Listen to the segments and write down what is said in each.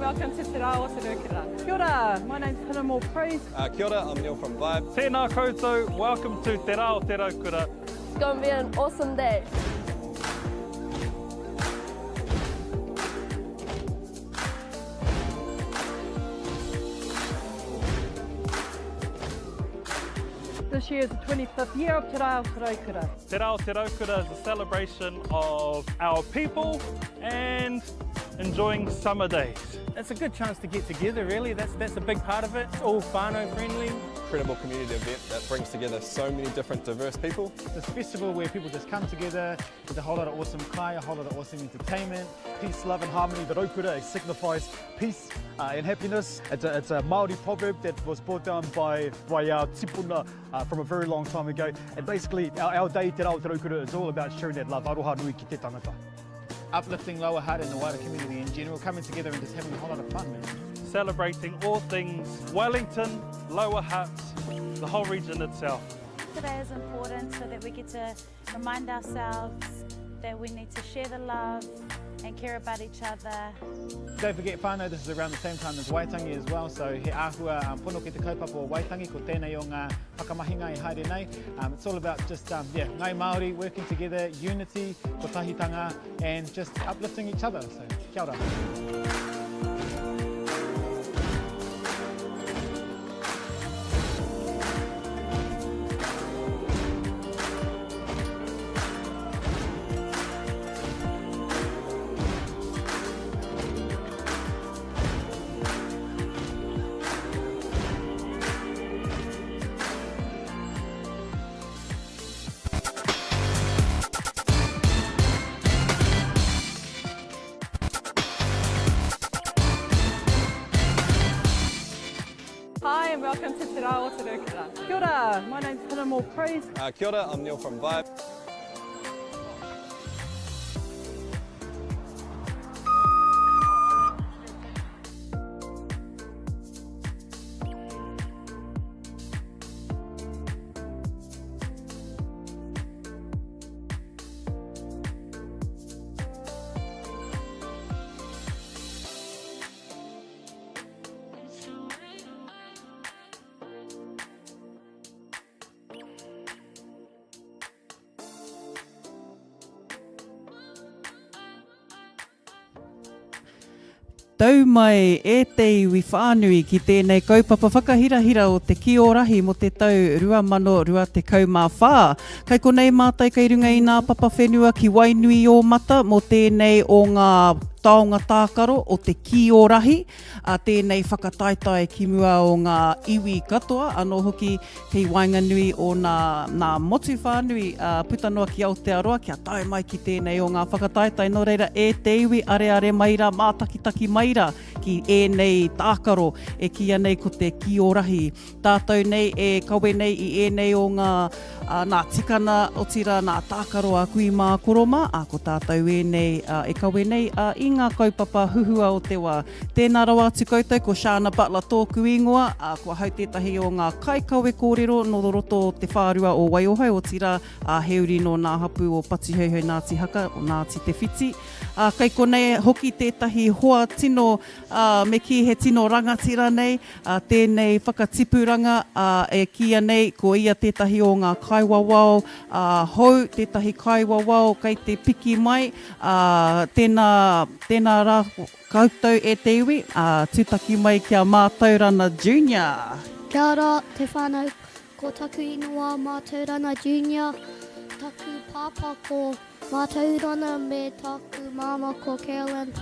welcome to Te Aotearoa Kiorahi. Kia ora, my name's Hannah Moore Praise. Kia ora, I'm Neil from Vibe. Tēnā koutou, welcome to Te Aotearoa Kiorahi. It's going to be an awesome day. This year is the 25th year of Te Aotearoa Kiorahi. Te Aotearoa Kiorahi is a celebration of our people and enjoying summer days. It's a good chance to get together, really. That's a big part of it. It's all whānau friendly. Incredible community event that brings together so many different diverse people. This festival where people just come together with a whole lot of awesome kai, a whole lot of awesome entertainment. Peace, love and harmony, but Raukura signifies peace and happiness. It's a Māori proverb that was brought down by our tipuna from a very long time ago. And basically our day Te Aotearoa Kiorahi is all about sharing that love. Aroha nui ki te tangata. Uplifting lower heart and the wider community in general, coming together and just having a whole lot of fun, man. Celebrating all things Wellington, Lower Hutt, the whole region itself. Today is important so that we get to remind ourselves that we need to share the love and care about each other. Don't forget whānau, this is around the same time as Waitangi as well, so he āhua pono ki te kaupapa o Waitangi, ko tēnei o ngā whakamahinga I haere nei. It's all about just, ngai Māori working together, unity, kotahitanga, and just uplifting each other, so kia ora. Hi and welcome to Te Aotearoa Kiorahi. Kia ora, my name's Hannah Moore Praise. Kia ora, I'm Neil from Vibe. Tau mai e te iwi whānui ki tēnei kaupapa whakahirahira o te Kiorahi mo te tau 2024. Kai konei mātai kei runga i ngā papa whenua ki Wainui o Mata mo tēnei o ngā taonga tākaro o te Kiorahi, tēnei whakataitai ki mua o ngā iwi katoa, anō hoki kei Wainganui o ngā motu whānui putanoa ki Aotearoa, kia tau mai ki tēnei o ngā whakataitai, no reira e te iwi are maira, mātakitaki maira ki e nei tākaro e kia nei ko te Kiorahi. Tātou nei e kawe nei I e nei o ngā tikana o tira ngā tākaro a kui mā koroma, ko tātou e nei e kawe nei I ngā kaupapa huhua o te wā. Tēnā rau atu koutou, ko Shana Butler tōku ingoa, kua hau tētahi o ngā kaikawe kōrero no roto o te whārua o Waiohau o tira heuri no ngā hapu o Patihoihoi Ngāti Haka o Ngāti Te Whiti. Kei konei hoki tētahi hoa tino me ki he tino rangatira nei, tēnei whakatipuranga e kia nei ko ia tētahi o ngā kaiwawao, hou tētahi kaiwawao kei te piki mai, tēnā rā koutou e te iwi, tūtaki mai kia Mātaurana Junior. Kia ora te whānau, ko taku ingoa Mātaurana Junior, taku pāpā ko Mātaurana me taku mama ko Carolyn.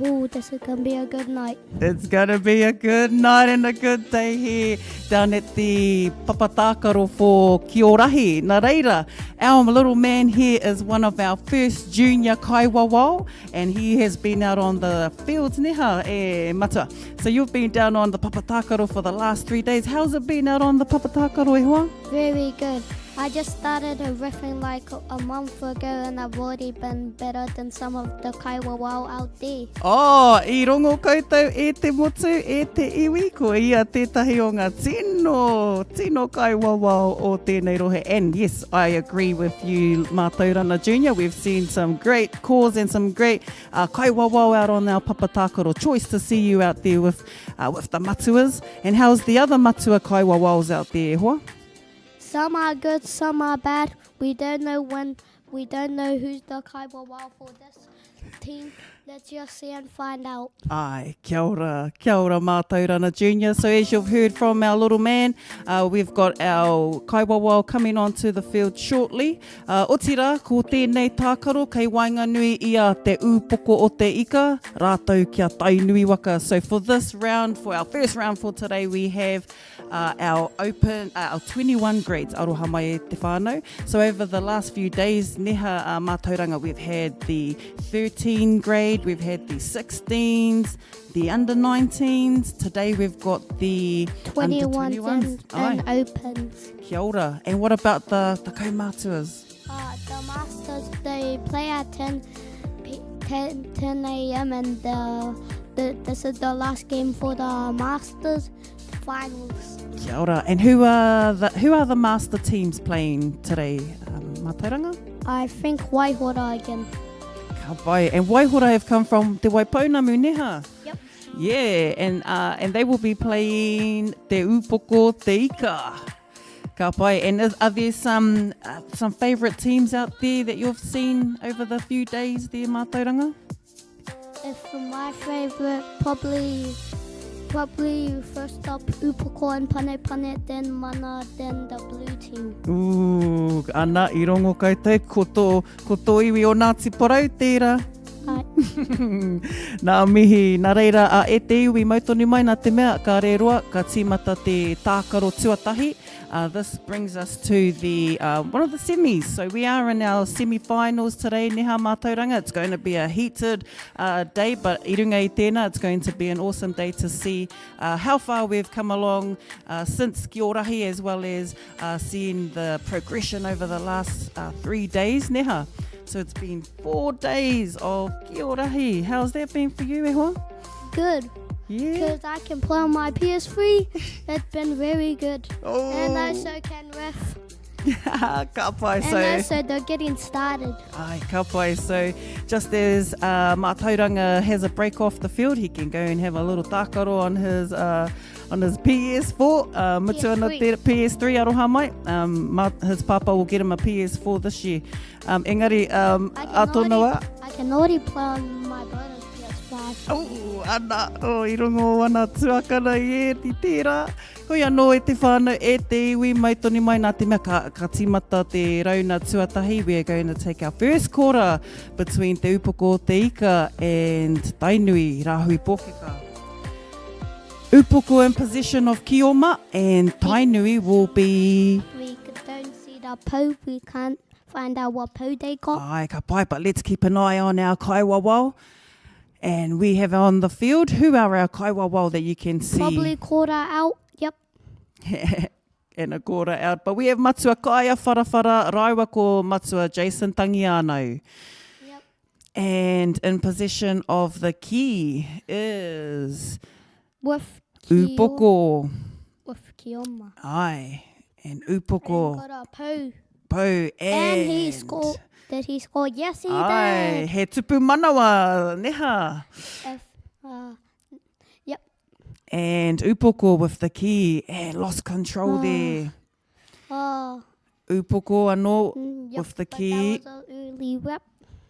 Ooh, this is going to be a good night. It's going to be a good night and a good day here down at the Papatakaro for Kiorahi. Nā reira, our little man here is one of our first junior kaiwawao, and he has been out on the fields neha e mata. So you've been down on the Papatakaro for the last 3 days. How's it been out on the Papatakaro e hoa? Very good. I just started riffing like a month ago and I've already been better than some of the kaiwawao out there. Oh, I rongo koutou e te motu, e te iwi, ko ia tētahi o ngā tino kaiwawao o tēnei rohe. And yes, I agree with you, Mātauranga Junior. We've seen some great calls and some great kaiwawao out on our papatākaro. Choice to see you out there with the matuas. And how's the other matua kaiwawaos out there, hoa? Some are good, some are bad. We don't know who's the kaiwawao for this team. Let's just see and find out. Ai, kia ora Mātauranga Junior. So as you've heard from our little man, we've got our kaiwawao coming onto the field shortly. Otira, ko tēnei tākaro, kei wainganui ia te ūpoko o te ika, rātou kia tainui waka. So for this round, for our first round for today, we have our 21 grades, aroha mai e te whānau. So over the last few days, neha Mātauranga, we've had the 13 grade, we've had the 16s, the under 19s. Today we've got the 21s under 21s. and opens. Kia ora. And what about the kaumātuas? The Masters, they play at 10 a.m. and this is the last game for the Masters finals. Kia ora. And who are the master teams playing today, Mātauranga? I think Waihora again. Ka pai. And Waihora have come from Te Waipounamu neha? Yep. Yeah, and they will be playing Te Upoko Te Ika. Ka pai. And are there some favourite teams out there that you've seen over the few days there, Mātauranga? If my favourite, probably first up Upoko and Pane, then Mana, then the blue team. Ooh, ana I rongo koutou, ko tō iwi o Ngāti Porou tērā. Ai. Nā mihi, nā reira, e te iwi mautoni mai nā te mea, ka reroa, ka tīmata te tākaro tuatahi. This brings us to the one of the semis. So we are in our semi-finals today, neha Mātauranga. It's going to be a heated day, but I runga I tēnā, it's going to be an awesome day to see how far we've come along since Kiorahi, as well as seeing the progression over the last 3 days, neha. So it's been 4 days of Kiorahi. How's that been for you, Ehua? Good. Yeah. Because I can play on my PS3. It's been very good. Oh. And also can ref. Ka pai, And also they're getting started. Ai, ka pai. So just as Mātauranga has a break off the field, he can go and have a little tākaro on his PS4. PS3 aroha mai. His papa will get him a PS4 this year. Engari, I can already play on my brother's PS5. Oh, ana, I rongo ana tuakana I ti tērā. Hoi anō e te whānau, e te iwi, mai toni mai nā te mea, ka tīmata te rauna tuatahi. We are going to take our first kora between Te Upoko Te Ika and Tainui, Rāhui Pōkeka. Upoko in possession of Kioma, and Tainui will be... We don't see the po, we can't find out what po they got. Ai, ka pai, but let's keep an eye on our kaiwawao. And we have on the field, who are our kaiwawao that you can see? Probably quarter out, yep. And a kora out. But we have matua Kaya Wharawhara, Raiwa ko matua Jason Tangianau. Yep. And in possession of the key is... With Upoko. With Kioma. Ai. And Upoko. And got a po. Po. And he scored. Did he score? Yes, he Ai. did. He tupu manawa, neha. Yep. And Upoko with the key. And lost control there. Oh. Upoko anō Yep, with the but key. that was an early rep.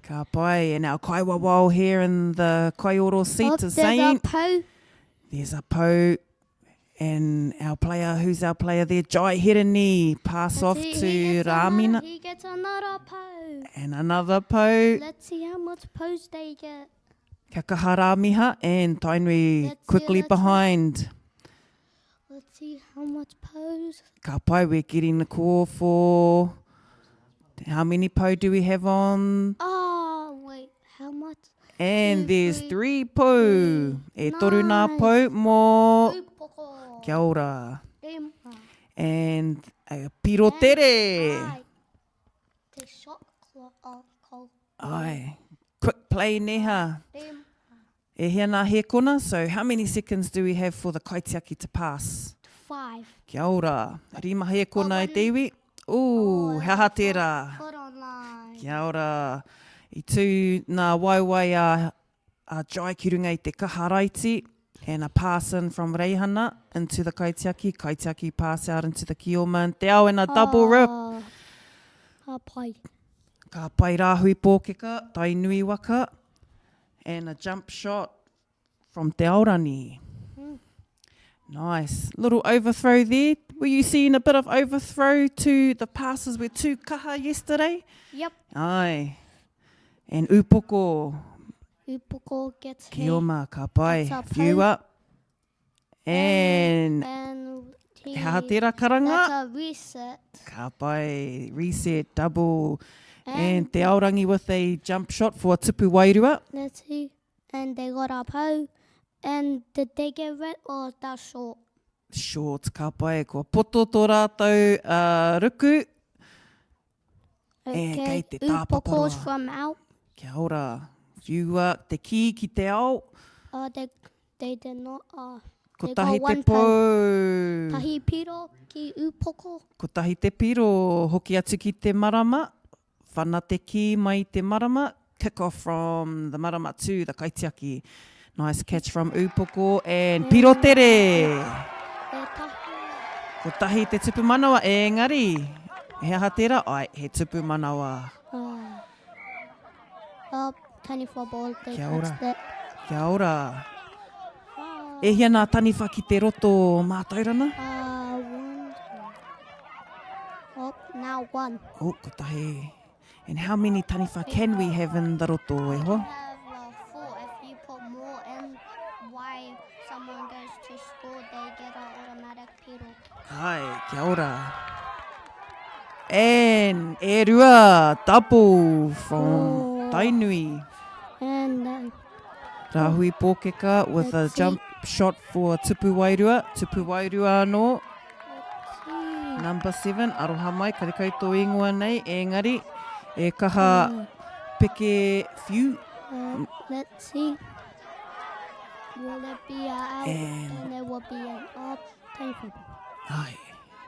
Ka pai. And our kaiwawao here in the kaioro seat is saying... There's a po. There's a po. And our player, who's our player there? Jai Hirani. Pass off to Ramina. He gets another po. And another po. Let's see how much pos they get. Kakaharamiha and Tainui quickly behind. Let's see how much pos. Ka pai, we're getting the call for... How many po do we have on? Oh, wait. How much? And 2, there's 3, 3 po. E toru nā po mo... Kia ora. And piro tere. Ai, te shot clock. Oh, cold. Ai. Quick play neha. Them. E hea nā he kona, so how many seconds do we have for the kaitiaki to pass? 5. Kia ora. Rima he kona e te iwi. Oh, Haha tērā. Put online. Kia ora. I tū nā waiwai a jai ki runga I te kaharaiti and a pass in from Reihana into the kaitiaki. Kaitiaki pass out into the kioma and te ao and a double rip. Pai. Ka pai rāhui pōkeka, tai nui waka, and a jump shot from te aorani. Nice. Little overthrow there. Were you seeing a bit of overthrow to the passes with two kaha yesterday? Yep. Ai. And upoko. Upoko gets hit. Kioma, ka pai. That's a View pau. up. And he, haha tērā karanga. that's a reset. Ka pai. Reset, double. And te aorangi with a jump shot for a tupu wairua. Let's see. And they got a pau. And did they get red or that short? Short, ka pai. Ko poto tō rātou ruku. E kei te Upoko's tāpaparoa. from out. Kia ora. View up te ki ki te ao. They did not. Ko they tahi got te one pō. Tahi piro ki upoko. Ko tahi te piro. Hoki atu ki te marama. Whana te ki mai te marama. Kick off from the marama to the kaitiaki. Nice catch from Upoko and piro tere. Ko tahi te tupu manawa. Engari. He aha tērā? Ai, he tupu manawa. Taniwha ball. They Kia ora. touched it. Kia ora. E hia nā taniwha ki te roto mātaurana? Now 1. Oh, ko tahi. And how many taniwha can we have in the roto, e ho? Have 4. If you put more in, why someone goes to score, they get an automatic piro. Ai, kia ora. And e rua, double from Tainui. And then Rahui Pōkeka with a Let's see. jump shot for Tupu Wairua. Tupu Wairua anō. Number 7, aroha mai, karekai tō ingoa nei, engari. E kaha peke few. let's see. Will it be out? And- And it will be an up. Taniwha. Ai,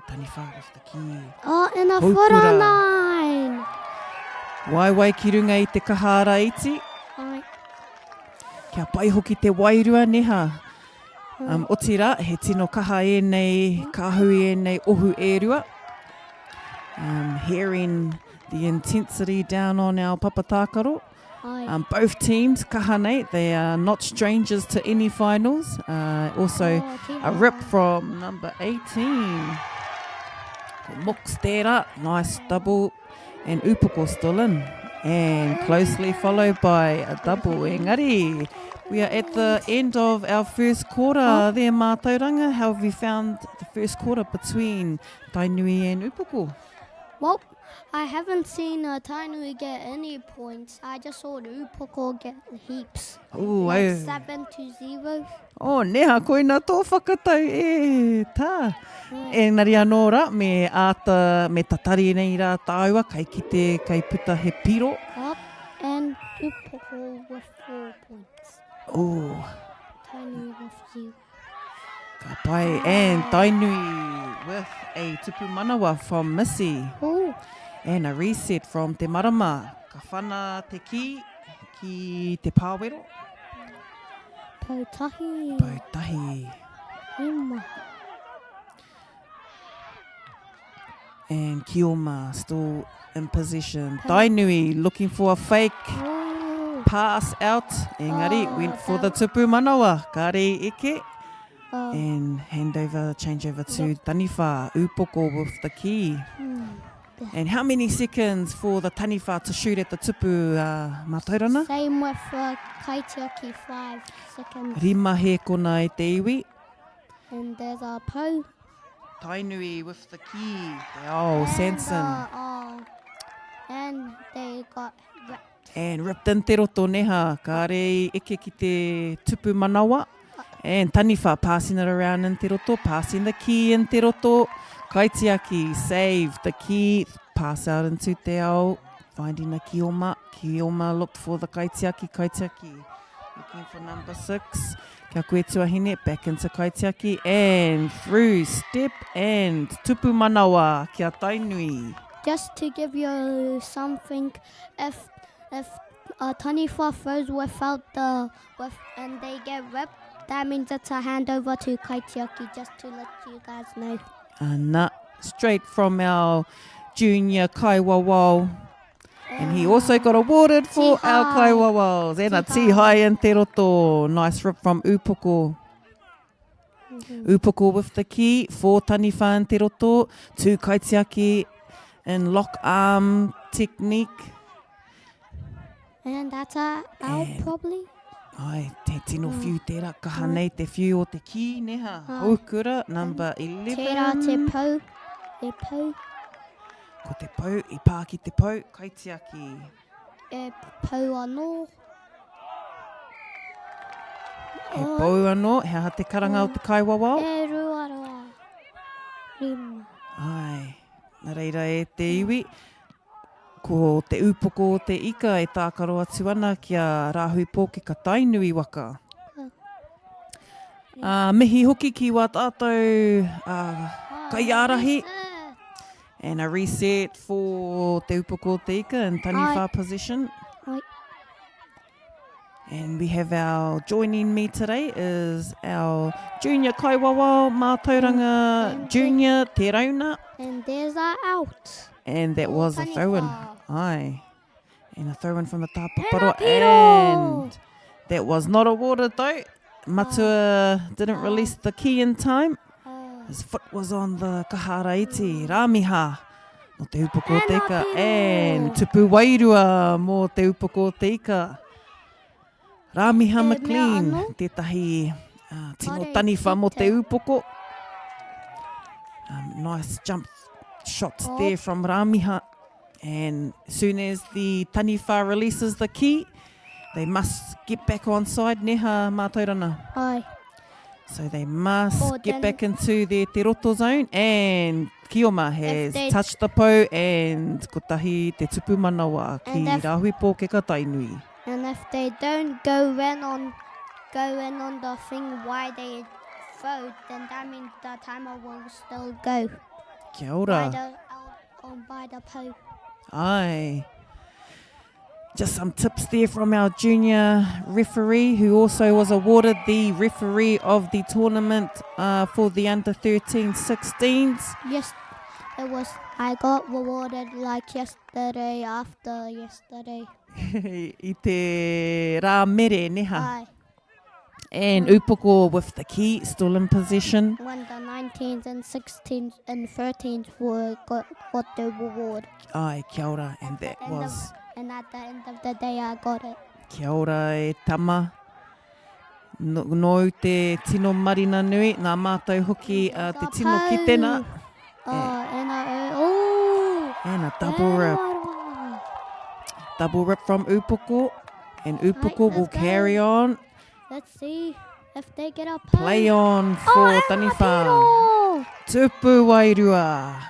taniwha was the key. And a Haukura. 49. Waiwai ki runga I te kahara iti. Ai. Kia pai hoki te wairua neha. Otira, he tino kaha e nei, kahui e nei, ohu e rua. Hearing the intensity down on our papatākaro. Ai. Both teams, kaha nei, they are not strangers to any finals. Also, a rip from number 18. Moks tērā, nice double. And Upoko still in. And closely followed by a double. Engari, we are at the end of our first quarter there, Mātauranga. How have you found the first quarter between Tainui and Upoko? Well, I haven't seen Tainui get any points. I just saw Upoko get heaps. Ooh, Like 7-0. Oh, neha, koina tō whakatau e tā. Engari anō rā, me āta, me tatari nei rā tāua, kai kite, kai puta he piro. Up. And Upoko with 4 points. Oh, Tainui with 0. ka pai. And Tainui with a tupu manawa from Missy. Oh. And a reset from te marama. Ka whana te ki te pāwero. Potahi. Potahi. Ima. And Kioma still in possession. Tainui looking for a fake pass out. Engari went for the tupu manawa. Kare eke. And change over to Taniwha. Upoko with the key. And how many seconds for the Taniwha to shoot at the tupu, Mātaurana? Same with Kaitiaki, 5 seconds. Rima he kona I te iwi. And there's a pau. Tainui with the key. Te ao, Sanson. And they got ripped. And ripped in te roto neha. Ka re eke ki te tupu manawa. And Taniwha passing it around in te roto. Passing the key in te roto. Kaitiaki, save the key, pass out into te ao, finding a kioma. Kioma looked for the kaitiaki, kaitiaki. Looking for number 6. Kia koe tuahine, back into kaitiaki, and through, step, and tupu manawa, kia tainui. Just to give you something, if Taniwha throws without and they get ripped, that means it's a handover to Kaitiaki, just to let you guys know. Ana, straight from our junior kaiwawao. And he also got awarded for our kaiwawals. Ena tihai in te roto. Nice rip from Upoko. Upoko with the key for Taniwha in te roto to Kaitiaki in lock arm technique. And that's our probably. Ai, te tino whiu tērā, kaha nei te whiu o te ki, neha. Haukura, number 11. Tērā te pau. Te pau. Ko te pau, I pāki te pau, kaitiaki. E pau anō. He pau anō, he aha te karanga o te kaiwawao. E ruaroa. Rima. Ai, nā reira e te iwi. Ko te upoko o te ika e tākaro atu ana kia rāhui pōke ka tainui waka. Mihi hoki ki wā tātou kaiarahi. And a reset for te upoko o te ika in Taniwha position. Ai. And we have our joining me today is our junior kaiwawa, Mātauranga Junior, Te Rauna. And there's our out. And that was a throw-in. Aye. And a throw-in from the tāpaparo. Piro. And that was not awarded though. Matua didn't release the key in time. His foot was on the kahara iti. Rāmiha no te upoko o te ika. And tupu wairua mō te upoko o te ika. Rāmiha McLean. Tētahi tino Taniwha mō te upoko. Nice jump shots there from Rāmiha. And as soon as the Taniwha releases the key, they must get back on side, neha mātaurana. Ai. So they must get back into their te roto zone. And Kioma has touched the po and ko tahi te tupu manawa ki rahui pōke ka tainui. And if they don't go in on the thing why they throw, then that means the timer will still go. Kia ora. By the po. Aye. Just some tips there from our junior referee, who also was awarded the referee of the tournament for the under-13-16s. Yes, it was. I got rewarded like yesterday, after yesterday. I te rā mere, neha. Aye. And Upoko with the key, still in possession. When the 19s and 16s and 13s got the reward. Aye, kia ora, and that was... And at the end of the day, I got it. Kia ora e tama. No te tino marina nui, nā mātou hoki te tino ki tēnā. And a double rip. Double rip from Upoko. And Upoko will carry on. Let's see if they get a play on for Taniwha. Tupu wairua.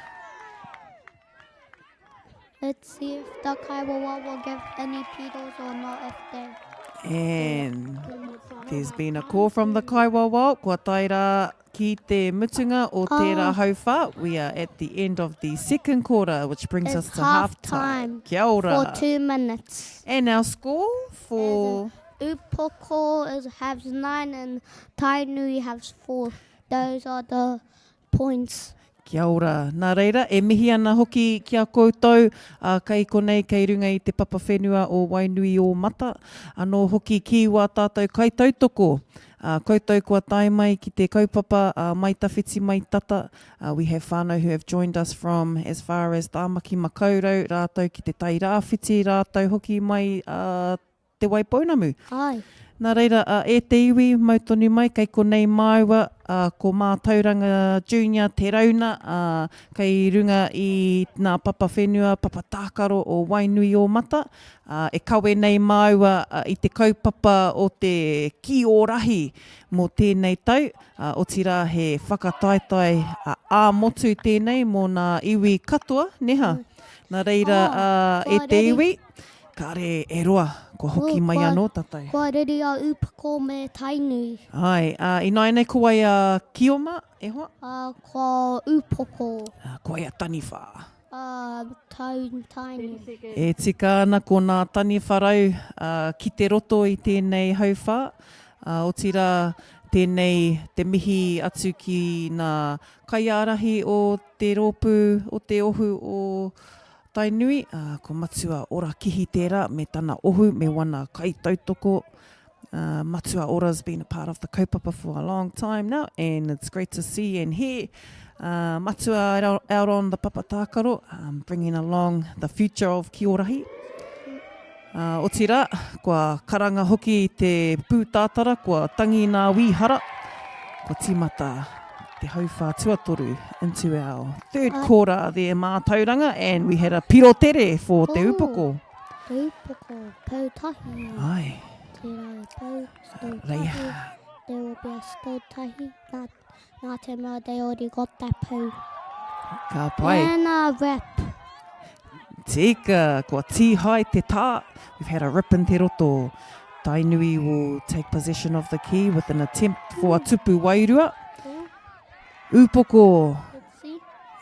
Let's see if the Kaiwawa will give any pedals or not if they... And there's been a call from the Kaiwawa. Kua taira ki te mutunga o tērā hauwha. We are at the end of the second quarter, which brings us to half-time. Kia ora. For 2 minutes. And our score for... Upoko has 9 and Tainui has 4. Those are the points. Kia ora. Nā reira, e mihi ana hoki kia koutou, kei konei kei runga I te papa whenua o Wainui o Mata. Anō hoki ki wā tātou kaitautoko. Koutou kua tai mai ki te kaupapa mai tawhiti mai tata. We have whānau who have joined us from as far as Tāmaki Makaurau, rātou ki te tai rāwhiti, rātou hoki mai te Waipounamu. Ai. Nā reira, e te iwi mautonu mai, kei konei maiwa, ko mā tauranga junior te rauna, kei runga i ngā papa whenua, papa tākaro o Wainui o Mata. E kawe nei maiwa i te kaupapa o te Kiorahi mō tēnei tau. O tira he whakataetai ā-motu tēnei mō nā iwi katoa, neha? Nā reira, e te iwi, kare e roa, ko hoki mai anō tatai. Kua riri a upako me tainui. Ai, i nai nei ko ai a Kioma, e hoa? Kua upako. Ko ai a Taniwha. Tainui. E tika ana ko nā tani wharau ki te roto i tēnei hauwha. O tira tēnei te mihi atu ki nā kaiārahi o te rōpū, o te ohu o Tainui, ko matua ora kihi tērā me tana ohu me wana kai tautoko. Matua ora's been a part of the kaupapa for a long time now, and it's great to see and hear matua out on the papa tākaro, bringing along the future of Kiorahi. O tira, kua karanga hoki i te pūtātara, kua tangi nā wīhara, ko tīmata te hauwha tuatoru into our third quarter there mā tauranga, and we had a pirotere for te upoko. Te upoko, pautahi. Ai. Te rau pau, stautahi. There will be a stautahi. Nā te mea, they already got that pau. Ka pai. And a rep. Tika, kua tihai te tā. We've had a rip in te roto. Tainui will take possession of the key with an attempt for a tupu wairua. Upoko,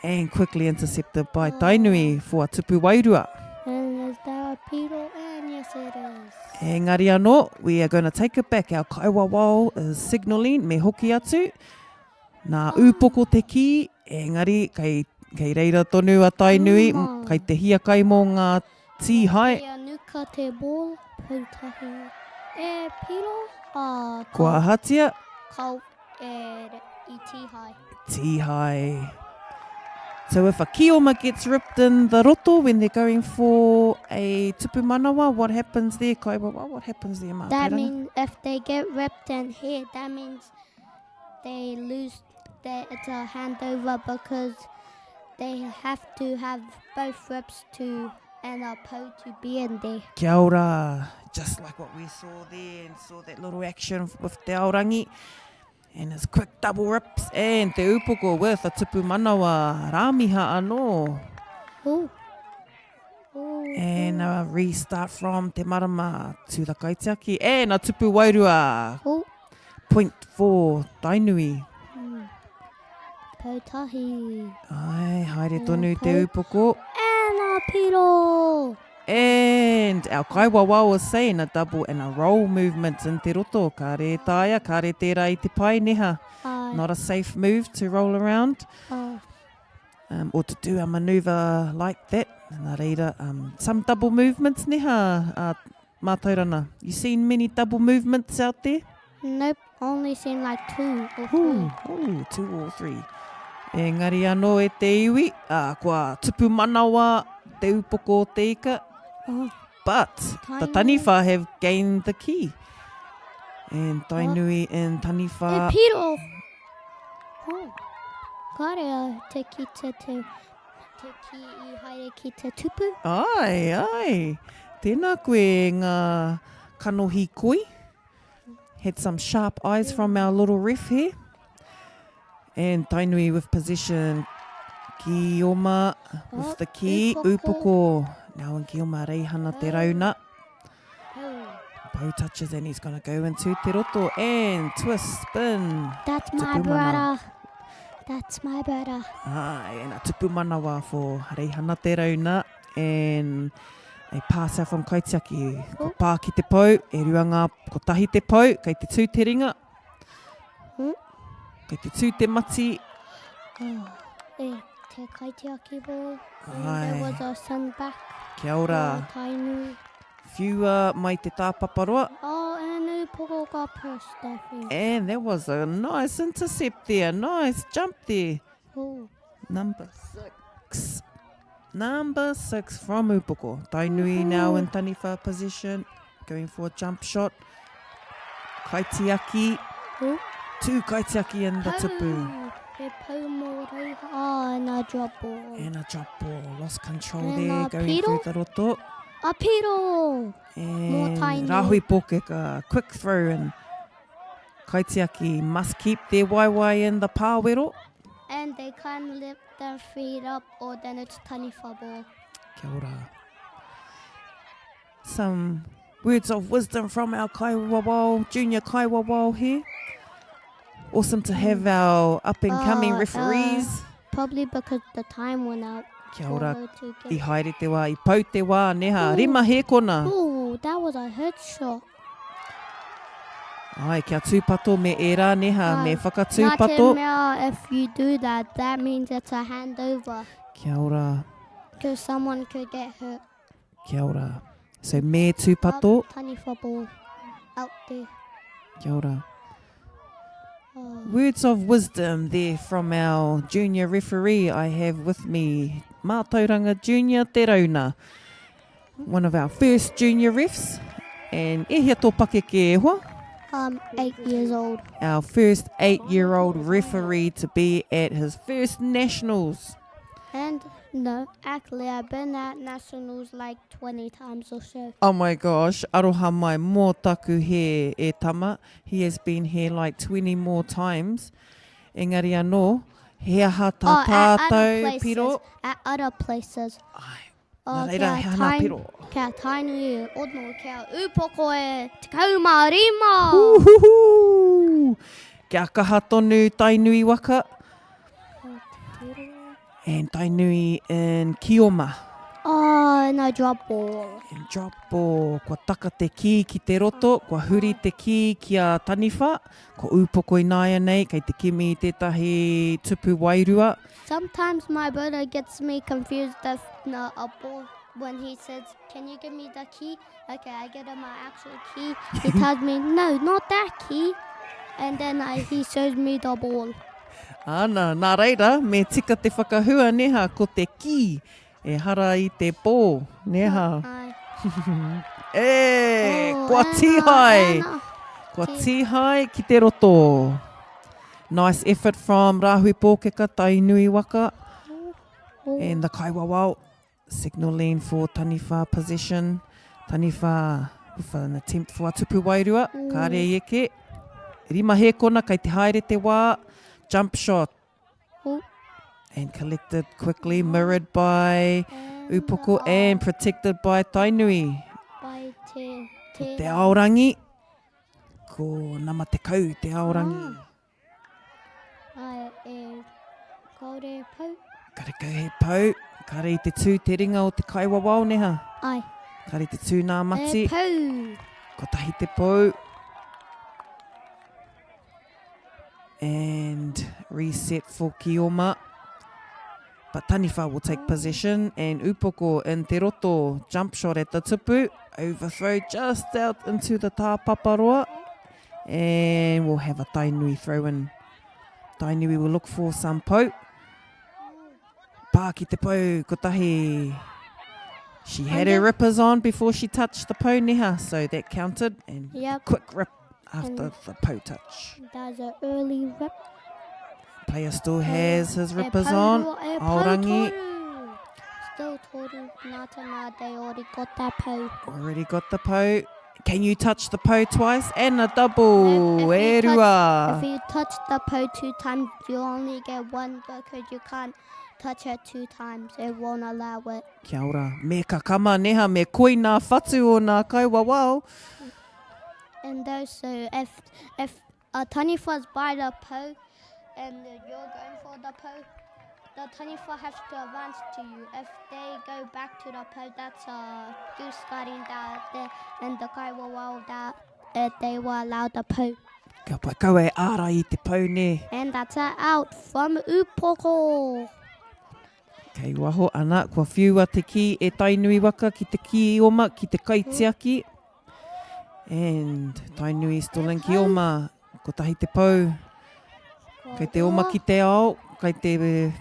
and quickly intercepted by Tainui for a tupu wairua. And is there a piro? And yes it is. Engari anō, we are going to take it back. Our kaiwawao is signalling me hoki atu. Nā upoko te ki, engari, kei reira tonu a Tainui, kei te hia kai mō ngā tīhai. E anuka te ball, pautahi. E piro? Kua hatia. Kau e I tīhai. Tīhai. So if a Kioma gets ripped in the roto when they're going for a tupu manawa, what happens there, Kaiwawa? What happens there, Mā That Tauranga? means if they get ripped in here, that means they lose. It's a handover because they have to have both rips to and a po to be in there. Kia ora. Just like what we saw there and saw that little action with Te Aorangi. And his quick double rips and Te Upoko with a tupu manawa rāmiha anō. Ooh. And a restart from Te Marama to the Kaitiaki. And a tupu wairua. Ooh. Point for Tainui. Pautahi. Ai, haere tonu Te Upoko. And a piro. And our kaiwawa was saying a double and a roll movement in te roto. Ka re taia, ka re tērā i te pai neha. Not a safe move to roll around. Or to do a manoeuvre like that. Nā reira, some double movements neha, Mā Tauranga. You seen many double movements out there? Nope, only seen like 2 or 3. Ooh, 2 or 3. Engari anō e te iwi, kua tupu manawa te upoko te ika. But the Taniwha have gained the key. And Tainui and Taniwha... E piro! Oh, karea te ki te ki I haere ki te tupu. Ai. Tēnā koe ngā kanohi koi. Had some sharp eyes from our little ref here. And Tainui with possession. Kioma with the key. Upoko. Now in Kioma reihana te rauna. Pau touches and he's going to go into te roto. And twist, spin. That's my brother. That's my brother. Ai, and a tupu manawa for reihana te rauna. And a pass out from Kaitiaki. Ko pā ki te pau. E ruanga ko tahi te pau. Kei te tū te ringa. Kei te tū te mati. Te Kaitiaki ball. Ai. There was a sun back. Kia ora. Tainui. Whiua mai te tāpaparoa. Oh, and Upoko got pushed, I think. And there was a nice intercept there. Nice jump there. Oh. Number 6. Number 6 from Upoko. Tainui now in Taniwha position. Going for a jump shot. kaitiaki. Who? 2 kaitiaki in the tupu. He pau mō reha and a drop ball. And a drop ball. Lost control And there, a going piro. through the roto. A piro! And tainu. Rahui Pōkeka, quick throw in. Kaitiaki must keep their waiwai in the pāwero. And they can't lift their feet up or then it's taniwha ball. Kia ora. Some words of wisdom from our Kaiwawao, junior Kaiwawao here. Awesome to have our up-and-coming referees. Probably because the time went out. Kia ora, for her to I get- haere te wā, I pau te wā, neha, Ooh. rima he kona. Ooh, that was a headshot. Ai, kia tūpato me era, neha, me Nā te whakatūpato. mea, if you do that, that means it's a handover. Kia ora, Because someone could get hurt. kia ora. So me tūpato, Up, taniwha ball out there. kia ora. Oh. Words of wisdom there from our junior referee I have with me, Mātauranga Junior Te Rauna, one of our first junior refs, and e hea tō pakeke e hoa, 8 years old. our first 8-year-old referee to be at his first nationals. And no, actually I've been at nationals like 20 times or so. Oh my gosh, aroha mai mō taku he e tama. He has been here like 20 more times. Engari anō, he aha tā tātou piro. At other places. Nā reira, he ana piro. Kia tainu e ono, kia upoko e te kaumarima. Uhuhu! Kia kaha tonu tainui waka. And tainui in Kioma. Oh, and a drop ball. And drop ball. Kua taka te ki ki te roto. Kua huri te ki kia taniwha. Ko upoko i nāia nei. Kei te kimi i tētahi tupu wairua. Sometimes my brother gets me confused with a ball when he says, "Can you give me the key?" Okay, I get him my actual key. He tells me, "No, not that key." And then he shows me the ball. Ana, nā reira, me tika te whakahua neha ko te ki. E hara i te pō, neha. E, kua tihai. Kua tihai ki te roto. Nice effort from Rahui Pōkeka, tainui waka. And the Kaiwawao signalling for taniwha possession. Taniwha with an attempt for a tupu wairua. Kāre eke. Rima he kona kei te haere te wā. Jump shot. And collected quickly, mirrored by Upoko and protected by Tainui. By Ko te aorangi. Ko nama te kau te aorangi. Kaore pau. Kare kau he pau. Kare i te tū te ringa o te Kaiwawao neha. Ai. Kare te tū nā mati. E pau. Ko tahi te pau. And reset for Kioma. But Taniwha will take possession and Upoko in te roto. Jump shot at the tupu. Overthrow just out into the tāpaparoa. And we'll have a Tainui throw in. Tainui will look for some pau. Pā ki te pau, ko tahi. She had her rippers on before she touched the pau neha. So that counted. And quick rip after the pau touch. That's an early rip. Player still has his rippers on. Aorangi. Still total. Nātana, they already got that pau. Already got the pau. Can you touch the pau twice? And a double. If Erua. you touch the pau 2 times, you only get 1 because you can't touch it 2 times. It won't allow it. Kia ora. Me ka kama neha me koi nā whatu o nā Kaiwawao. And also, if a taniwha's by the pau, and you're going for the pau, the taniwha has to advance to you. If they go back to the pau, that's a goose guarding that, and the Kaiwawao that they will allow the pau. Ka pai kau e ara i te pau ne. And that's a out from Upoko. Kei waho ana, kua whiua te ki e tainui waka ki te ki oma, ki te kaitiaki. And tainui still in ki oma, ko tahi te pau. Kei te oma ki te ao, kei te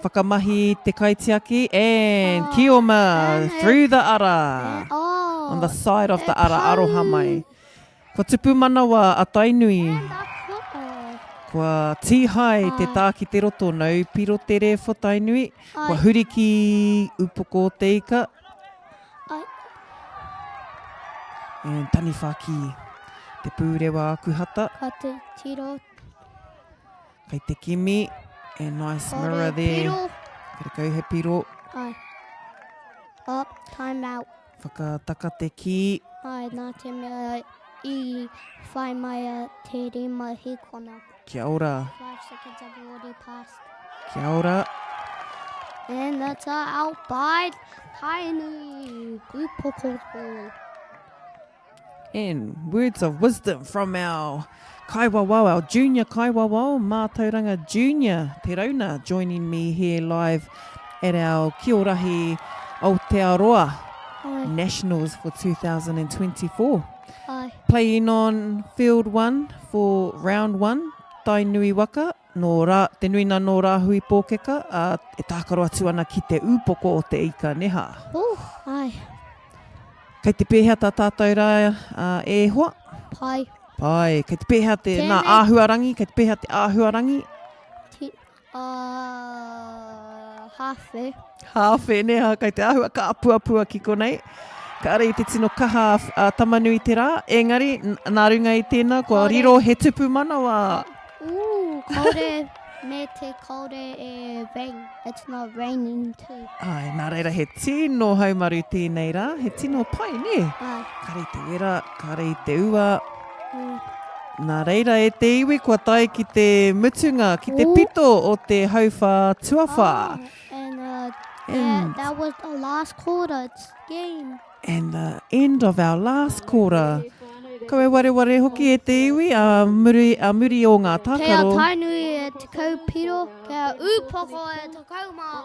whakamahi te kaitiaki, and Kioma through the ara. On the side of the ara, aroha mai. Kua tupu manawa a tainui. And a koto. Kua tihai te tā ki te roto nau piro te re whatainui. Kua huri ki upoko te ika. Ai. And tani whaki te pūrewa akuhata. Ka te tiro. Kei te kimi. And nice mirror there. Kei kau he piro. Ai. Up, time out. Whakataka te ki. Ai, nā te mea I whai mai te rima he kona. Kia ora. 5 seconds have already passed. Kia ora. And that's out by Tiny Upoko. And words of wisdom from our Kaiwawao, our junior Kaiwawao, Mātauranga Junior Te Rauna, joining me here live at our Kiorahi Aotearoa Nationals for 2024. Ai. Playing on field 1 for round 1, Tai Nui Waka, no rā, te nuina no rāhui pōkeka, e tākaro atu ana ki te upoko o te ika neha. Ai. Kei te pēhea tā tātou rā e hoa? Pai. Pai, kei te pēhea te Tēnei. nā āhuarangi, kei te pēhea te āhuarangi. Hawhi. Hawhi neha, kei te āhua ka apuapua ki konei. Ka ara I te tino kaha tamanui te rā. Engari, nā runga I tēnā, kua riro he tupu manawa. Kaore, me te kaore e rain. It's not raining too. Ai, nā reira he tino haumaru tēnei rā. He tino pai, ne? Ai. Ka rei te wera, ka rei te ua. Nā reira e te iwi, kua tai ki te mutunga, ki te pito o te hauwha tuawha. And that was the last quarter. It's game. And the end of our last quarter. Kawe ware hoki e te iwi, a muri o ngā tākaro. Kea tainui e te kaupiro, kea upoko e te kauma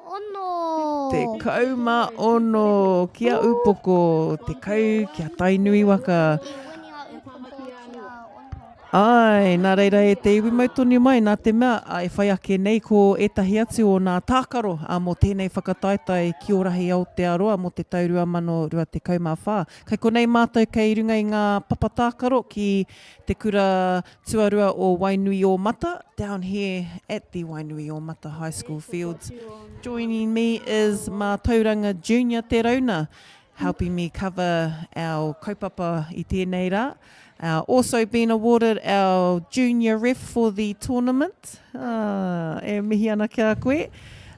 ono. Te kauma ono, kia upoko, te kau, kia tainui waka. Ai, nā reira e te iwi mautoni mai, nā te mea, e whai ake nei ko etahi atu o nā tākaro, mō tēnei whakataitai Kiorahi Aotearoa, mō te taurua mano rua te kaumawha. Kai konei mātou kei runga I ngā papa tākaro ki te kura tuarua o Wainui o Mata, down here at the Wainui o Mata High School fields. Joining me is Mātauranga Junior Te Rauna, helping me cover our kaupapa I tēnei rā. Also been awarded our junior ref for the tournament. E mihi ana kia koe.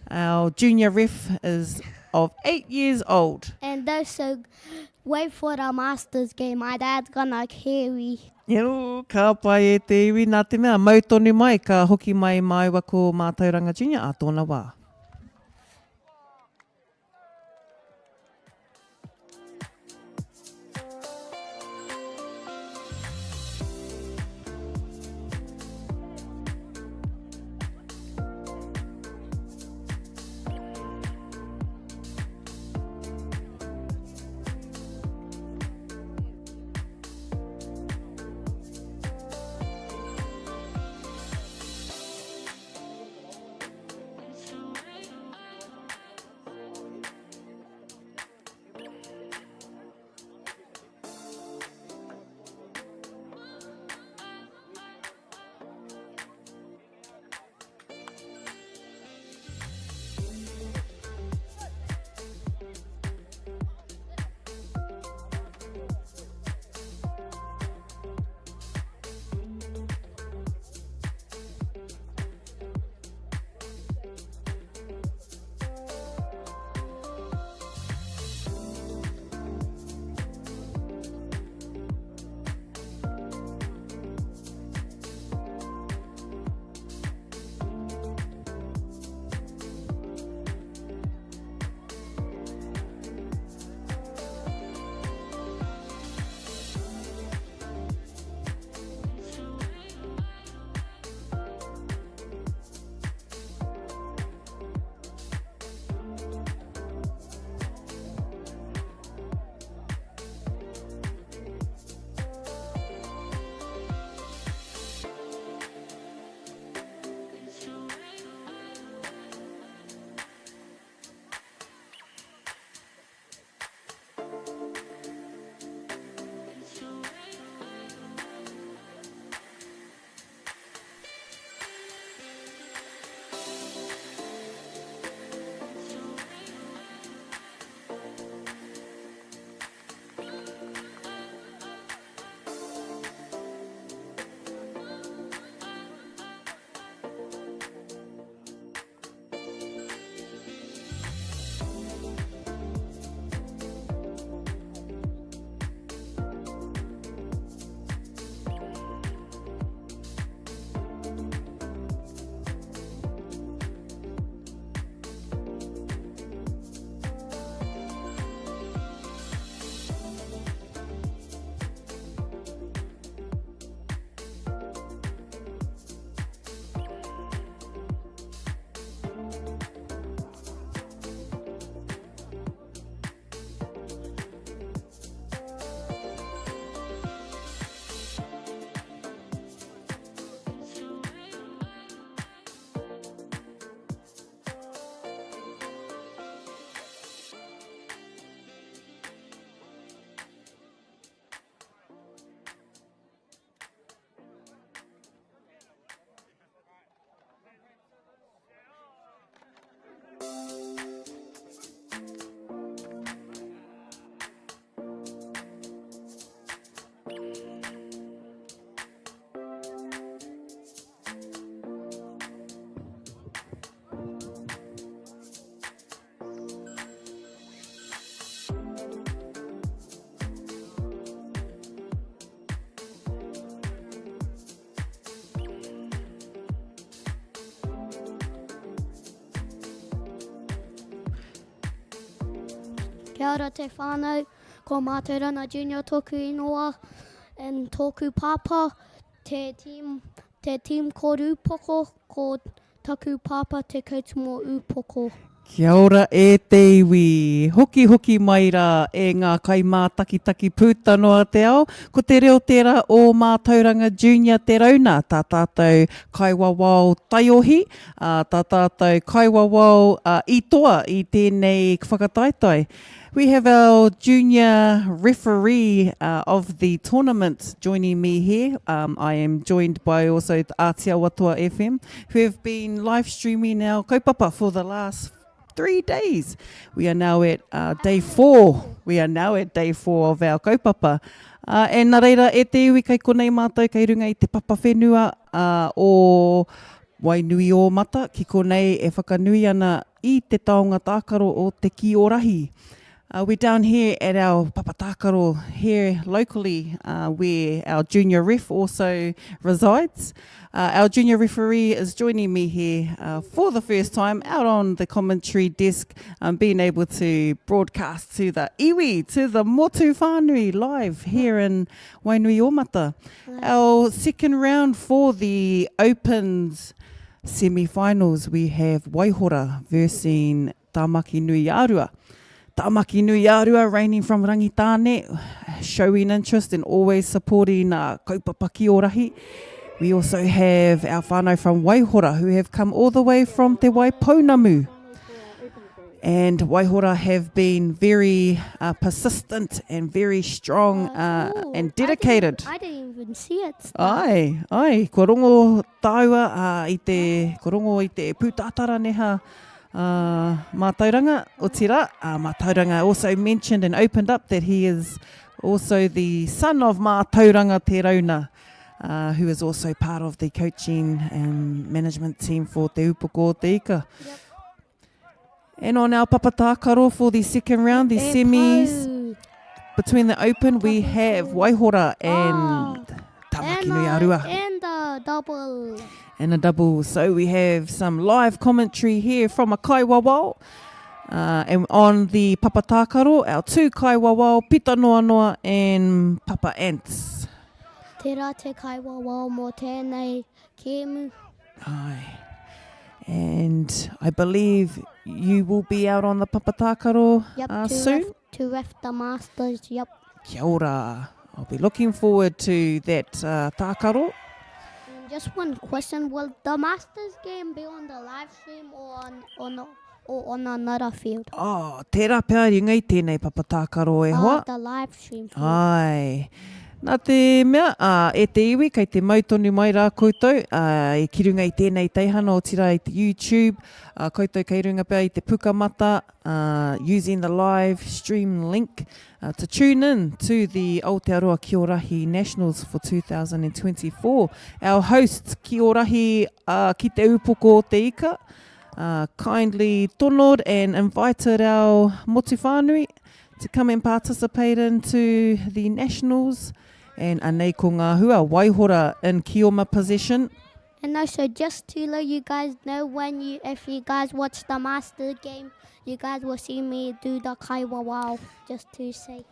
Our junior ref is of 8 years old. And also, wait for the Masters game. My dad's gonna carry. Iu, ka pai e te iwi nā te mea. Mautoni mai, ka hoki mai mai wako Mātauranga Junior a tōna wā. Kia ora te whānau, ko Mātauranga Junior tōku ingoa, and tōku pāpā, te team ko Rūpoko, ko taku pāpā te kautumo Upoko. Kia ora e te iwi. Hoki mai rā e ngā kaimātakitaki pūtanoa te ao. Ko te reo tērā o Mātauranga Junior te rauna. Tā tātou kaiwawao taiohi. Tā tātou kaiwawao i toa i tēnei whakataitai. We have our junior referee of the tournament joining me here. I am joined by also Aotearoa FM, who have been live streaming our kaupapa for the last 3 days. We are now at day 4. We are now at day 4 of our kaupapa. E nā reira, e te iwi kai konei mātou kei runga i te papa whenua o Wainui o Mata, ki konei e whakanui ana i te taonga tākaro o te Kiorahi. We're down here at our papatakaro here locally where our junior ref also resides. Our junior referee is joining me here for the first time out on the commentary desk, being able to broadcast to the iwi, to the motu whānui live here in Wainui o Mata. Our second round for the Opens semi-finals, we have Waihora versus Tamaki Nui Arua. Tamaki Nui Arua, reigning from Rangitāne, showing interest and always supporting kaupapa Kiorahi. We also have our whānau from Waihora, who have come all the way from Te Waipounamu. And Waihora have been very persistent and very strong and dedicated. I didn't even see it. Ai, ko rongo tāua ko rongo i te pūtātara neha Mātauranga o tira. Mātauranga also mentioned and opened up that he is also the son of Mātauranga te rauna, who is also part of the coaching and management team for Te Upoko o Te Ika. Yep. And on our papatakaro for the second round, the semis, between the Open, we have Waihora and Tamaki Nui Arua. And a double. And a double. So we have some live commentary here from a kaiwawao. And on the papatakaro, our two kaiwawao, Pita Noa Noa and Papa Ants. Te rā te kaiwawao mō tēnei kēmu. Ai. And I believe you will be out on the papatakaro soon? To ref the Masters, yep. Kia ora. I'll be looking forward to that tākaro. Just one question, will the Masters game be on the live stream or on another field? Oh, tērā pēr ringa i tēnei papatakaro e hoa. The live stream field. Ai. Nā te mea, e te iwi, kei te mautonu mai rā koutou, e ki runga i tēnei teihana o tira i te YouTube, koutou kei runga pēr i te pukamata, using the live stream link to tune in to the Aotearoa Kiorahi Nationals for 2024. Our host, Kiorahi ki te upoko o te ika, kindly tonoed and invited our motu whānui to come and participate into the Nationals. And anei ko ngā hua, Waihora in Kioma position. And also just to let you guys know, if you guys watch the Master game, you guys will see me do the kaiwawao, just to say.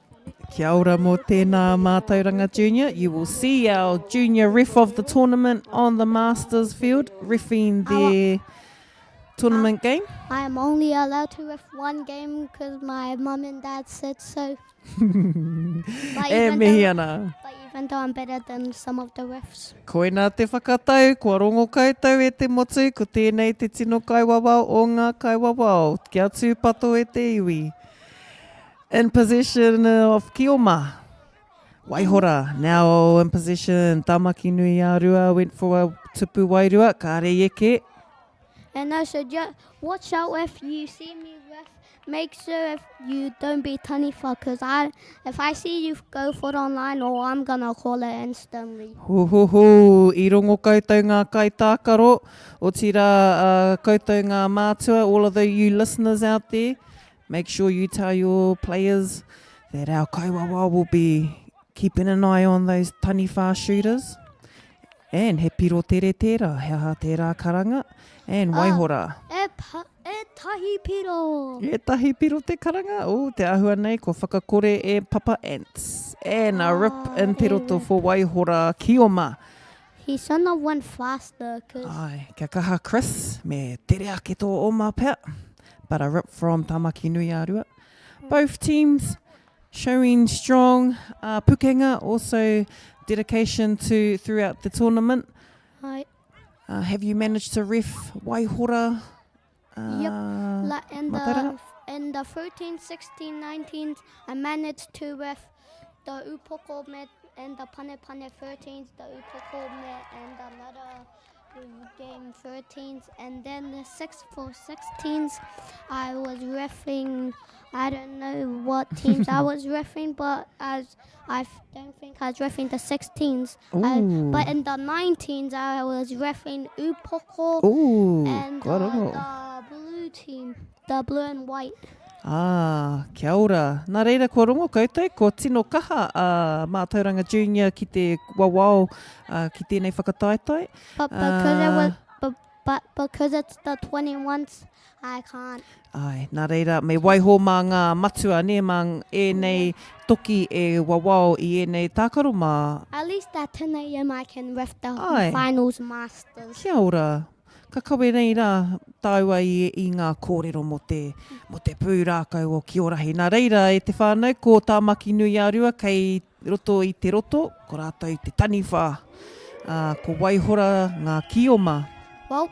Kia ora mō tēnā Mātauranga Junior. You will see our junior ref of the tournament on the Masters field, reffing their tournament game. I am only allowed to ref one game because my mum and dad said so. But even though I'm better than some of the refs. Koe nā te whakatau, kua rongo koutou e te motu, ko tēnei te tino kaiwawao o ngā kaiwawao. Kia tūpato e te iwi. In possession of Kioma, Waihora. Now in possession, Tamaki Nui Arua went for a tupu wairua, kāre eke. And also, just watch out if you see me ref. Make sure if you don't be taniwha, because if I see you go for it online, I'm going to call it instantly. I rongo koutou ngā kai tākaro, o tira koutou ngā mātua, all of you listeners out there, make sure you tell your players that our kaiwawa will be keeping an eye on those taniwha shooters. And he piro tere tera, he aha tērā karanga, and Waihora. E tahi piro. E tahi piro te karanga. O, te ahua nei, ko whakakore e Papa Ants. E nā rip in te roto for Waihora Kioma. He shouldn't have went faster, cause Ai, kia kaha Chris, me tere ake tō o mā pea. But a rip from Tamaki Nui Arua. Both teams showing strong pukenga, also dedication to throughout the tournament. I Have you managed to ref Waihora? Matauranga? in the 13, 16, 19, I managed to ref the Upoko met and the Pane 13s, the Upoko met and another game 13s, and then the 16s, I was reffing, I don't know what teams I was reffing, but I don't think I was reffing the 16s. But in the 19s, I was reffing Upoko and the blue team, the blue and white. Kia ora. Nā reira, kua rongo koutou, ko tino kaha Mātauranga Junior ki te wawao ki tēnei whakataitai. But because it's the 21s, I can't. Ai, nā reira, me waiho mā ngā matua ne mā nei toki e wawao I nei tākaro mā. At least at 10 a.m. I can ref the Ai. finals masters. Kia ora. Ka kawe nei rā, tāua I ngā kōrero mo te pūrākau o Kiorahi. Nā reira, e te whānau, ko Tāmaki Nui Arua, kei roto I te roto, ko rātou te taniwha, ko Waihora ngā Kioma. Well,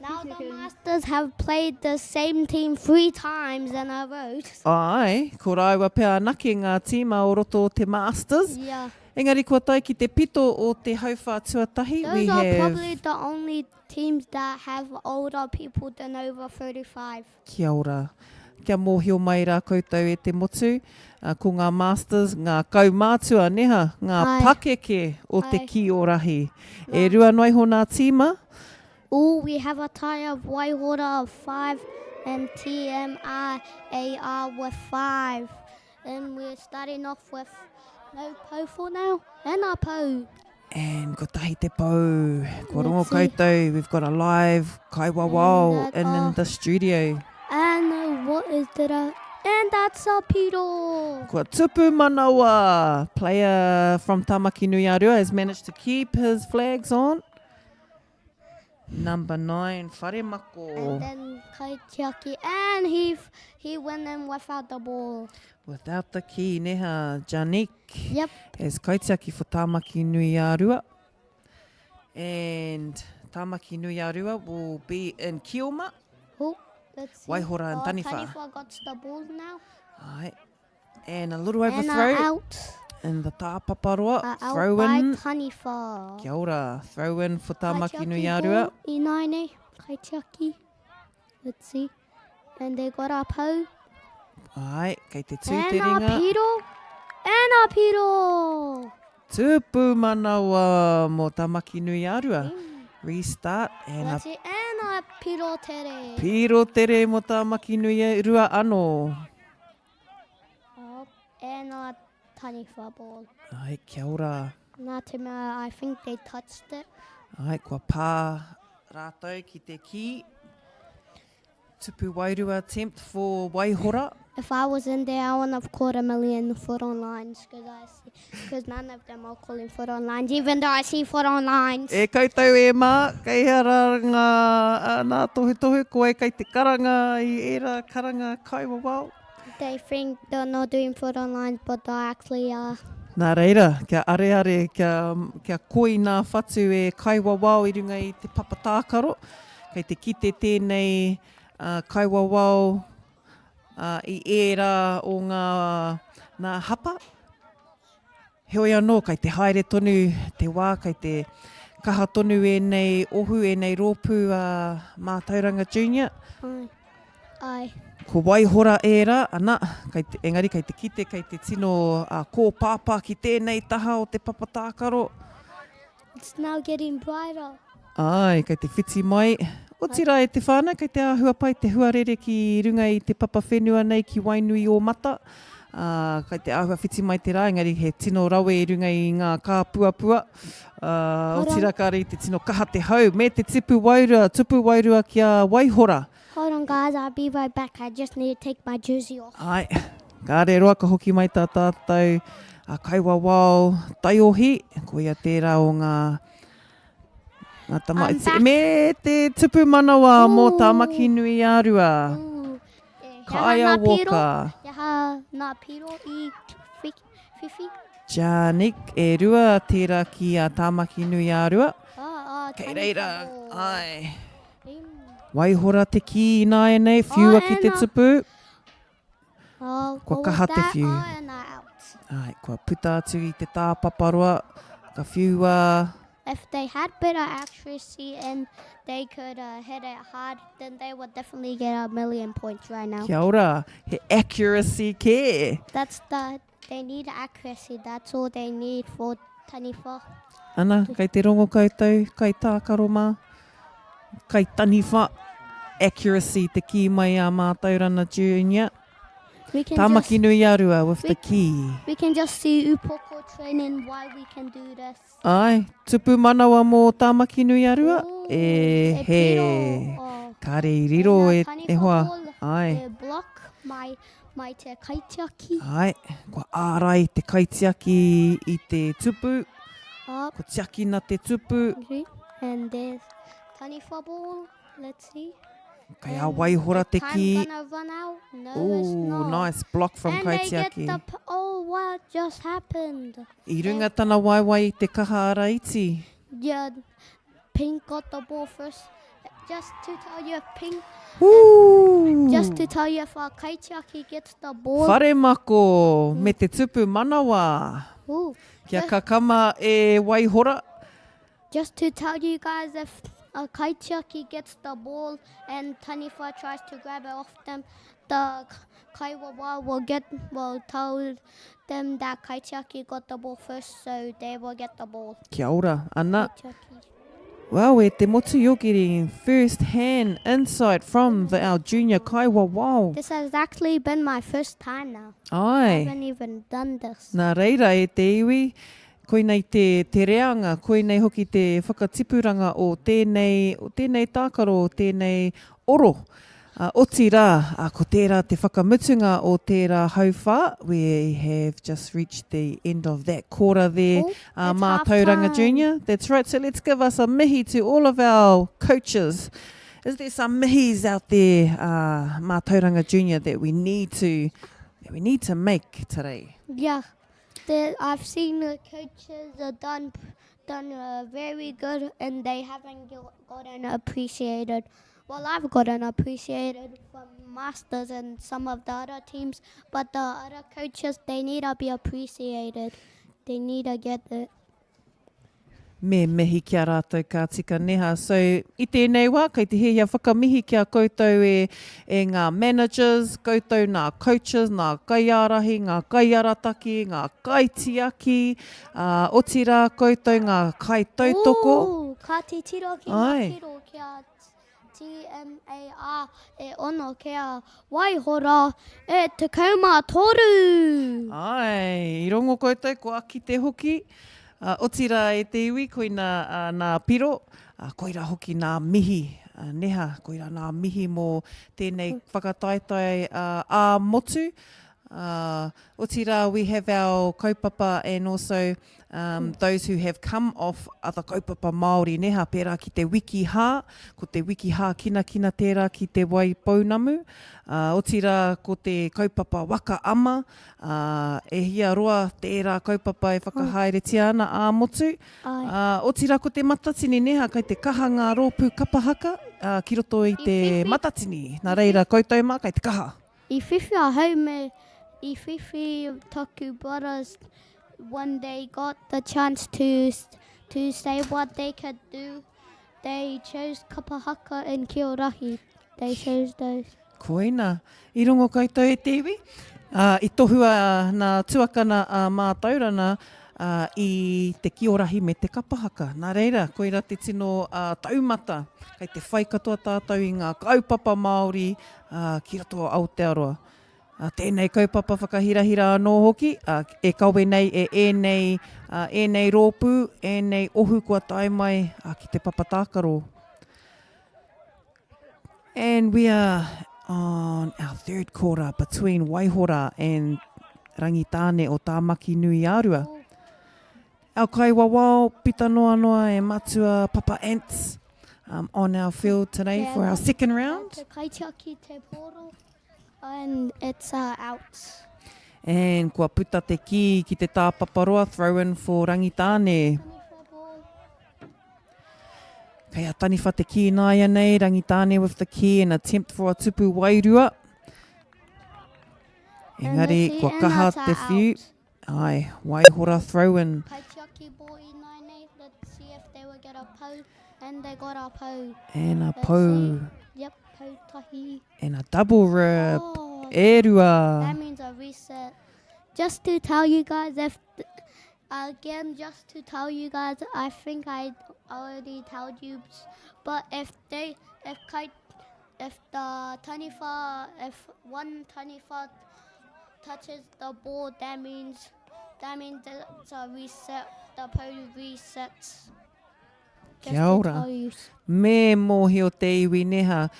now the masters have played the same team 3 times in a row. Ai, ko rāua pēr anake ngā tīma o roto o te Masters. Yeah. Engari kua tai ki te pito o te hauwha tuatahi. Those are probably the only teams that have older people than over 35. Kia ora. Kia mōhio mai rā koutou e te motu. Ko ngā Masters, ngā kaumātua neha, ngā pakeke o te Kiorahi. E rua noi ho nā tīma? We have a tie of Waihora of 5 and TMAR with 5. And we're starting off with no po for now, and a po. And ko tahi te pou. Ko rongo koutou, we've got a live kaiwawao in the studio. And what is that? And that's a piro. Kua tupu manawa. Player from Tamaki Nui Arua has managed to keep his flags on. Number 9, Whare Mako. And then Kaitiaki, and he went in without the ball. Without the key, neha, Janik. Yep. As Kaitiaki for Tamaki Nui Arua. And Tamaki Nui Arua will be in Kioma. Oh, let's see. Waihora and Taniwha. Taniwha got the ball now. Right. And a little overthrow. And out. In the tāpaparoa, throw out in. by Taniwha. Kia ora, throw in for Tamaki Nui Arua. Inaine, Kaitiaki. Let's see. And they got a po. Ai, kei te And tūteringa. a piro. And a piro. Tūpū manawa mo Tamaki Nui Arua. Restart. And Let's see. And a piro tere. piro tere mo Tamaki Nui Arua anō. And a Taniwha ball. Ai, kia ora. Nā te mea, I think they touched it. Ai, kua pā rātou ki te ki. Tupu wairua attempt for Waihora. If I was in there, I wouldn't have caught 1,000,000 foot on lines because none of them are calling foot on lines, even though I see foot on lines. E koutou e mā, kei hara nā tohu koe kei te karanga I era karanga kaiwawao. They think they're not doing foot on lines, but they actually are. Nā reira, kia areare, kia koi nā whatu e kaiwawao I runga I te papatākaro. Kei te kite tēnei kaiwawao I era o ngā hapa. Heoi anō, kei te haere tonu te wā, kei te kaha tonu e nei ohu e nei rōpū Mātauranga Junior. Ai. Ko Waihora e rā, ana, engari kei te kite, kei te tino kō pāpā ki tēnei taha o te papatākaro. It's now getting brighter. Ai, kei te whiti mai. O tira e te whānau, kei te āhua pai te huarere ki runga I te papa whenua nei ki Wainui o Mata. Kai te āhua whiti mai te rā, engari he tino rawe i runga i ngā kāpuapua. O tira kāre te tino kaha te hau. Me te tupu wairua kia Waihora. Hold on, guys. I'll be right back. I just need to take my jersey off. Ai, kāre roa ka hoki mai tā tātou. Kaiwa wao taiohi. Ko ia tērā o ngā me te tupu manawa mō Tāmaki Nui Ārua. Kaia woka. Yaha nā piro I whiwhi. Janik e rua tērā ki a Tāmaki Nui Ārua. Kei reira, ai. Waihora te ki nā e nei, whiua ki te tupu. Kua kaha te whiu. Ai, kua puta atu I te tāpaparoa. Ka whiua. If they had better accuracy and they could hit it hard, then they would definitely get 1,000,000 points right now. Kia ora, he accuracy ke. They need accuracy. That's all they need for taniwha. Ana, kai te rongo koutou, kai tākaro mā, kai taniwha, accuracy te ki mai a Mātaurana Junior. Tāmaki Nui Ārua with the key. We can just see upoko training why we can do this. Ai, tupu manawa mō Tāmaki Nui Ārua. He, kāre I riro e hoa. Ai. Block mai te kaitiaki. Ai, kua ārai te kaitiaki I te tupu. Ko tiaki na te tupu. And there's taniwha ball. Let's see. Kai a Waihora te ki. Gonna run out? No, Ooh, nice block from kaitiaki. What just happened? I runga tana waiwai I te kaha ara iti. Yeah, Pink got the ball first. Just to tell you if Pink... Just to tell you if kaitiaki gets the ball. Whare mako me te tupu manawa. Kia kakama e Waihora. Just to tell you guys if kaitiaki gets the ball and taniwha tries to grab it off them, the kaiwawa will tell them that kaitiaki got the ball first, so they will get the ball. Kia ora, ana. Wow, e te motu you're getting first-hand insight from our junior kaiwa. Wow. This has actually been my first time now. Ai. I haven't even done this. Nā reira e te iwi. Koinei te reanga, koinei hoki te whakatipuranga o tēnei tākaro, o tēnei oro. Oti rā, ko tērā te whakamutunga o tērā hauwha. We have just reached the end of that kora there, Mā Tauranga Junior. That's right, so let's give us a mihi to all of our coaches. Is there some mihis out there, Mā Tauranga Junior, that we need to make today? Yeah, I've seen the coaches done very good, and they haven't gotten appreciated. Well, I've gotten appreciated from Masters and some of the other teams, but the other coaches, they need to be appreciated. They need to get it. Me mihi kia rātou ka tika neha. So, I tēnei wā, kei te hea whakamihi kia koutou e ngā managers, koutou ngā coaches, ngā kaiarahi, ngā kaiarataki, ngā kaitiaki, oti rā koutou ngā kaitautoko. Ka te tiro ki ngā tiro kia TMAR e ono kia Waihora e te kauma toru. Ai, I rongo koutou, ko aki te hoki. Oti rā e te iwi, koina nā piro, koira hoki nā mihi. Neha, koira nā mihi mō tēnei whakataetai a motu. Oti rā, we have our kaupapa and also those who have come off other kaupapa Māori neha pērā ki te wiki hā, ko te wiki hā kina tērā ki te wai pounamu. Oti rā, ko te kaupapa waka ama, e hia roa tērā kaupapa e whakahaeretia ana a motu. Oti rā, ko te matatini neha, kai te kaha ngā rōpū kapahaka, ki roto I te matatini. Nā reira, koutou mā, kai te kaha. I whiwhi a haume, I whiwhi taku brothers, when they got the chance to say what they could do, they chose kapahaka and kiorahi. They chose those. Koina, I rongo koutou e te iwi. I tohua nā tuakana Mā Taurana I te kiorahi me te kapahaka. Nā reira, koira te tino taumata, kei te whai katoa tātou I ngā kaupapa Māori ki roto o Aotearoa. Tēnei kaupapa whakahirahira anō hoki, e kawe nei enei rōpū, enei ohu kua tae mai ki te papatākaro. And we are on our third kora between Waihora and Rangitāne o Tāmaki Nui Arua. Our kaiwawao, pita noa noa e matua Papa Ants on our field today for our second round. Te kaitiaki te poro, and it's out. And kua puta te ki te tāpaparoa, throw in for Rangitāne. Kei a taniwha te ki nāia nei, Rangitāne with the ki and attempt for a tupu wairua. Engari, kua kaha te whiu. Ai, Waihora throw in. Kaitiaki boy nai nei, let's see if they will get a pou, and they got a pou. And a Let's pou. see. Yep, pou tahi. And a double rip. Oh, E rua. that means a reset. Just to tell you guys, I think I already told you, but if one taniwha touches the board, that means it's a reset. The pole resets. Just Kia to ora. tell you. Me mohi o te iwi neha.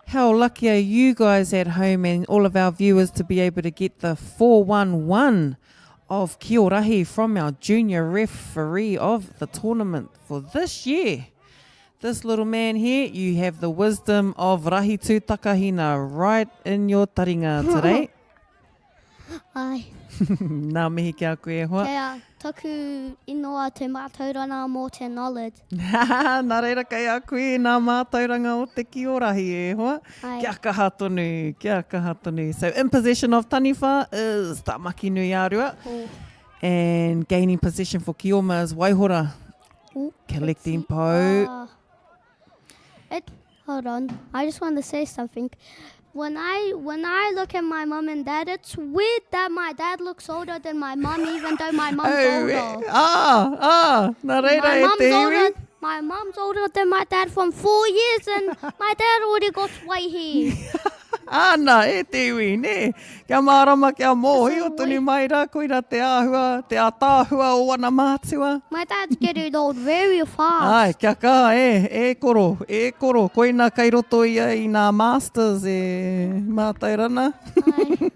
How lucky are you guys at home and all of our viewers to be able to get the 411 of Kiorahi from our junior referee of the tournament for this year. This little man here, you have the wisdom of Rahi Tūtakahina right in your taringa today. Ai. Nā mihi kia koe hoa. Kia toku inoa te mātauranga mō te knowledge. Nā reira kei a koe nā mātauranga o te Kiorahi e hoa. Ai. Kia kaha tonu, kia kaha tonu. So in possession of taniwha is Tāmaki Nui Arua. Oh. And gaining possession for Kioma is Waihora. Ooh, Collecting let's see. po. Hold on. I just want to say something. When I look at my mum and dad, it's weird that my dad looks older than my mum, even though my mum's older. Nā reira e te iwi. My mum's older than my dad from 4 years, and my dad already got waihi. Āna, e te iwi, ne? Kia mārama kia mōhi o tuni mai rā, koira te āhua, te ātāhua o wana mātua. My dad's getting old very fast. Ai, kia kaha, e koro. Koina kai roto ia I nā masters e mātairana. Ai.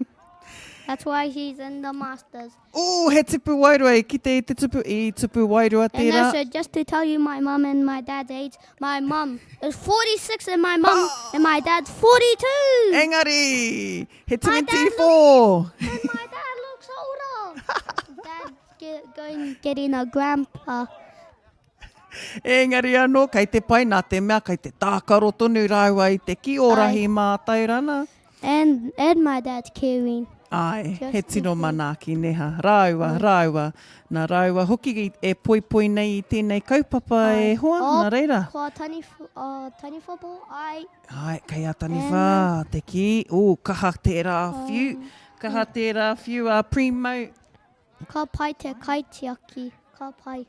That's why he's in the Masters. He tupu wairua, ki te tupu, tupu wairua And tērā. also, just to tell you my mum and my dad's age, my mum is 46 and my mum and my dad's 42. Engari, he My dad 24. And my dad looks older. Dad's getting a grandpa. Engari anō, kei te pai nā te mea, kei te tākaro tonu rāua I te Kiorahi mātairana. And my dad's caring. Ai, Just he tino to- mana ki neha. Rāua. Nā rāua hoki e poipoi nei I tēnei kaupapa e hoa, nā reira. Ko taniwha ball, Ai, kei a taniwha, te ki. Kaha tērā whiu. Kaha tērā whiu a primo. ka pai te kaitiaki. Ka pai.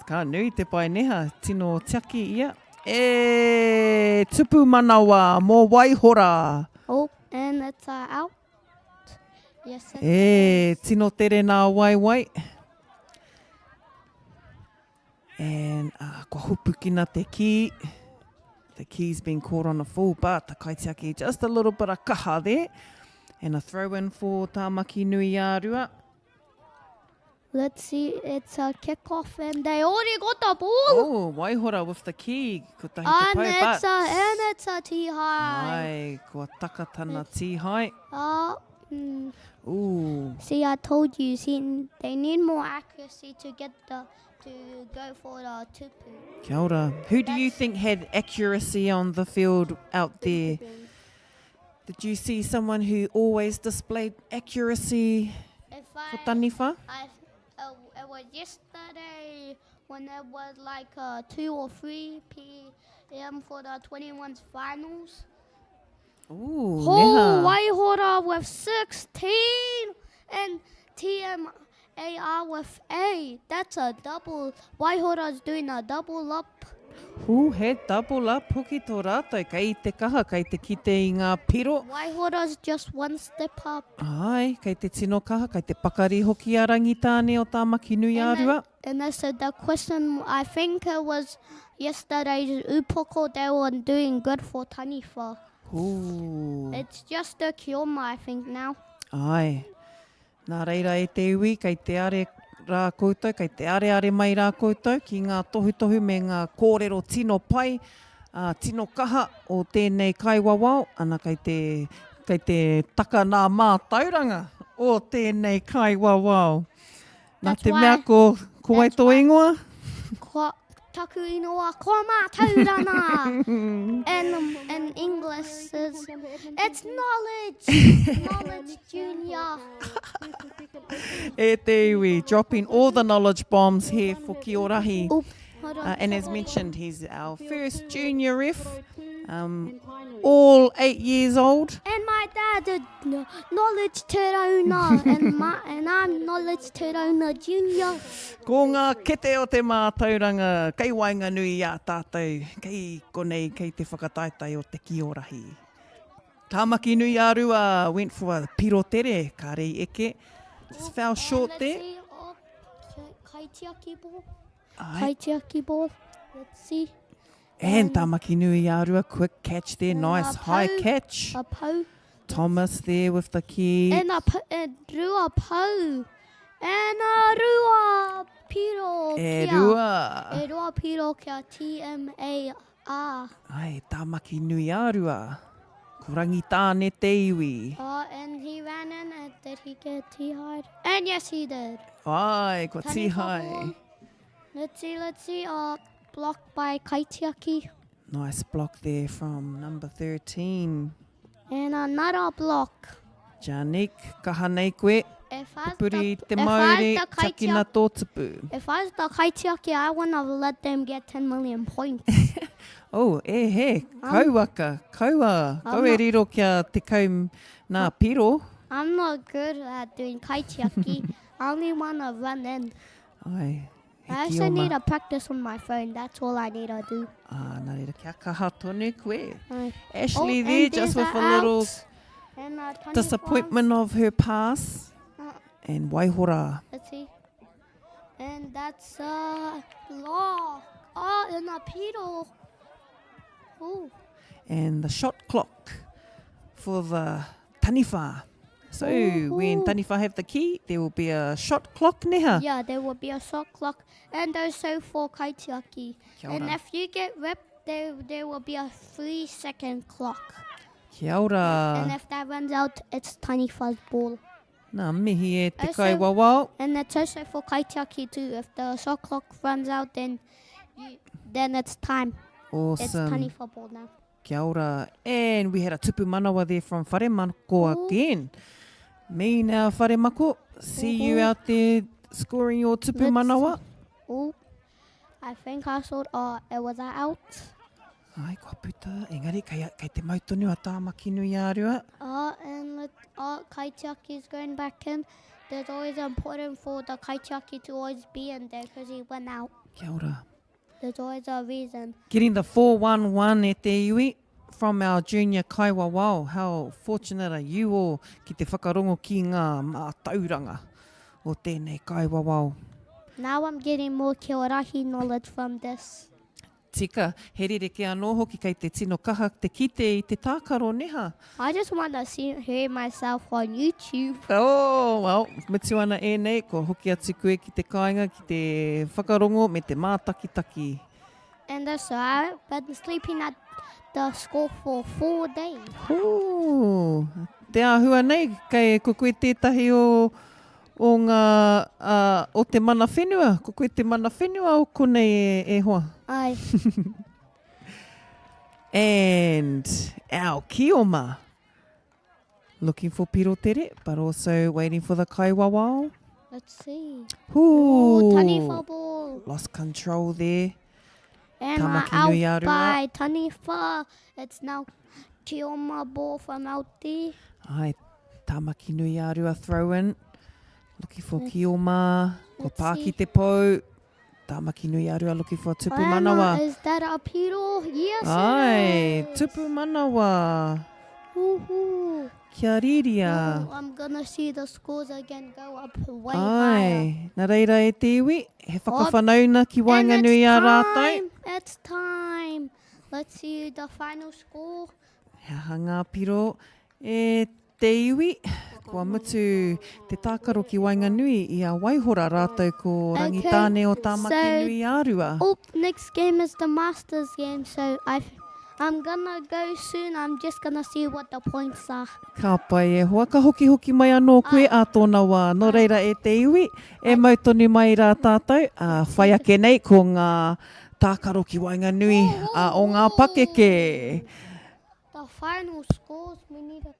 Ka nui te pai neha. Tino tiaki ia. Tupu manawa mō Waihora. Oh, and it's out. Yes, it's Tino tere nā waiwai. And kua hupukina te ki. The key's been caught on a full, but the kaitiaki just a little bit of kaha there. And a throw in for Tāmaki Nui Arua. Let's see, it's a kick-off and they already got the ball. Waihora with the ki. Ko tahi te And pai, but... it's a tee high. Ai, kua takatana tī hai. See, I told you, they need more accuracy to go for the tupu. Kia ora. Who do you think had accuracy on the field out there? Did you see someone who always displayed accuracy for taniwha? It was yesterday when it was like 2 or 3 p.m. for the 21's finals. Neha. Waihora with 16 and TMAR with 8. That's a double. Waihora's doing a double up He double up hoki tō rātou, kei te kaha, kei te kite I ngā piro. Waihora's just one step up. Ai, kei te tino kaha, kei te pakari hoki a rangitāne o tāmaki nui ārua. And I said the question, I think it was yesterday's upoko, they were doing good for taniwha. Ooh. It's just the kioma, I think, now. Ai, nā reira e te iwi, kei te are rā koutou, kei te are mai rā koutou, ki ngā tohu me ngā kōrero tino pai, tino kaha o tēnei kaiwawao, ana kei te taka nā mātauranga o tēnei kaiwawao. Nā te mea ko waito ingoa? Taku inoa, ko mātauranga. And in English says, it's knowledge. Knowledge Junior. E te iwi, dropping all the knowledge bombs here for Kiorahi. And as mentioned, he's our first junior ref, all 8 years old. And my dad did knowledge te rauna, and I'm knowledge te rauna junior. Ko ngā kete o te mātauranga, kei wainga nui a tātou, kei konei, kei te whakataitai o te Kiorahi. Tāmaki nui ārua went for a piro tere, ka rei eke. Just fell short there. Kaitiaki ball. Ai. Kaitiaki ball. Let's see. And Tāmaki nui ārua, quick catch there, nice high catch. A pau. Thomas there with the key. And rua pau. And a rua piro E kia. rua. E rua piro kia T-M-A-R. Ai, Tāmaki nui ārua. Ko rangi tāne te iwi. And he ran in, and did he get T-hide? And yes, he did. Ai, ko Tani tihai. whako. Let's see. Blocked by Kaitiaki. Nice block there from number 13. And another block. Janik, kaha nei koe. If I was Puri the- te if I was mauri, the takina tō tupu. If I was the Kaitiaki, I wouldn't have let them get 10 million points. Oh, e he, kauaka, kaua. Kau e riro kia te kau nā piro. I'm not good at doing Kaitiaki. I only want to run in. Ai, he I ki also o need ma- to practice on my phone. That's all I need to do. nā reira kia kaha tonu koe. Aye. Ashley Oh, there, and just there's with a a little out. And Tani disappointment of her pass. And Waihora. Let's see. And that's a block. Oh, and a piro. Ooh. And the shot clock for the taniwha. So when taniwha have the key, there will be a shot clock neha. Yeah, there will be a shot clock. And also for Kaitiaki. Kia And ora. if you get ripped, there will be a 3-second clock. Kia ora. And if that runs out, it's Taniwha's ball. Nā mihi e te Also- kaiwawao. And that's also for Kaitiaki too. If the shot clock runs out, then it's time. It's Awesome. Taniwha ball now. Kia ora. And we had a tupu manawa there from Wharemako again. Me now, Wharemako. See you out there scoring your tupu Let's- manawa. Oh, I think I saw it was out. Ai, kua puta. Engari, kei te mautonu a Tāmaki nui ārua. And Kaitiaki is going back in. There's always important for the Kaitiaki to always be in there because he went out. Kia ora. There's always a reason. Getting the 4-1-1 e te iwi from our junior kaiwawao. How fortunate are you all ki te whakarongo ki ngā mātauranga o tēnei kaiwawao. Now I'm getting more Kiorahi knowledge from this. Tika, he rereke anō hoki kei te tino kaha te kite I te tākaro neha. I just want to hear myself on YouTube. Oh, well, mitu ana e nei, ko hoki atu koe ki te kāinga, ki te whakarongo me te mātakitaki. And also, I've been sleeping at the school for 4 days. Ooh, te āhua nei, kei ko koe tētahi o ngā, o te mana whenua, ko koe te mana whenua o konei e hoa. Aye. And our kioma, looking for piro tere, but also waiting for the kaiwawao. Let's see. Ooh, Ooh, Taniwha ball. lost control there. And Tamaki nui out ārua. by Taniwha. It's now Kioma ball from out there. Ai, Tāmaki nui ārua throw in. Looking for kioma, ko let's Pāki see. te pou. Tāmaki nui arua, looking for a tupu manawa. Is that a piro? Yes, Ai, it is. tupu manawa. Woohoo. Kia riria. Oh, I'm gonna see the scores again go up way higher. Ai, nā reira e te iwi, he whakawhanauna ki wainga nui a rātou. It's time. Let's see the final score. Hea hanga piro e te iwi, kua mutu te tākaro ki wainga nui i a waihora rātou ko rangitāne o Tāmaki nui ārua. Oh, next game is the Masters game, so I'm gonna go soon. I'm just gonna see what the points are. Ka pai e hoa, ka hoki hoki mai anō koe a tōna wā. Nō reira e te iwi, e mautoni mai rā tātou, whai ake nei ko ngā tākaro ki wainga nui o ngā pakeke. The final scores, we need a...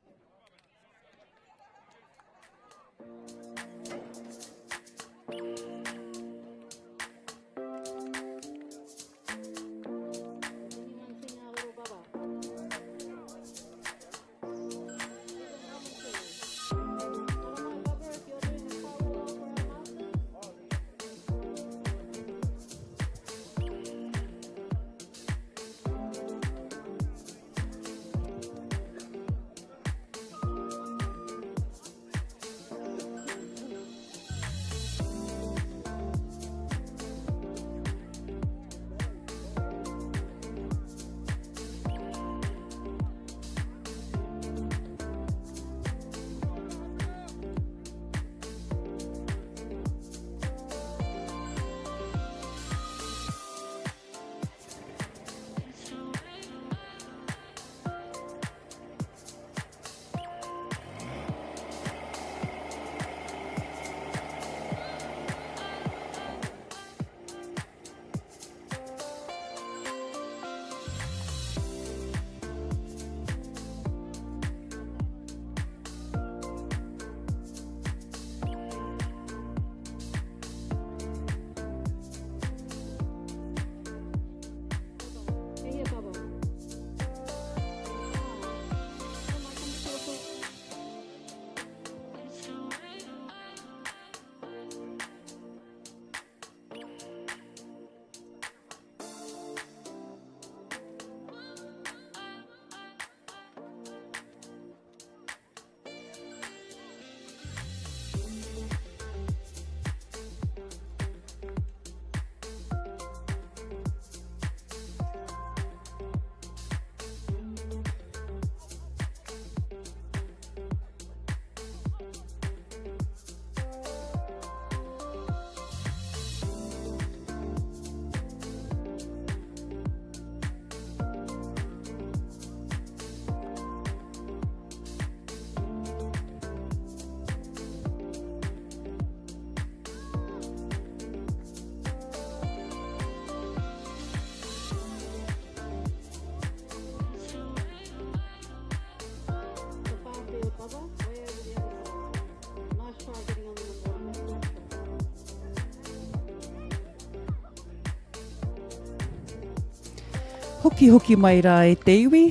Hoki hoki mai rā e te iwi,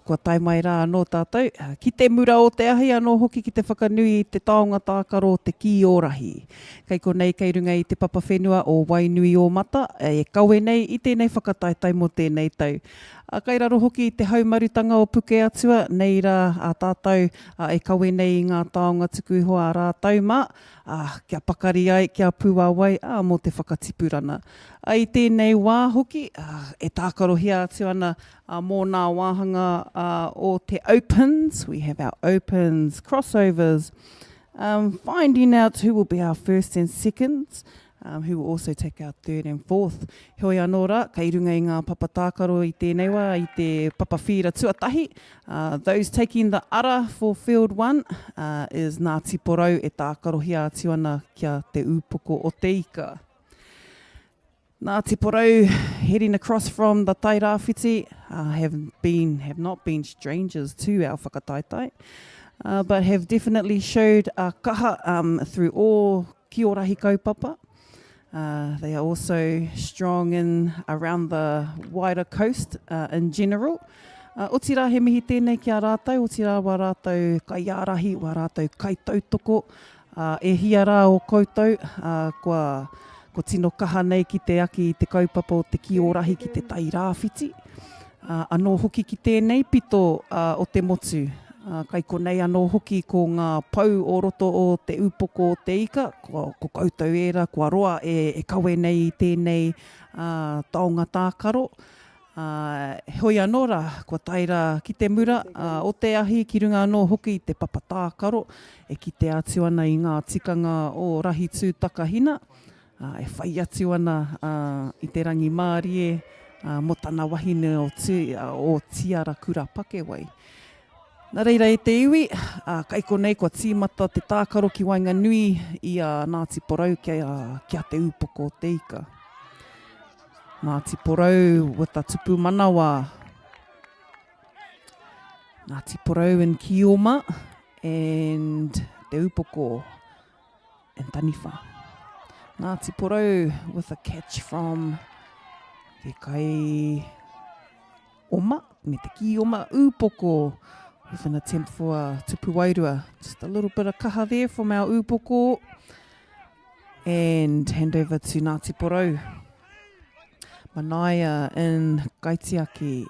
kua tai mai rā anō tātou. Ki te mura o te ahi anō hoki ki te whakanui i te taonga tākaro o te Kiorahi. Kei ko nei kei runga i te papa whenua o Wainui o Mata, e kawe nei i tēnei whakataitai mo tēnei tau. Kai raro hoki i te haumarutanga o Puke atua, nei rā a tātou e kawe nei i ngā taonga tuku hoa rātou mā, kia pakari ai, kia pua wai, mō te whakatipurana. I tēnei wā hoki, e tākaro hia atu ana mō nā wāhanga o te Opens. We have our Opens, crossovers, finding out who will be our first and seconds, who will also take our third and fourth. Hoi anō rā, kei runga i ngā papa tākaro i tēnei wā, i te papa whira tuatahi. Those taking the ara for field one is Ngāti Porou e tākaro hia atu ana kia te upoko o te ika. Ngāti Porou heading across from the Tairāwhiti have not been strangers to our whakataitai, but have definitely showed kaha through all Kiorahi kaupapa. They are also strong in around the wider coast in general. Otira he mihi tēnei ki a rātou, otira wa rātou kai ārahi, wa rātou kai tautoko, e hia rā o koutou, kua Ko tino kaha nei ki te aki i te kaupapa o te Kiorahi ki te tai rāwhiti. Anō hoki ki tēnei pito o te motu. Kai konei anō hoki ko ngā pau o roto o te upoko o te ika. Ko koutou era, kua roa e kawe nei i tēnei taonga tākaro. Hoi anō rā, kua taira ki te mura o te ahi ki runga anō hoki i te papa tākaro. E ki te atu ana i ngā tikanga o rahi tūtaka hina. E whai atu ana i te rangi Māori mo tana wahine o tiara kura pake wai. Nā reira e te iwi, kai konei kua tīmata te tākaro ki Wainganui i a Ngāti Porou kia te upoko o te ika. Ngāti Porou with a tupu manawa. Ngāti Porou in Kioma and te upoko in Taniwha. Ngāti Porou with a catch from te kai oma, me te ki oma upoko with an attempt for a tupu wairua. Just a little bit of kaha there from our upoko and hand over to Ngāti Porou. Manaia in Kaitiaki.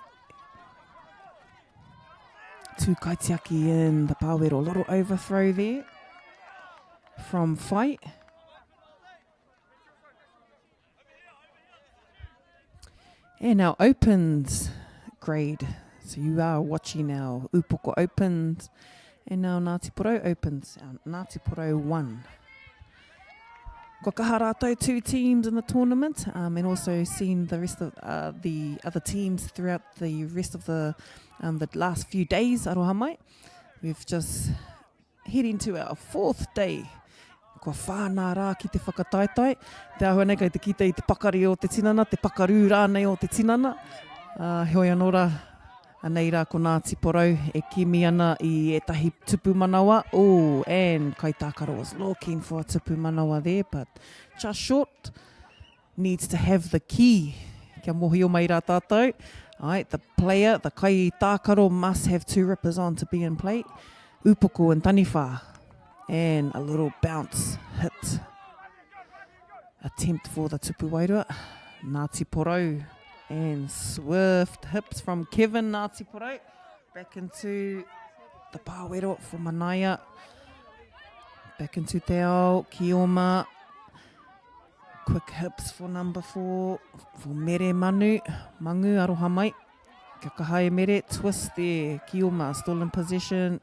Two Kaitiaki in the pāwero. A little overthrow there from Fight. And our opens grade. So you are watching our Upoko Opens and our Ngāti Porou Opens. Our Ngāti Porou 1. Ko kaha rātou 2 teams in the tournament and also seen the rest of the other teams throughout the rest of the last few days, aroha mai. We've just head into our 4th day. Ko whānā rā ki te whakataitai. Te ahua nei kai te kita i te pakari o te tinana, te pakarū rānei o te tinana. Hoi anō rā, anei rā ko Ngāti Porou e kimi ana i etahi tupu manawa. Oh, and Kai Tākaro was looking for a tupu manawa there, but just short. Needs to have the key. Kia mohi o mai rā tātou. Alright, the player, the Kai Tākaro must have 2 rippers on to be in play. Upoko and Taniwha. And a little bounce hit. Attempt for the tupu wairua. Ngāti Porou. And swift hips from Kevin Ngāti Porou. Back into the pāwero for Manaia. Back into te ao, Kioma. Quick hips for number 4. For Mere Mangu, aroha mai. Kia kaha e Mere, twist there. Kioma still in possession.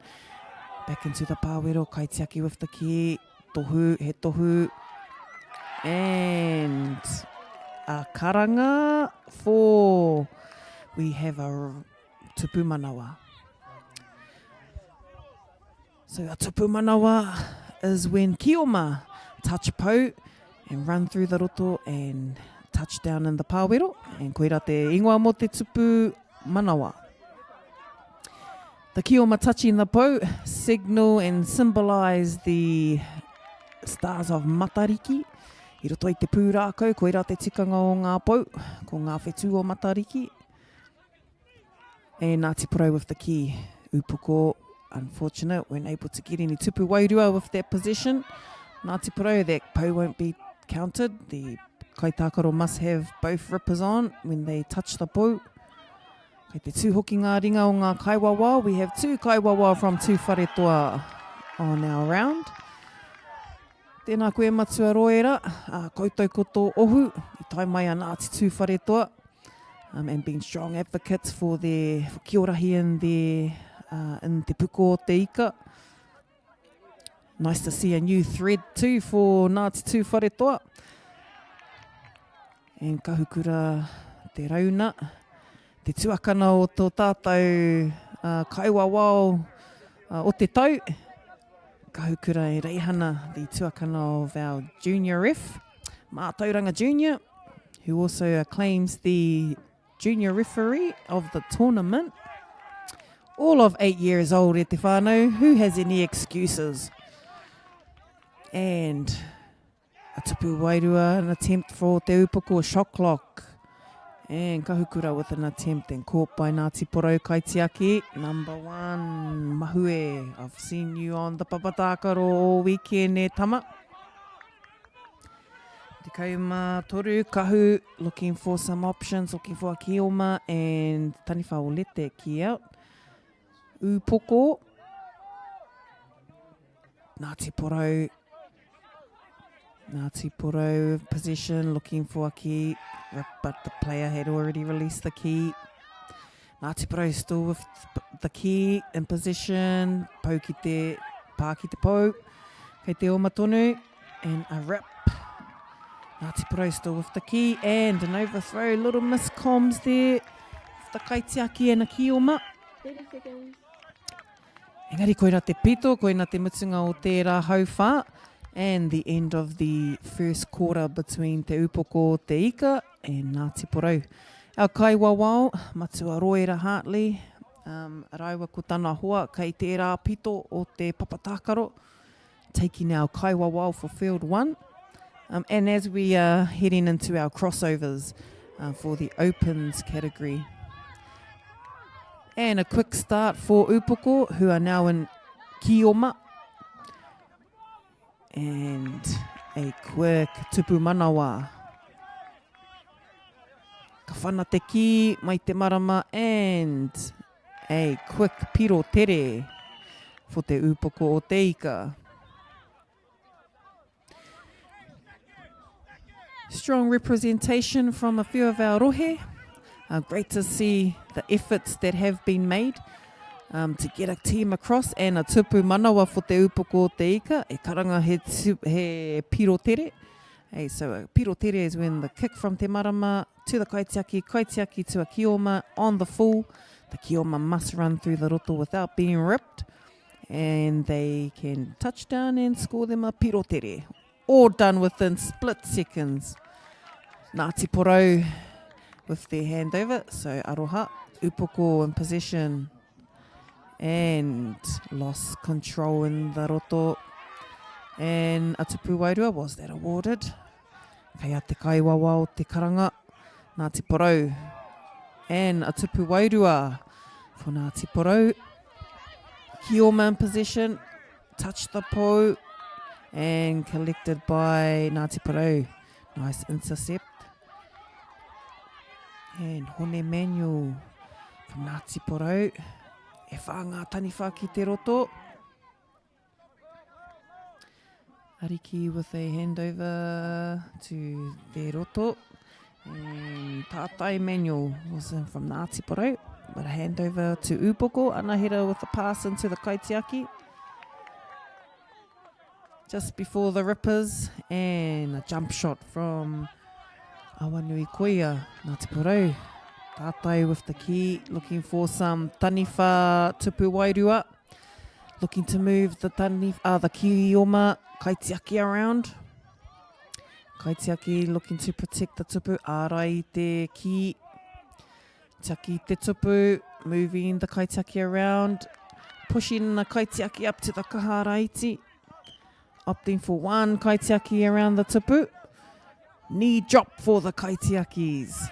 Back into the pāwero, Kaitiaki with the ki. Tohu, he tohu. And a karanga for we have a tupu manawa. So a tupu manawa is when Kioma touch pou and run through the roto and touch down in the pāwero. And koera te ingoa mo te tupu manawa. The Kioma touching the pou signal and symbolise the stars of Matariki. I roto i te pūrākau, koera te tikanga o ngā pou, ko ngā whetū o Matariki. And Ngāti Porou with the key. Upoko, unfortunate, weren't able to get any tupu wairua with that possession. Ngāti Porou, that pou won't be counted. The Kai Tākaro must have both rippers on when they touch the pou. Kei te tūhoki ngā ringa o ngā kaiwawa. We have 2 kaiwawa from 2 wharetoa on our round. Tēnā koe matua roera, koutou koto ohu, I tai mai a Ngāti 2 wharetoa, and being strong advocates for Kiorahi in te puko o te ika. Nice to see a new thread too for Ngāti 2 wharetoa. And kahukura te rauna, te tuakana o tō tātou kaiwawao o te tau. Kahukura e reihana, the tuakana of our junior ref, Mātauranga Junior, who also claims the junior referee of the tournament. All of 8 years old, e te whānau, who has any excuses? And a tupu wairua, an attempt for te upoko, shot clock. And kahukura with an attempt and caught by Ngāti Porou Kaitiaki. Number 1, Mahue. I've seen you on the Papatākaro all weekend e tama. Te toru kahu, looking for some options, looking for a kioma, and taniwha o lete ki out. Upoko. Ngāti Porou position, looking for a key, but the player had already released the key. Ngāti Porou still with the key in position, pā ki te pau, kei te oma tonu, and a rip. Ngāti Porou still with the key, and an overthrow, little miscomms there, the kaitiaki and a kioma. 30 seconds. Engari, koina te pito, koina te mutunga o tērā hauwha, and the end of the first quarter between te upoko te ika and Ngāti Porou. Our kaiwawao, matua roera Hartley, rauwa ko tana hoa, kei tērā pito o te papatākaro, taking our kaiwawao for field 1. And as we are heading into our crossovers for the opens category. And a quick start for Upoko, who are now in Kioma. And a quick tupu manawa. Ka whana te ki, mai te marama, and a quick piro tere for te Upoko o te ika. Strong representation from a few of our rohe. Great to see the efforts that have been made to get a team across, and a tupu manawa for te upoko o te ika, e karanga he piro tere. Hey, so a piro tere is when the kick from te marama to the kaitiaki to a kioma on the full. The kioma must run through the roto without being ripped, and they can touch down and score them a piro tere. All done within split seconds. Ngāti Porou with their handover, so aroha, upoko in possession, and lost control in the roto, and a tupu wairua, was that awarded? Kei a te kaiwawa o te karanga, Ngāti Porou, and a tupu wairua for Ngāti Porou. Kioma in possession, touched the po, and collected by Ngāti Porou. Nice intercept. And Hone Manuel from Ngāti Porou. E whanga taniwha ki te roto. Ariki with a handover to te roto. And Tātai Manuel was in from Ngāti Porou. But a handover to Upoko. Anahira with a pass into the kaitiaki. Just before the rippers. And a jump shot from Awanui Koia, Ngāti Porou. Tātai with the key, looking for some taniwha tupu wairua. Looking to move the kioma kaitiaki around. Kaitiaki looking to protect the tupu. Ārai te ki. Taki te tupu, moving the kaitiaki around. Pushing the kaitiaki up to the kaharaiti. Opting for one kaitiaki around the tupu. Knee drop for the kaitiakis.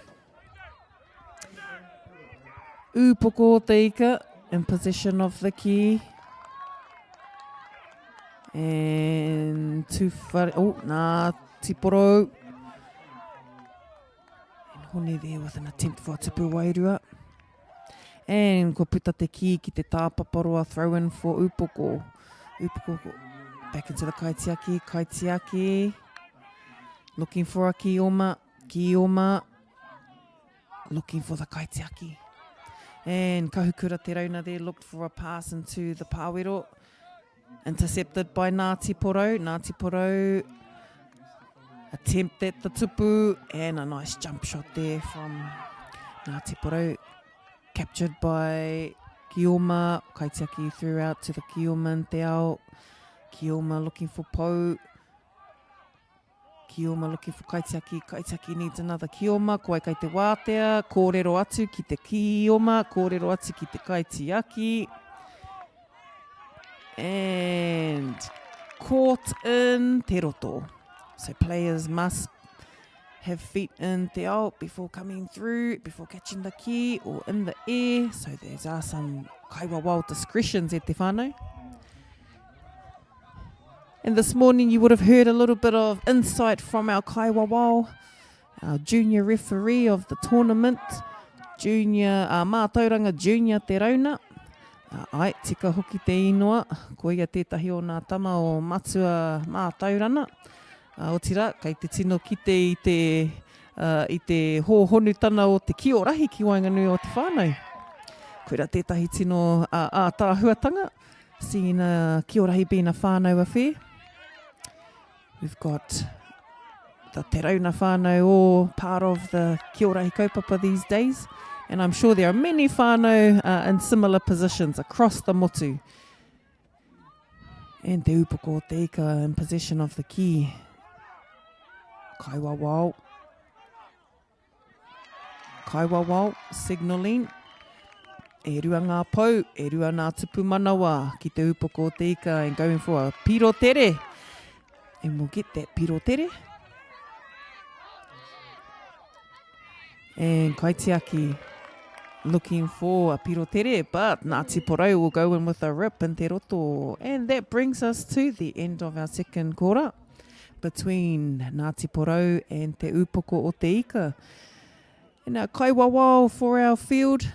Upoko te ika in possession of the key. And Ngāti Porou. And Hone there with an attempt for a tupu wairua. And ko puta te ki ki te tāpaparoa throw in for Upoko. Upoko back into the kaitiaki. Looking for a kioma, looking for the kaitiaki. And Kahukura Te Rauna there looked for a pass into the pāwero. Intercepted by Ngāti Porou. Ngāti Porou attempt at the tupu, and a nice jump shot there from Ngāti Porou. Captured by Kioma. Kaitiaki threw out to the Kioma and te ao. Kioma looking for Pou. Kioma looking for kaitiaki. Kaitiaki needs another kioma. Koe kai te wātea. Kōrero atu ki te kioma. Kōrero atu ki te kaitiaki. And caught in te roto. So players must have feet in te ao before coming through, before catching the ki or in the air. So there's some kaiwawao discretions e te whānau. And this morning you would have heard a little bit of insight from our kaiwawao, our junior referee of the tournament, mātauranga junior te rauna. Ai, tika hoki te inoa, ko ia tētahi o nā tama o matua mātaurana. O tira, kei te tino kite i te hōhonutana o te Kiorahi ki Wainganui o te whānau. Koera tētahi tino tāhuatanga, seeing Kiorahi being a whānau affair. We've got the te rauna whānau o part of the Kiorahi kaupapa these days. And I'm sure there are many whānau in similar positions across the motu. And te upoko o te ika in possession of the ki. Kaiwawao. Kaiwawao, signalling. E rua ngā pau, e rua ngā tupu manawa ki te upoko o te ika and going for a piro tere. And we'll get that piro tere. And kaitiaki looking for a piro tere, but Ngāti Porou will go in with a rip in te roto. And that brings us to the end of our second kora between Ngāti Porou and te upoko o te ika. And our kaiwawao for our field,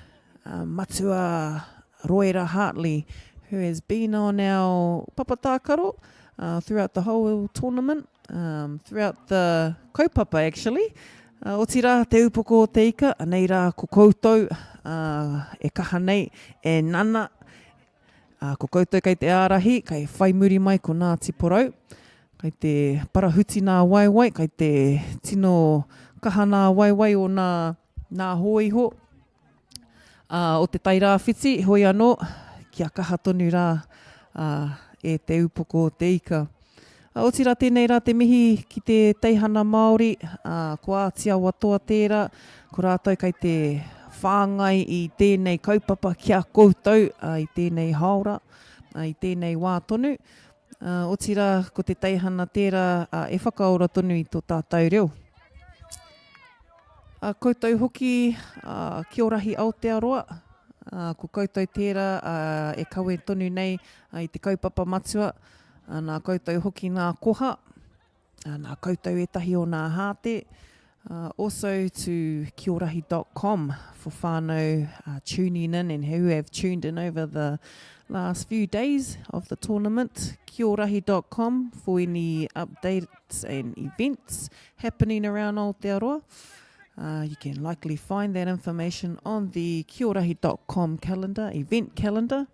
Matua Roera Hartley, who has been on our papatākaro throughout the whole tournament, throughout the kaupapa actually. O tira te upoko o te ika, anei rā ko koutou e kaha nei e nana. Ko koutou kei te ārahi, kei whai muri mai ko Ngāti Porou. Kei te parahuti nā waiwai, kei te tino kaha nā waiwai o nā hoiho. O te tairā whiti, hoi anō, kia kaha tonu rā e te upoko o te ika. O tira tēnei rā te mihi ki te teihana Māori, ko ātia watoa tērā, ko rātou kei te whāngai i tēnei kaupapa kia koutou, i tēnei haora, i tēnei wā tonu. O tira ko te teihana tērā e whakaora tonu i tō tātou reo. Koutou hoki, Kiorahi Aotearoa, ko koutou tērā e kawe tonu nei i te kaupapa matua, nā koutou hoki nā koha, nā koutou etahi o nā hāte. Also to kiorahi.com for whānau tuning in and who have tuned in over the last few days of the tournament. Kiorahi.com for any updates and events happening around Aotearoa. You can likely find that information on the kiorahi.com calendar, event calendar.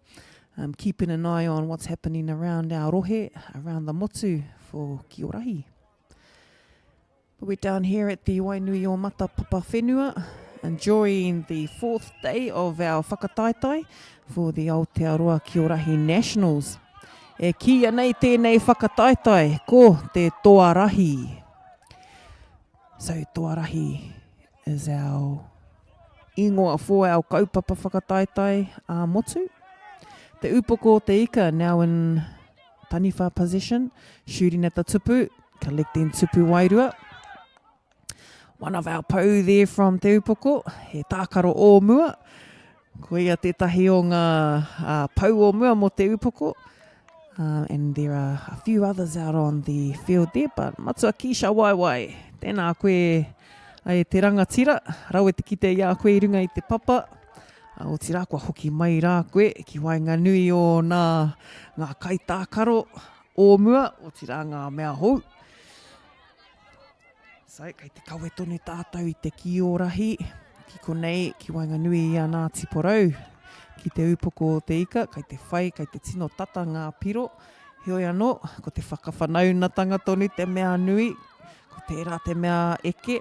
Keeping an eye on what's happening around our rohe, around the motu for Kiorahi. But we're down here at the Wainui o Mata Papa Whenua, enjoying the fourth day of our whakataitai for the Aotearoa Kiorahi Nationals. E kia nei tēnei whakataitai, ko te toarahi. So toarahi is our ingoa for our kaupapa whakataitai motu. Te upoko o te ika now in taniwha position, shooting at the tupu, collecting tupu wairua. One of our pou there from te upoko, he tākaro o mua. Ko ia tētahi o ngā pou o mua mo te upoko. And there are a few others out on the field there, but matua kisha waiwai. Tēnā koe ai te rangatira, rau e te kite ia koe i runga i te papa. O tira kua hoki mai rā koe, ki Wainganui o ngā kaitākaro o mua, o tira ngā mea hou. So, kei te kawe tonu tātou i te Kiorahi, ki konei, ki Wainganui i a Ngāti Porou, ki te upoko o te ika, kei te whai, kei te tino tata ngā piro. Heoi anō, ko te whakawhanaunatanga tonu te mea nui, ko tērā te mea eke.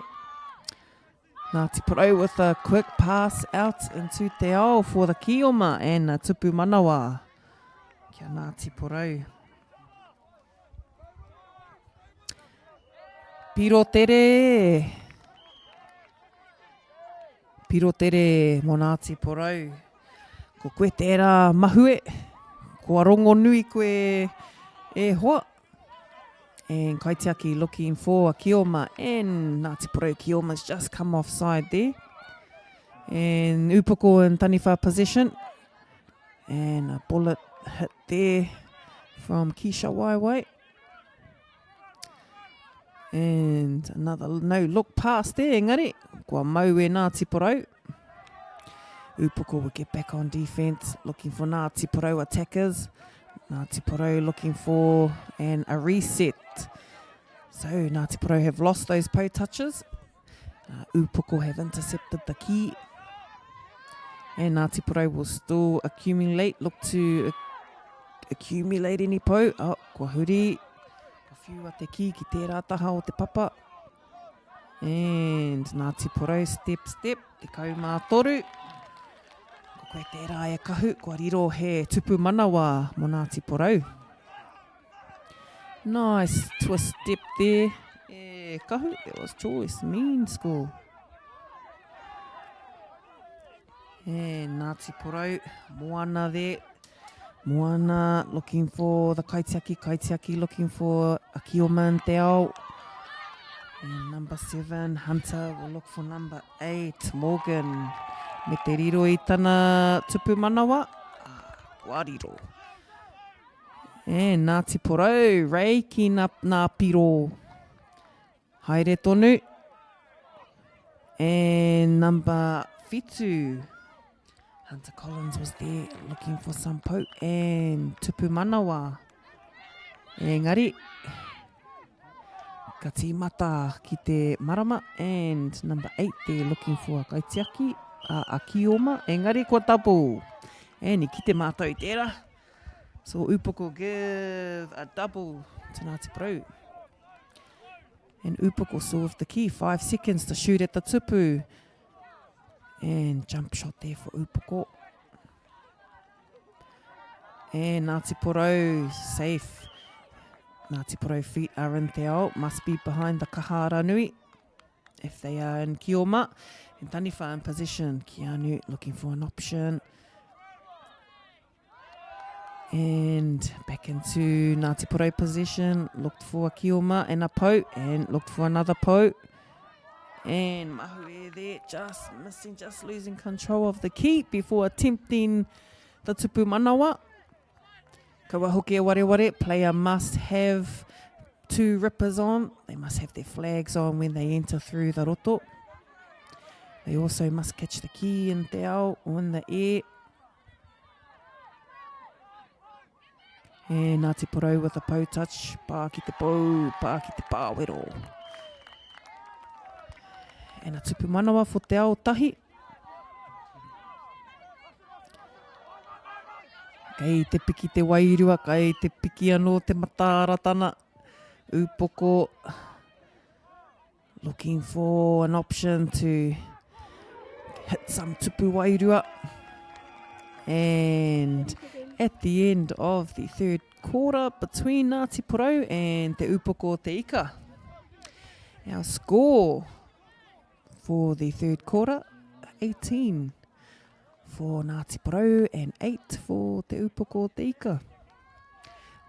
Ngāti Porou with a quick pass out into te ao for the Kioma and tupu manawa. Kia Ngāti Porou. Piro tere. Piro tere mo Ngāti Porou. Ko koe tērā mahue. Ko arongo nui koe e hoa. And kaitiaki looking for a Kioma, and Ngāti Porou Kioma's just come offside there. And upoko in taniwha position. And a bullet hit there from Kisha Waiwai. And another no look past there, engari. Kua mau e Ngāti Porou. Upoko will get back on defence, looking for Ngāti Porou attackers. Ngāti Porou looking for a reset. So Ngāti Porou have lost those po touches. Upoko have intercepted the key. And Ngāti Porou will still look to accumulate any po. Kua huri. A few a te ki te rātaha o te papa. And Ngāti Porou step, te kaumā toru. Ko koe te rā e kahu, kua riro he tupu manawa mo Ngāti Porou. Nice twist step there. Kahu, that was choice, mean score. And Ngāti Porou, Moana there. Moana looking for the Kaitiaki looking for Akioma and Te Ao. And number 7, Hunter will look for number 8, Morgan. Me te riro I tana tupu manawa. Kua riro. And Ngāti Porou, reiki nā piro. Haere tonu. And number 5, Hunter Collins was there looking for some po. And tupu manawa. Engari. Ka tīmata ki te marama. And number 8 there looking for a Kaitiaki. Akioma. Engari kua tapu. And I ki te mātou I tērā. So Upoko give a double to Ngāti Porou. And Upoko saw with the key, 5 seconds to shoot at the tupu. And jump shot there for Upoko. And Ngāti Porou safe. Ngāti Porou feet are in te ao, must be behind the kahara nui. If they are in Kioma. And Taniwha in position. Keanu looking for an option. And back into Ngāti Porou position. Looked for a Kioma and a po. And looked for another po. And Mahue there just missing, just losing control of the key before attempting the tupu manawa. Kaua hoki e ware, player must have 2 rippers on. They must have their flags on when they enter through the roto. They also must catch the key in te ao or in the air. And Ngāti Porou with a po touch. Pā ki te po, pā ki te pāwero. And a tupu manawa for te ao tahi. Kei te piki te wairua, kei te piki anō te mataratana. Upoko looking for an option to hit some tupu wairua. And at the end of the third quarter between Ngāti Porou and te Upoko te Ika. Our score for the third quarter, 18 for Ngāti Porou and 8 for te Upoko te Ika.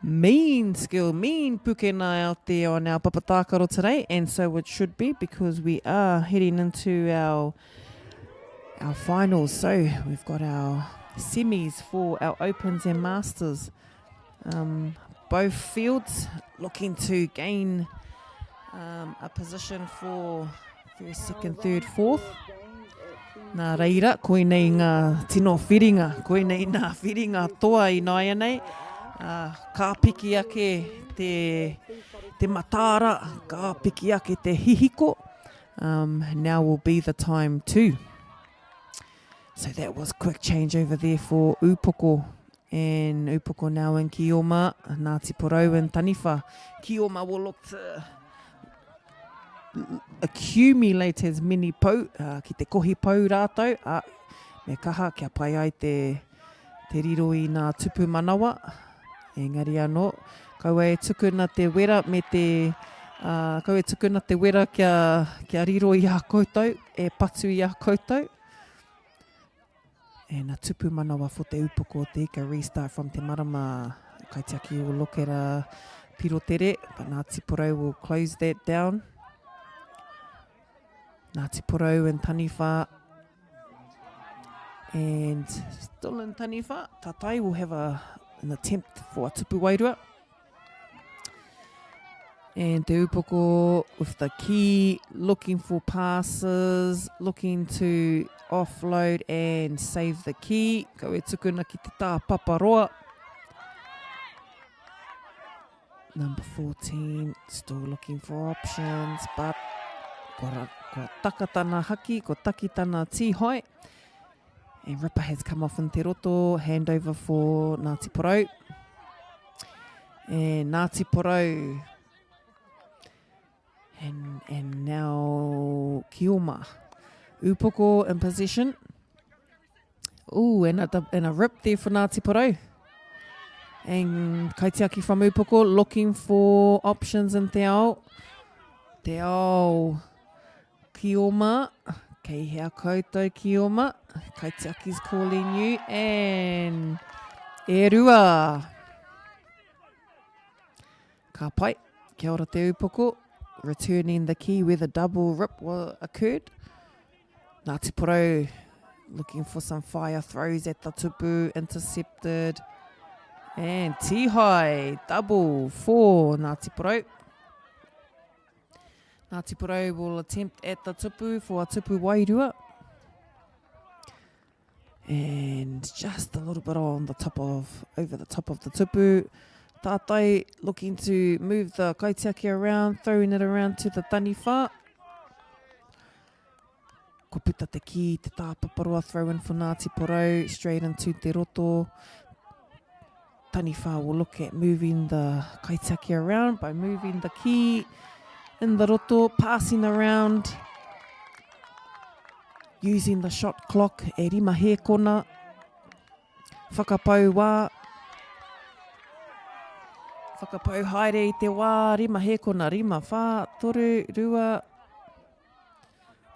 Mean skill, mean pukena out there on our papatākaro today, and so it should be because we are heading into our finals. So we've got our semis for our Opens and Masters. Both fields looking to gain a position for first, second, third, fourth. Nā reira, koinei ngā tino whiringa, koinei ngā whiringa toa I nāia nei. Ka piki ake te matara, ka piki ake te hihiko. Now will be the time too. So that was quick change over there for Upoko. And Upoko now in Kioma, Ngāti Porou and Taniwha. Kioma will look to accumulate as many po, ki te kohi po rātou. Me kaha kia pai ai te riro I ngā tupu manawa. Engari anō, kaua e tukuna te wera me te... kaua e tukuna te wera kia riro I a koutou, e patu I a koutou. And a tupu manawa for te Upoko te Ika restart from te marama. Kaitiaki will look at a pirotere, but Ngāti Porou will close that down. Ngāti Porou and Taniwha. And still in Taniwha, Tatai will have an attempt for a tupu wairua. And te upoko with the key, looking for passes, looking to offload and save the key. Ko e tukuna ki te tā paparoa. Number 14, still looking for options, but kua takatana haki, ko takitana tihoi. And ripper has come off in te roto, handover for Ngāti Porou. And Ngāti Porou. And now Kioma. Upoko in position. Ooh, and a rip there for Ngāti Porou. And Kaitiaki from Upoko looking for options in te ao. Te ao Kioma. Kei hea koutou Kioma. Kaitiaki's calling you. And e rua. Ka pai. Kia ora te Upoko. Returning the key where the double rip occurred. Ngāti Porou looking for some fire throws at the tupu, intercepted. And tihai, double for Ngāti Porou. Ngāti Porou will attempt at the tupu for a tupu wairua. And just a little bit on the top of, over the top of the tupu. Tātai looking to move the kaitiaki around, throwing it around to the taniwha. Ko puta te ki, te tāpaparoa throw in for Ngāti Porou, straight into te roto. Taniwha will look at moving the kaitiaki around by moving the ki in the roto, passing around, using the shot clock, e rima he kona, whakapau wā. Whakapau haere i te wā, rima he kona, rima whā, toru, rua,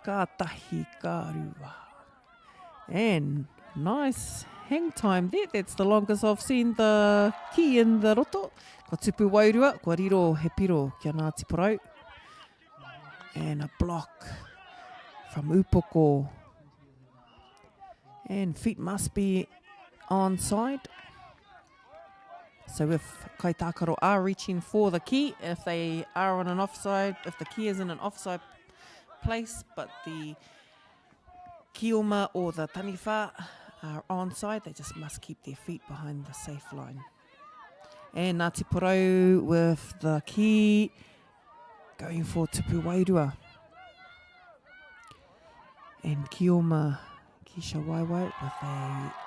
kātahi, kā rua. And nice hang time there. That's the longest I've seen the ki in the roto. Ko tupu wairua, ko riro he piro kia Ngāti Porou. And a block from Upoko. And feet must be on side. So if kaitākaro are reaching for the key, if they are on an offside, if the key is in an offside place, but the kioma or the taniwha are onside, they just must keep their feet behind the safe line. And Ngāti Porou with the key going for tupu wairua. And kioma Kisha Waiwai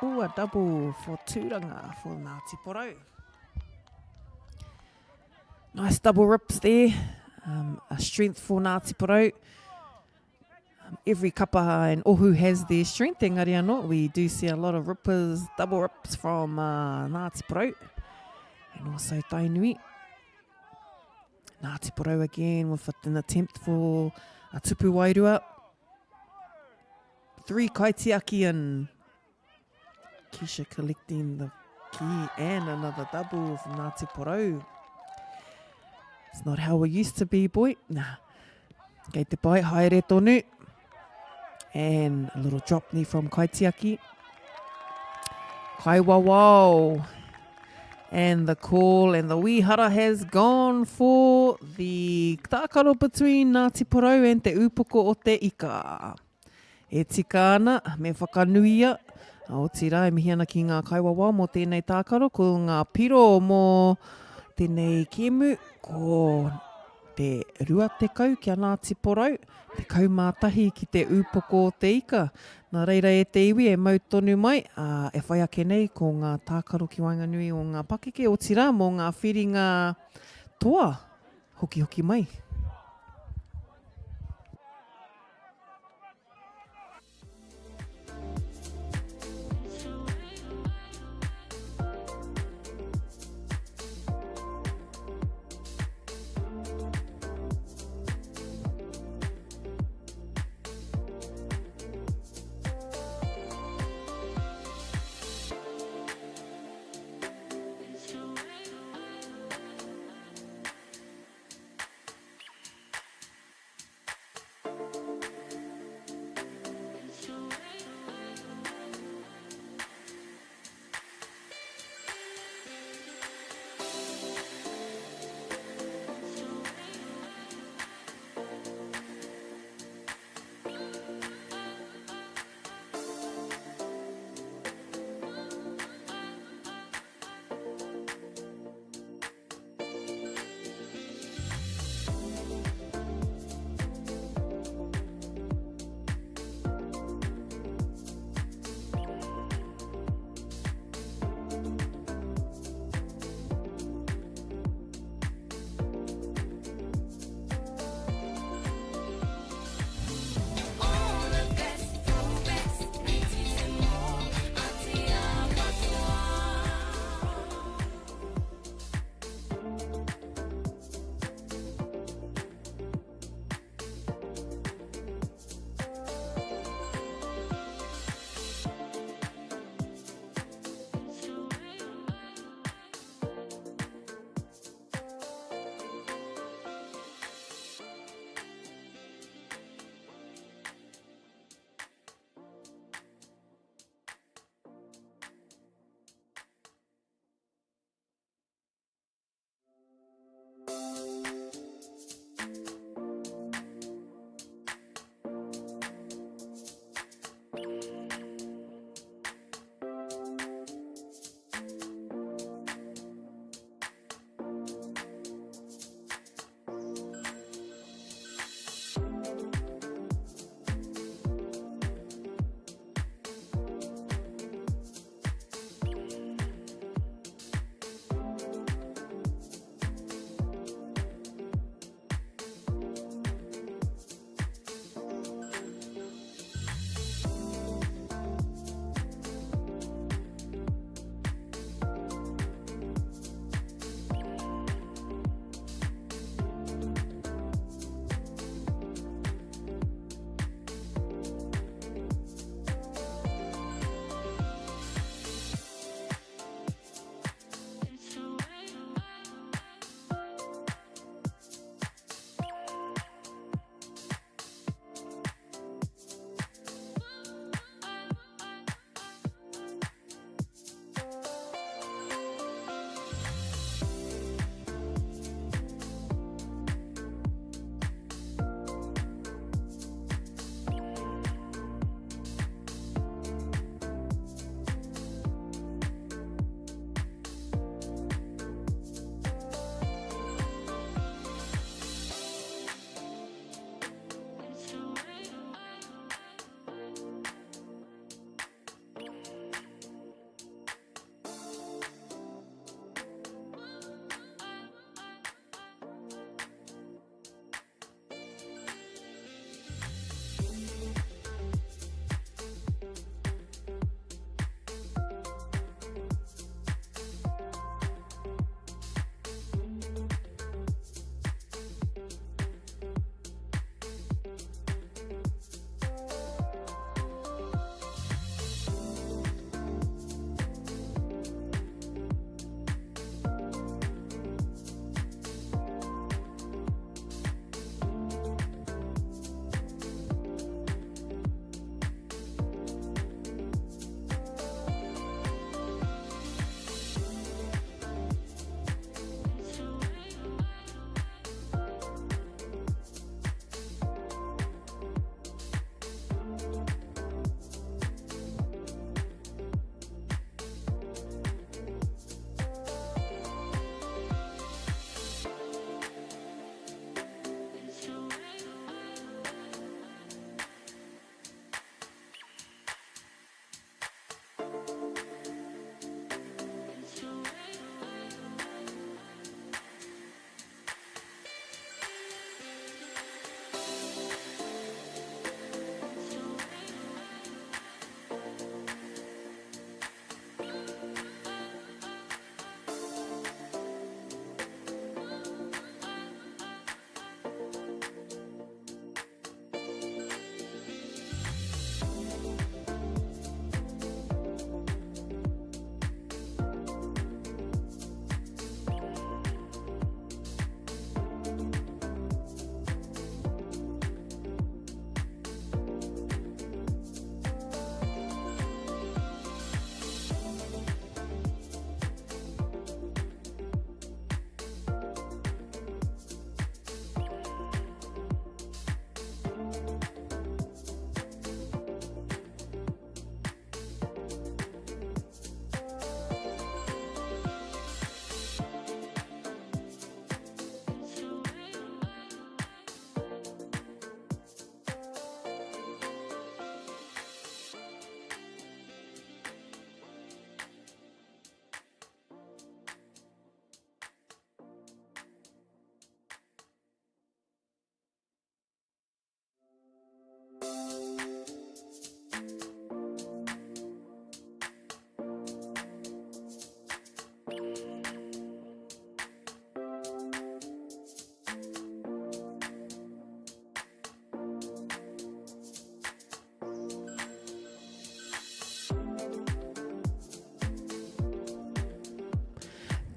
with a double for tūranga for Ngāti Porou. Nice double rips there. A strength for Ngāti Porou. Every kapa and ohu has their strength. Engari anō, we do see a lot of rippers, double rips from Ngāti Porou. And also Tainui. Ngāti Porou again with an attempt for a tupu wairua. 3 kaitiaki and Kisha collecting the key and another double from Ngāti Porou. It's not how we used to be, boy. Nah. Kei te pai, haere tonu. And a little drop knee from kaitiaki. Kai wawao. And the call and the wihara has gone for the tākaro between Ngāti Porou and te upoko o te ika. E tika ana, me whakanuia. Aotearoa e mihi ana ki ngā kaiwawa mō tēnei tākaro, ko ngā piro mō tēnei kemu, ko te rua te kau kia Ngāti Porou, te kaumātahi ki te upoko o te ika. Nā reira e te iwi e mautonu mai, e whai ake nei ko ngā tākaro ki Wainganui o ngā pakeke o tira mō ngā whiringa toa, hoki hoki mai.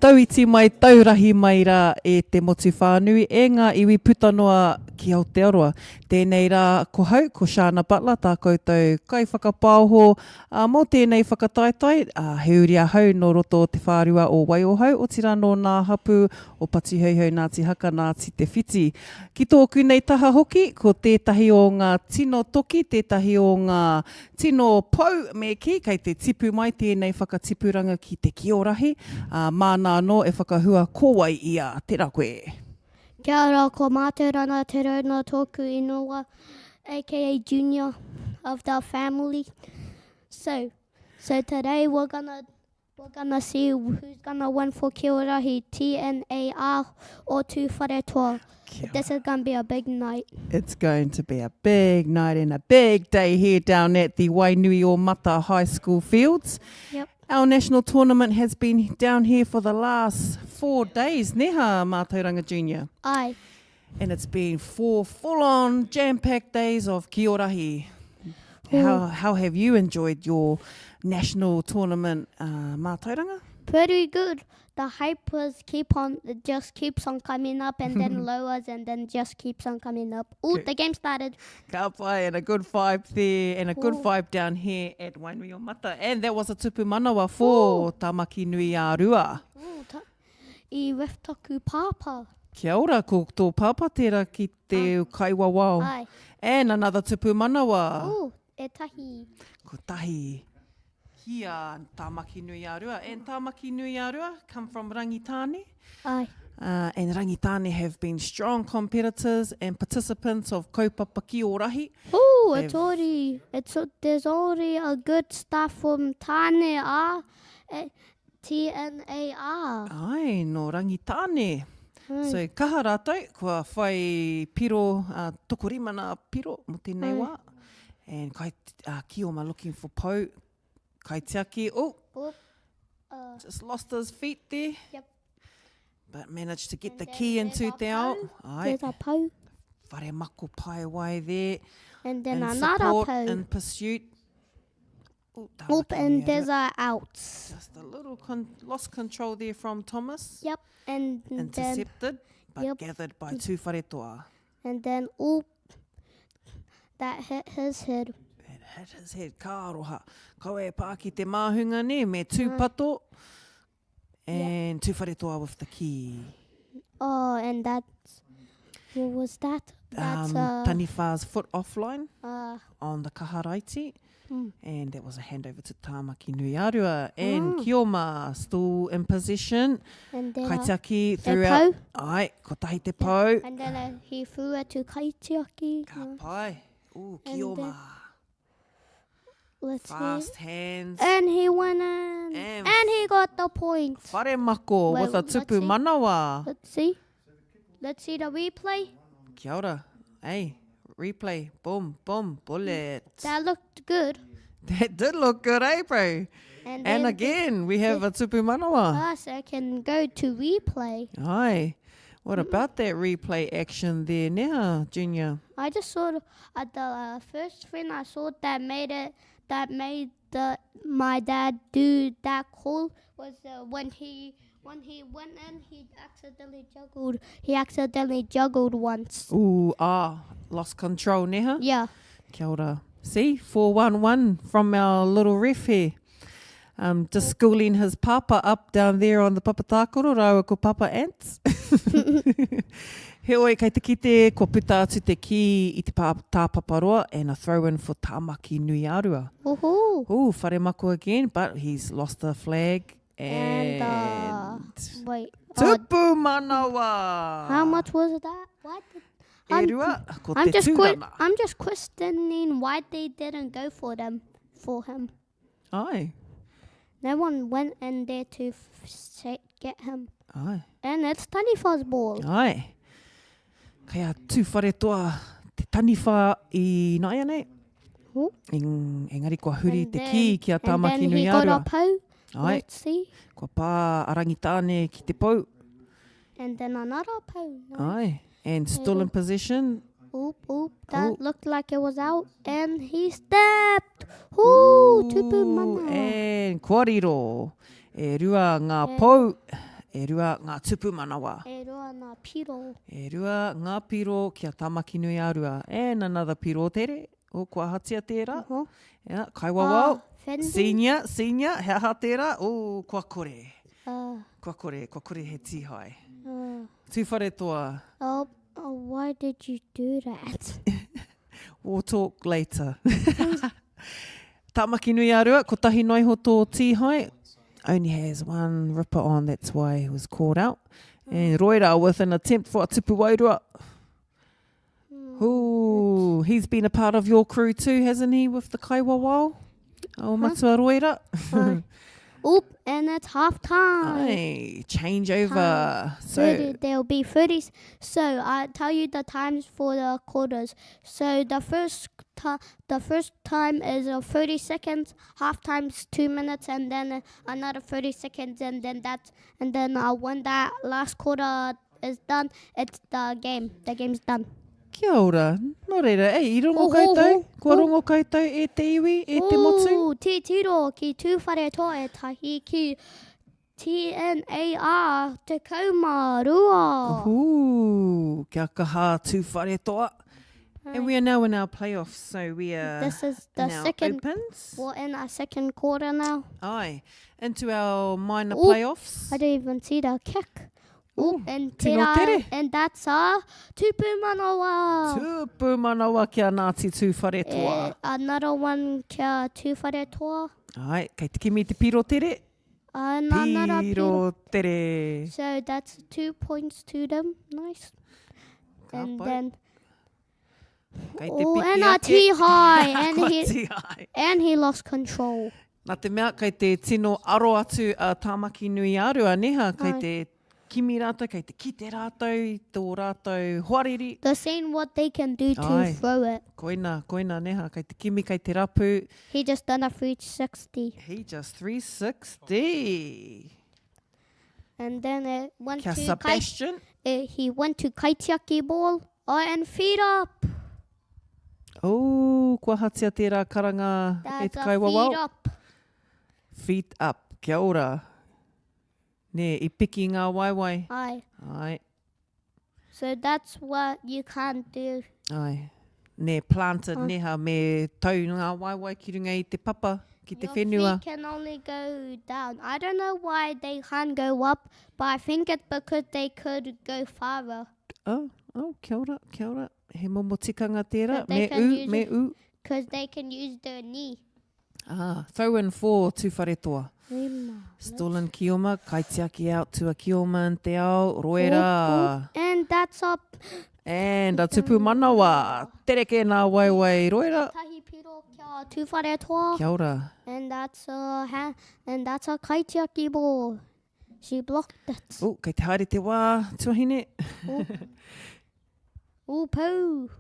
tauiti mai, taurahi mai rā e te motu whānui, e ngā iwi putanoa ki Aotearoa. Tēnei rā ko hau, ko Shana Butler, tā koutou kai whakapauho, mō tēnei whakataitai, heuria hau no roto o te whārua o Waiohau, o tira no ngā hapu o Patihauhau Ngāti Haka Ngāti Te Whiti. Ki tōku nei taha hoki, ko tētahi o ngā tino toki, tētahi o ngā tino pau me ki, kei te tipu mai tēnei whakatipuranga ki te Kiorahi, mānā no e whakahua kōwai ia, tērā koe. Kia ora, ko Mātauranga te rauna tōku ingoa, aka Junior of the family. So today we're gonna see who's gonna win for Kiorahi, TNAR or Tū Wharetoa. This is gonna be a big night. It's going to be a big night and a big day here down at the Wainui o Mata High School fields. Yep. Our national tournament has been down here for the last 4 days, neha Mātauranga Junior. Aye. And it's been 4 full-on, jam-packed days of Kiorahi. How have you enjoyed your national tournament, Mātauranga? Pretty good. The hype just keeps on coming up and then lowers and then just keeps on coming up. Ooh, the game started. Ka pai, and a good vibe there, and a good vibe down here at Wainui o Mata. And that was a tupu manawa for Tamaki Nui a Rua. I weftaku pāpā. Kia ora, ko tō pāpā tērā ki te kaiwawao. Ai. And another tupu manawa. Ooh, e tahi. Ko tahi. Kia Tamaki Nui a Rua. And Tamaki Nui a Rua come from Rangitane. Ai. And Rangitane have been strong competitors and participants of kaupapa Kiorahi. Ooh, there's already a good stuff from Tane TNAR. Ai, no Rangitane. So, kaha rātou, kua whai piro, tokorimana piro, mo tēnei wā. And kai Kioma looking for Pau. Kai Tiaki, just lost his feet there. Yep. But managed to get the key into te ao. There's a Pau. Whare mako pai wai there. And then in another support, Pau. in pursuit. And there's a out. Just a little lost control there from Thomas. Yep. And intercepted, but yep. gathered by Tū Wharetoa. And then, that hit his head. It hit his head. Ka aroha. Kau e pā ki te māhunga ne, me tūpato. And Tū Wharetoa with the key. Oh, and what was that? That's Taniwha's foot offline on the kaharaiti. And that was a handover to Tamaki Nui a Rua. And Kioma still in position. And then Kaitiaki threw out. Ai, ko tahi te pau. And then he threw it to Kaitiaki. Ka pai. Ooh, Kioma. Let's Fast see. hands. And he went in. And he got the point. Whare mako with a tupu manawa. Let's see. Let's see the replay. Kia ora. Hey, replay. Boom, boom, bullet. That looked good. That did look good, eh, bro? And again, we have a tupu manawa. So I can go to replay. Aye. What about that replay action there now, Junior? I just saw the first thing I saw that made my dad do that call was when he went in, he accidentally juggled once. Ooh, lost control neha? Yeah. Kia ora. See, 4-1-1 from our little ref here. Just schooling his papa up down there on the papatākoro, rāua ko papa ants. He oi, kei te kite, ko puta atu te ki I te tāpaparoa, and a throw-in for Tamaki Nui a Rua. Ooh, whare mako again, but he's lost the flag. And wait. Tupu manawa. How much was that? What? I'm just questioning why they didn't go for him. Aye. No one went in there to get him. Aye. And it's Taniwha's ball. Aye. Kaya Tū Wharetoa, te taniwha I naia nei. Engari kua huri te ki kia Tamaki Nui a Rua. And then he got a pau. Aye. Let's see. Kua pā Arangitane ki te pau. And then another pau. Aye. And still in position. That looked like it was out. And he stepped. Tupu mana. And kōrero. E rua ngā pau. E rua ngā tupu manawa. E rua ngā piro. E rua ngā piro kia tamaki nui a rua. And another piro tere. O kua hatia tērā. Yeah, kai wawau. Senior, hea ha tērā. O, kua kore. Kua kore he tihai. Tūwhare toa. Oh, why did you do that? We'll talk later. Tamaki nui a rua, ko tahi noi ho tō tihai. Only has one ripper on, that's why he was called out. And Roira with an attempt for a tupu wairua. Ooh, he's been a part of your crew too, hasn't he, with the kaiwawao? Oh, matua Roira. Oop, and it's half time. Hey, change over. So there'll be 30. So I'll tell you the times for the quarters. So the first time is 30 seconds, half time's 2 minutes, and then another 30 seconds, and then when that last quarter is done, it's the game. The game's done. Kia ora. Nō reira, i rongo koutou. Kua rongo koutou e te iwi, e te motu. Te tiro ki tūwhare toa e tahi ki TNAR te kaumarua. Ooh, kia kaha tūwhare toa. And we are now in our playoffs, so we are this is the in our second, opens. we're in our second quarter now. Aye, into our minor playoffs. I didn't even see the kick. Ooh, and tino tere. And that's a tupu manawa. Tupu manawa kia Ngāti tūwhare toa. Another one kia tūwhare toa. Ai, kei te kimi te piro tere. Another Piro tere. So that's 2 points to them. Nice. And then and a tihai. And he lost control. Nā te mea, kei te tino aro atu a Tāmaki nui a rua, neha, kei te kimi rātou, kei te kite rātou, tō rātou hoariri. They're seeing what they can do to throw it. Koina, neha, kei te kimi, kei te rapu. He just done a 360. He just 360. And then it went Kia to Sebastian. He went to kaitiaki ball and feet up. Oh, kua hatia tērā karanga e te kaiwawau. Feet up. Feet up. Kia ora. Ne, I piki ngā waiwai. Ai. So that's what you can't do. Ai. Ne, planted neha me tau ngā waiwai ki runga I te papa, ki te whenua. Your feet can only go down. I don't know why they can't go up, but I think it's because they could go farther. Oh, kia ora. He momo tikanga tērā. Me u. Because they can use their knee. Throw in for tūwhare toa. Stolen kioma, kaitiaki out to a kioma and te ao, roera. And that's up. And a tupu manawa. Tereke nā waiwai, roera. Tahi piro kia tūwhare toa. Kia ora. And that's a kaitiaki ball. She blocked it. Oh, kei te haere te wā, tuahine. Poo.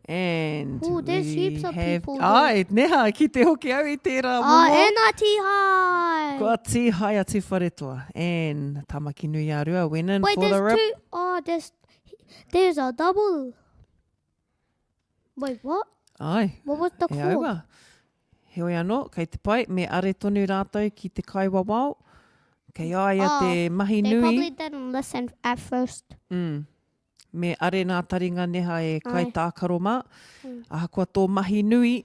And there's heaps of people there. Ai, neha, ki te hoki au I tērā momo. And a tihai. Kua tihai a tūwhare toa. And Tāmaki nui a rua went in Wait, for the rip. There's a double. Wait, what? Ai. What was the call? Aua. Heoi anō, kei te pai, me are tonu rātou ki te kaiwawao. Kei aia te mahi nui. They probably didn't listen at first. Me are nā taringa neha e kai tākaro mā. Aha kua tō mahi nui.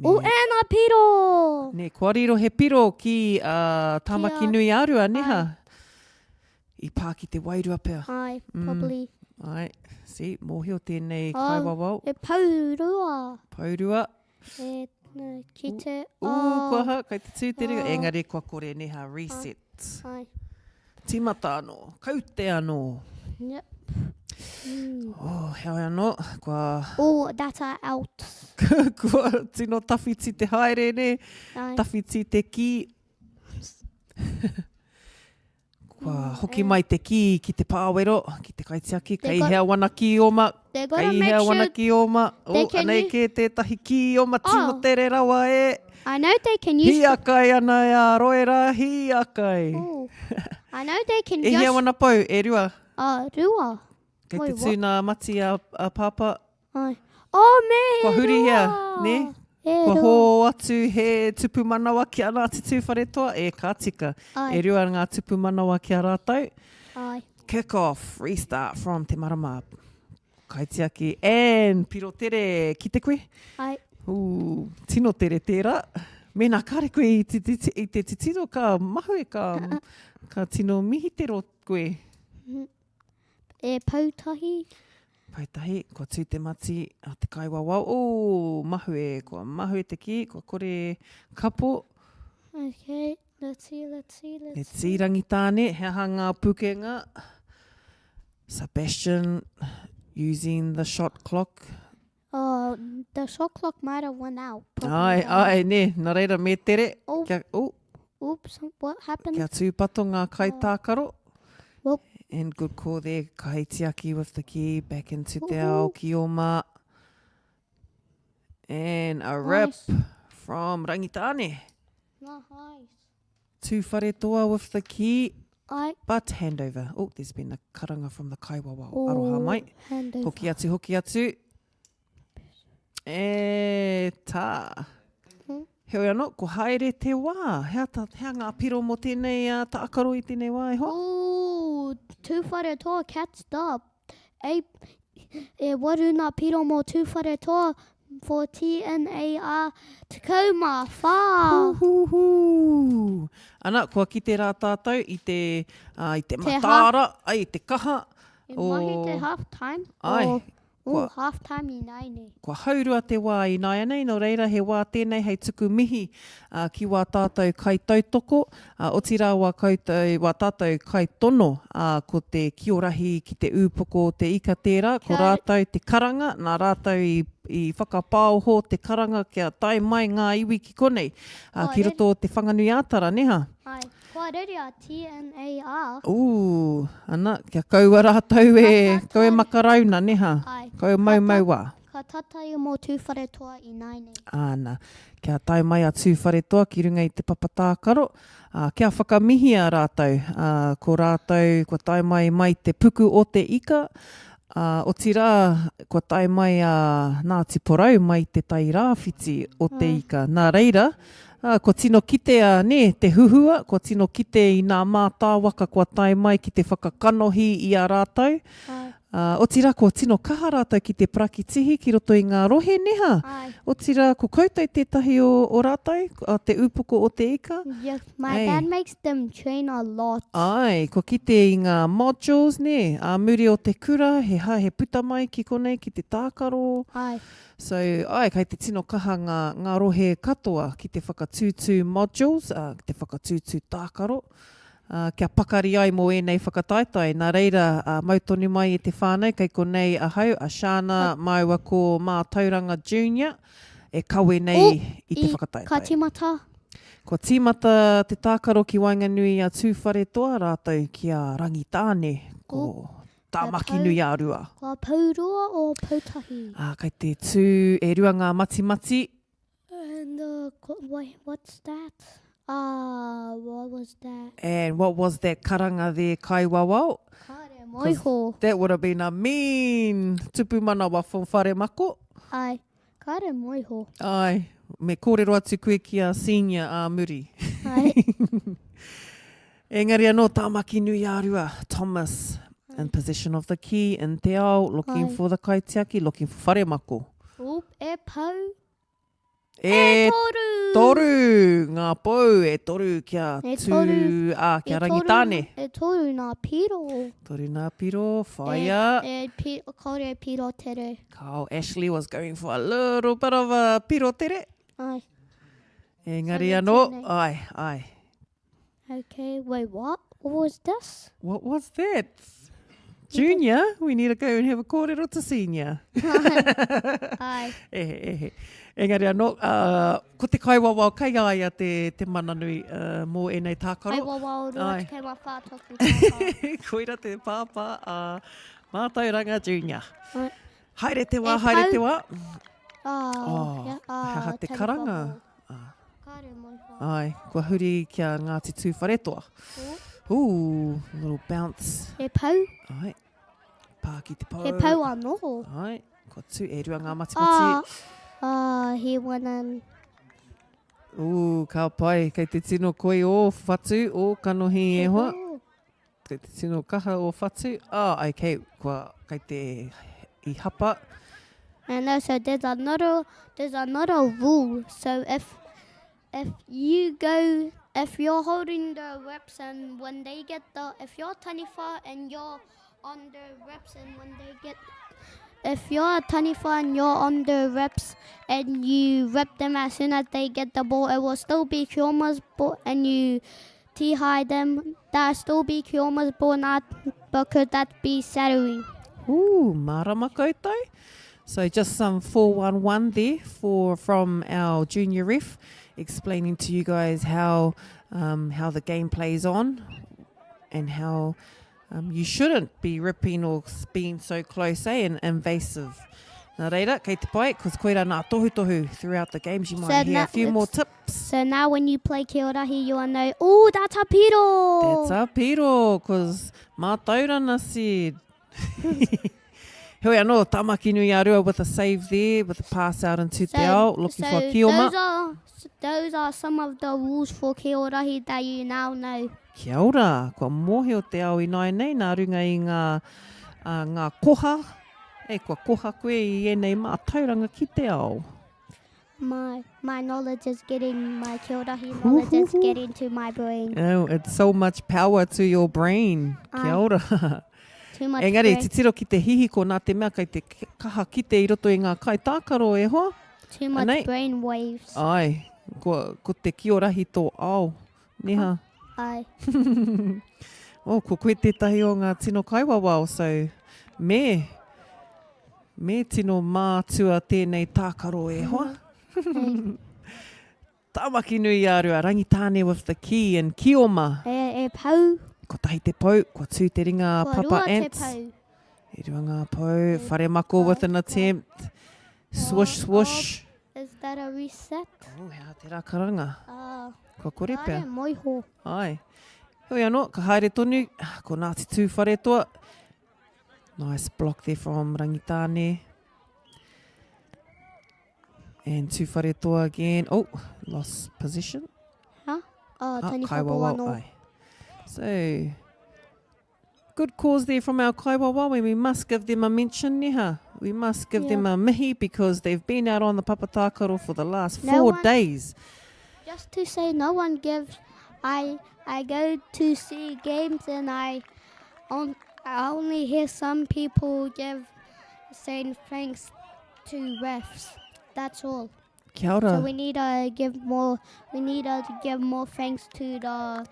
And a piro! Ne, kua riro he piro ki Tāmaki nui a rua neha. I pā ki te wairua pēr. Ai, probably. Ai, see, mōhio tēnei kaiwawao. E paurua. Paurua. Ki te... Kua ha, kai te tūtere. Engari kua kore neha reset. Ai. Timata anō, kaute anō. Yep. Heoi anō, kua... that's a out. Kua tino tawhiti te haere ne, tawhiti te ki. Kua hoki mai te ki te pāwero, ki te kaitiaki, kei hea wana ki oma. Kei hea wana ki oma. Anei ke tētahi ki oma tino tere rawa e. I know they can use... Hiakai ana e a roera, hiakai. I know they can just... E hea wana pau, e rua. Rua. Kei te tūna mati a pāpa. Ai. Oh, me, Kua huri rua. hea, ne? Kua hō atu he tupu manawa ki ana te tūwhare toa, ka tika. Ai. E rua ngā tupu manawa ki a rātou. Ai. Kick off, restart from te marama. Kaitiaki, and piro tere ki te koe. Ai. Tino tere tērā. Mēnā kāre koe i te titiro ka mahu e ka tino mihi tero koe. E pautahi. Paitahi, kua tū te mati a te kaiwawau. Mahu e, kua mahu e te ki, kua kore kapo. Okay, let's see. E tī rangi tāne, hea ngā pukenga. Sebastian using the shot clock. Oh, the shot clock might have went out. Ai, ne, nā reira me tere. Oops, what happened? Kia tūpato ngā kaitākaro. Whoop. And good call there, Kahitiaki with the key, back into te ao Kioma. And a rip from Rangitane. Nice. Tūwhare toa with the key, Ai. but handover. There's been a karanga from the kaiwawa. Aroha mai. Handover. Hoki atu. E tā. Heoi anō, ko haere te wā. Hea ngā piro mo tēnei taakaro i tēnei wā e ho? Tūwhare toa catched up. E waru ngā piro mo tūwhare toa for TNAR Takauma whā. Ana, kua ki te rā tātou i te matāra, i te kaha. E mahi te half time. Ai. Half time i nai nei. Kua haurua te wā i nai anei, no reira he wā tēnei hei tuku mihi ki wā tātou kai tautoko. O tira wā tātou kai tono ko te kiorahi ki te ūpoko te ika tērā. Ko rātou te karanga, nā rātou i whakapāo ho te karanga kia tai mai ngā iwi ki konei. Ki roto te whanganui ātara, neha? Ai. Kua rere a TNAR. Ana, kia kaua rātou koe makarauna, neha? Ai. Koe mau wā. Ka tatai mo tūwhare toa i nai nei. Ana, kia tai mai a tūwhare toa ki runga i te papatākaro. Kia whakamihi a rātou. Ko rātou, kua tai mai te puku o te ika. O tira, kua tai mai a Ngāti Porau mai te tai rāwhiti o te ika. Nā reira, ko tino kite te huhua, ko tino kite i ngā mātāwaka kua tai mai ki te whakakanohi i a rātou. O tira, ko tino kaha rātou ki te prakitihi ki roto i ngā rohe, neha? O tira, ko koutou tētahi o rātou, te upoko o te ika? Yes, my dad makes them train a lot. Ai, ko kite i ngā modules, ne? Muri o te kura, he puta mai ki konei, ki te tākaro. Ai. So, kai te tino kaha ngā rohe katoa ki te whakatūtū modules, te whakatūtū tākaro. Kia pakari ai mō enei whakataitai. Nā reira, mautoni mai i te whānau, kei konei ahau, Ashana, Maua ko Mā Tauranga Junior, e kawe nei i te whakataitai. Ka tīmata? Ko tīmata te tākaro ki Wainganui a tūwhare toa rātou ki a Rangitāne, ko tāmaki nui a rua. Ka paurua o pautahi? Kei te tū e rua ngā mati. And what's that? What was that? And what was that karanga there, kai wawau? Kare moiho. That would have been a mean tupu manawa from whare mako. Ai, kare moiho. Ai, me kōrero atu koe ki a senior muri. Ai. Engari anō tāmaki nui a rua, Thomas, in possession of the key, in te ao, looking for the kaitiaki, looking for whare mako. E pau. E toru! Ngā pou, e toru kia kia Rangitāne. E toru ngā piro. Toru ngā piro, whaia. Kore piro tere. Kao Ashley was going for a little bit of a piro tere. Ai. Engari anō, ai. Okay, wait, what? What was this? What was that? Junior, we need to go and have a kōrero to senior. Ai. Engari anō, ko te kaiwawau kai aia te mananui mō enei tākaro. Kaiwawau rua te kei whātoku tākaro. Koira te pāpā a Mā Tauranga Junior. Haere te wā, haere te wā. Haha te karanga. Kare moiho. Ai, kua huri kia Ngāti Tūwharetoa. Little bounce. E pau. Ai, pā ki te pau. E pau anō. Ai, kua tū e rua ngā mati. He went in. Ka pai, kei te tino koi o whatu o kanohi e hoa. Kei te tino kaha o whatu. Okay, kei te I hapa. And also there's another rule. So if you're holding the reps and when they get if you're taniwha and you're on the reps and when they get if you're a taniwha and you're on the reps and you rep them as soon as they get the ball, it will still be Kioma's ball, and you high them, that'll still be Kioma's ball, not because that'd be Saturday. Marama koutou. So just some 411 there from our junior ref, explaining to you guys how the game plays on and how you shouldn't be ripping or being so close, and invasive. Nā reira, kei te pai, because koira nā tohu throughout the games, you might hear a few more tips. So now when you play Kiorahi, you will know, oh, that's a piro! That's a piro, because mā taurana said. Hoi anō, tamaki nui arua with a save there, with a pass out into te ao, looking for a kioma. Those are some of the rules for Kiorahi that you now know. Kia ora, kua mohe o te ao I nai nei, nā runga I ngā koha. Kua koha koe I enei mā tauranga ki te ao. My knowledge is getting, my Kiorahi knowledge is getting to my brain. Oh, it's so much power to your brain. Kia ora. Too much Engari, brain. te tiro ki te hihi ko nā te mea kai te kaha ki te I roto I ngā kai tākaro e hoa. Too much brain waves. Ai, ko te Kiorahi tō ao. Neha. Ai. Ko koe tētahi o ngā tino kaiwawao, so me tino mātua tēnei tākaro e hoa. Tamaki nui arua, rangitāne with the key and kioma. E pau. Ko tahi te pau, ko tū te ringa Ko papa rua te ants. pau. E rua ngā pau, whare mako with an attempt. Swoosh, swoosh. Is that a reset? Hea te rā karanga. Ko kore pia. Ai, moiho. Ai. Hoi anō, ka haere tonu, ko Ngāti tū whare toa. Nice block there from Rangitāne. And tū whare toa again. Oh, lost position. Tani Kaiwawa, whakawano. ai. So, good cause there from our Kaiwawa. We must give them a mention, neha. We must give them a mihi because they've been out on the papatākaro for the last 4 days. Just to say, no one gives. I go to see games and I only hear some people saying thanks to refs. That's all. Kia ora. So we need to give more. We need to give more thanks to the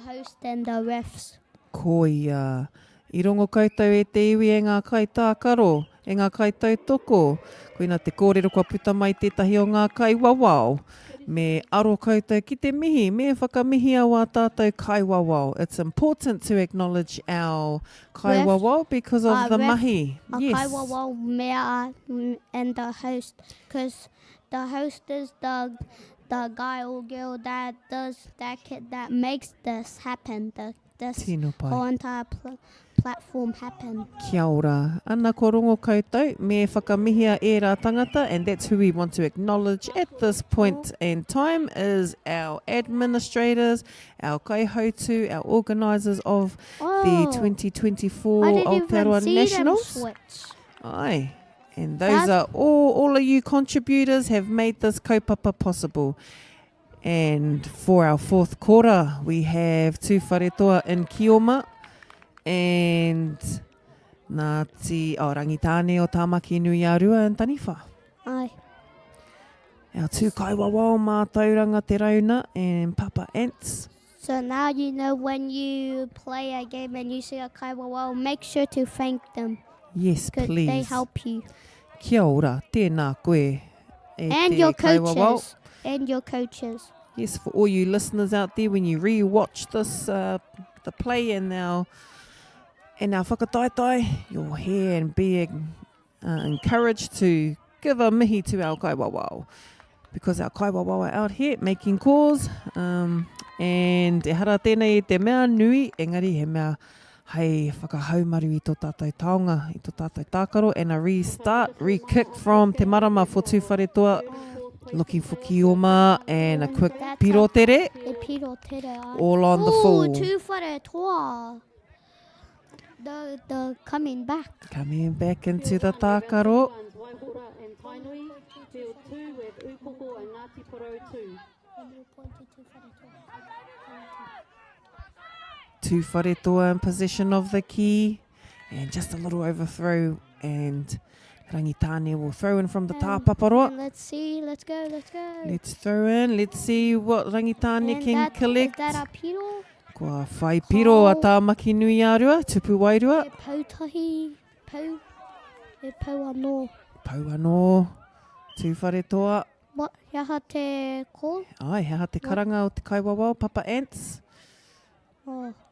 host and the refs. Ko ia. I rongo koutou e te iwi e ngā kai tākaro, e ngā kai tautoko. Koina te kōrero kua puta mai tētahi o ngā kai wawao. Me aro koutou ki te mihi, me whakamihi au a tātou kai wawao. It's important to acknowledge our kai wawao because of the mahi. Yes. Kai wawao mea and the host, because the host is the guy or girl that makes this happen. This whole entire platform happen. Kia ora. Ana ko rongo koutou, me whakamihia e rā tangata, and that's who we want to acknowledge at this point in time is our administrators, our kaihautu, our organisers of the 2024 Aotearoa Nationals. Aye. And those are all of you contributors have made this kaupapa possible. And for our fourth quarter, we have tū whare toa in Kioma and Ngāti Rangitāne o Tāmaki Nui Arua and Taniwha. Ai. Our tū kaiwawao mā tauranga te rauna and Papa Ants. So now you know when you play a game and you see a kaiwawao, make sure to thank them. Yes, please. Because they help you. Kia ora, tēnā koe. And your coaches. And your coaches. Yes, for all you listeners out there, when you re-watch this, the play and our whakataitai, you'll hear and be encouraged to give a mihi to our kaiwawao. Because our kaiwawao are out here making calls, and e hara tēnei e te mea nui, engari he mea hei whakahaumaru I tō tātou taonga, I tō tātou tākaro, and a restart, re-kick from te marama for tūwhare toa, looking for Kioma, and a quick piro tere, E piro tere ai. all on the full. Tūwhare toa. The coming back. Coming back into the tākaro. Tūwhare toa in possession of the key, and just a little overthrow, and Rangitāne will throw in from the tāpaparoa. Let's see, let's go. Let's throw in, let's see what Rangitāne And can collect. Is that a piro? Kua whai piro a tā maki nui ārua, tupu wairua. E pautahi, e pau anō. Pau anō, tūwhare toa. What, iaha te call? Ai, hea te karanga o te kaiwawao, Papa Ants.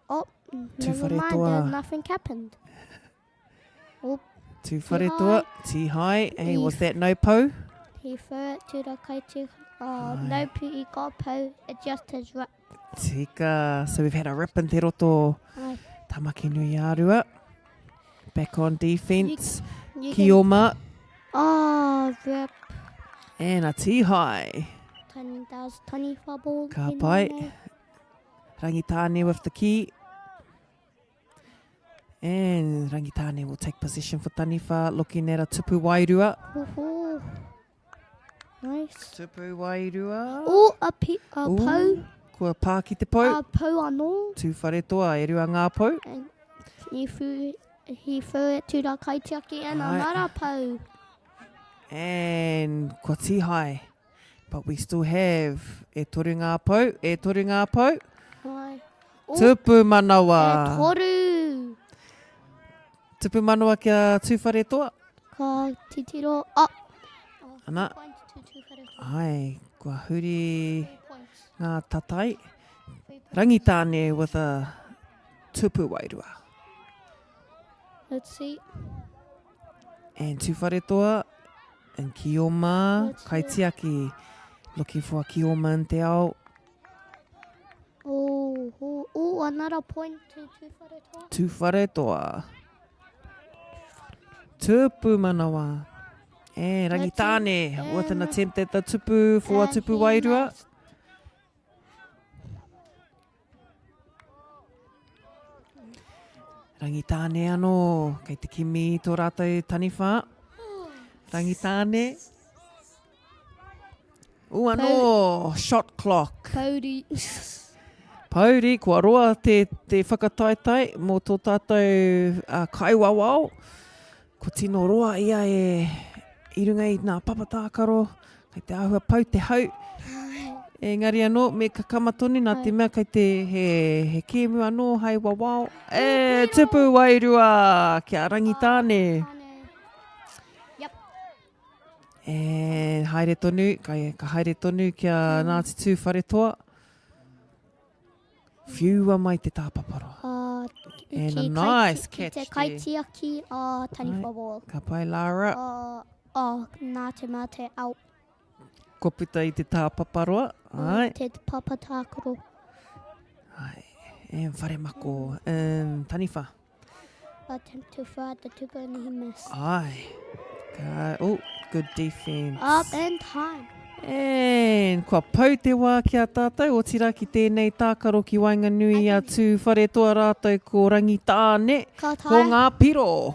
Oh, Tūwhare never mind, toa. nothing happened. Oh, Tūwhare Tī toa, ti hai. Hey, He was f- that no pau? he threw it to the kaiti. No he got pau, it just his rip. Tika, so we've had a rip in te roto Ai, tamaki nui ārua. Back on defence, you can- Kioma, Oh, rip. and a ti hai. Tani whabble. Ka pai. Rangitāne with the key. And Rangitāne will take possession for Taniwha, looking at a tupu wairua. Woohoo. Nice. Tupu wairua. Oh, a Ooh, pau. Kua pā ki te pau. A pau anō. Tūwhare toa, e rua ngā pau. And he threw it to the kaitiaki and Ai. another pau. And kua tihai. But we still have e toru ngā pau, Ai. Tupu E manawa. toru. Tupu manawa kia tūwhare toa. Ka titiro. Oh. Ana. Points to tūwhare toa. Ai, kua huri Points. ngā tatai. Rangitāne with a tupu wairua. Let's see. And tūwhare toa. And Kioma, Let's see. kaitiaki. Looking for a Kioma in te ao. Oh, another point to tūwhare toa. Tūwhare toa. Tupu manawa. And Rangitāne Let's see. with an And- attempt at the tupu for a And tupu he wairua. lost. Rangitāne anō, kei te kimi tō rātou taniwha. Rangitāne. Anō, shot clock. Cody. Pauri, kua roa te whakataitai mō tō tātou kaiwawao. Ko tino roa ia i runga i nā papatākaro, kei te āhua pau te hau. Engari anō, me ka kamatoni nā te mea kei te he kēmu anō, hei wawao. Tupu wairua, kia Rangitāne. Yep. E haere tonu, ka haere tonu kia Ngāti Tūwhare toa. Whiua mai te tāpaparo. And a nice catch Te there. kaitiaki a tani Ai. whabble. Ka pai Lara, Nā te mate out. ko puta i te tāpaparoa. Ai. Te papa tākaro. Ai. E whare mako, taniwha. Attempt to fight the tupu and he missed. Ai. Good defence. Up in time. And kua pau te wā kia tātou, o tira ki tēnei tākaro ki Wainganui a Tūwhare toa rātou ko Rangitāne, Ka ko tai. ngā piro.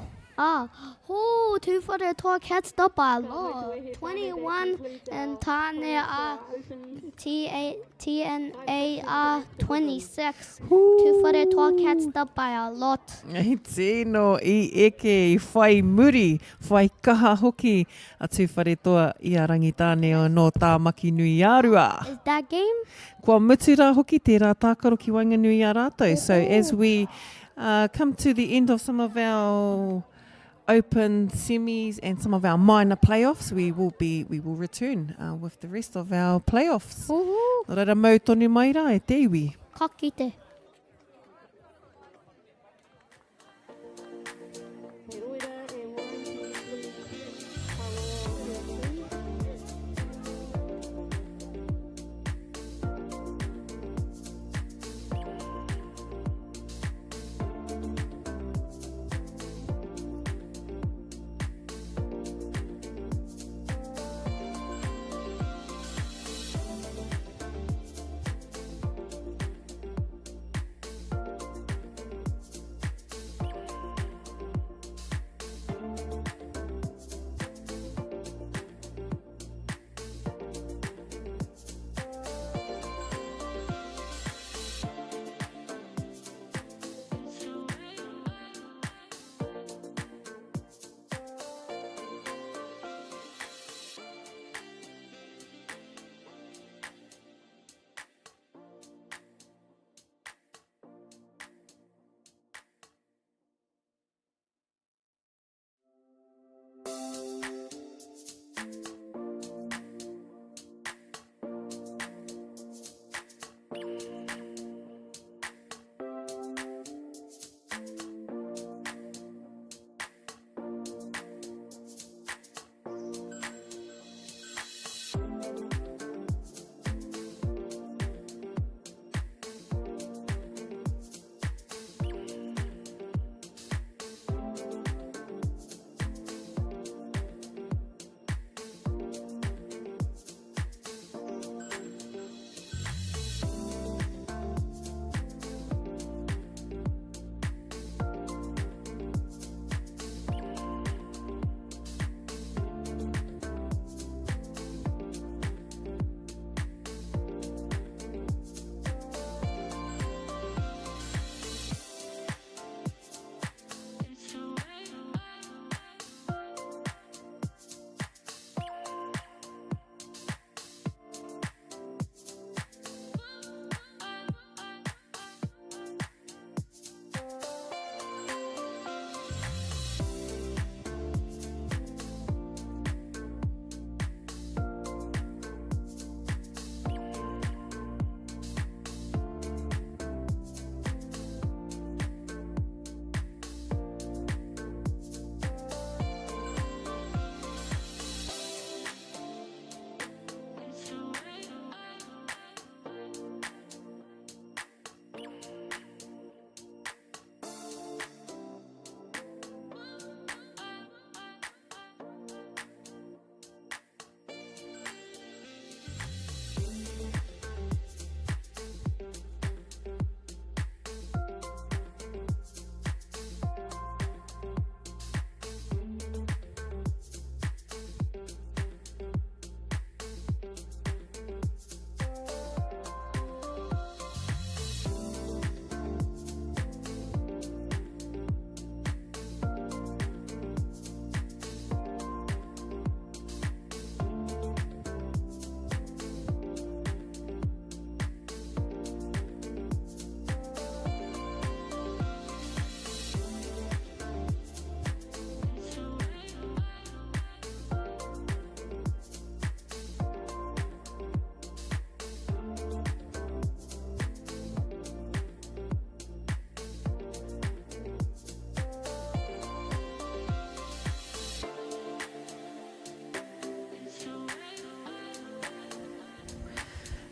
Tūwhare toa catched up by a lot. 21 and tāne a TNA a 26. Tūwhare toa catched up by a lot. Ei tēnō i eke, i whai muri, whai kaha hoki a Tūwhare toa i a Rangitāne o no tā maki nui ārua. Is that game? Kua mutura hoki tērā tākaro ki Wainganui a rātou. So as we come to the end of some of our open semis and some of our minor playoffs, we will return with the rest of our playoffs. Nō reira mau tonu mai rā e te iwi. Ka kite.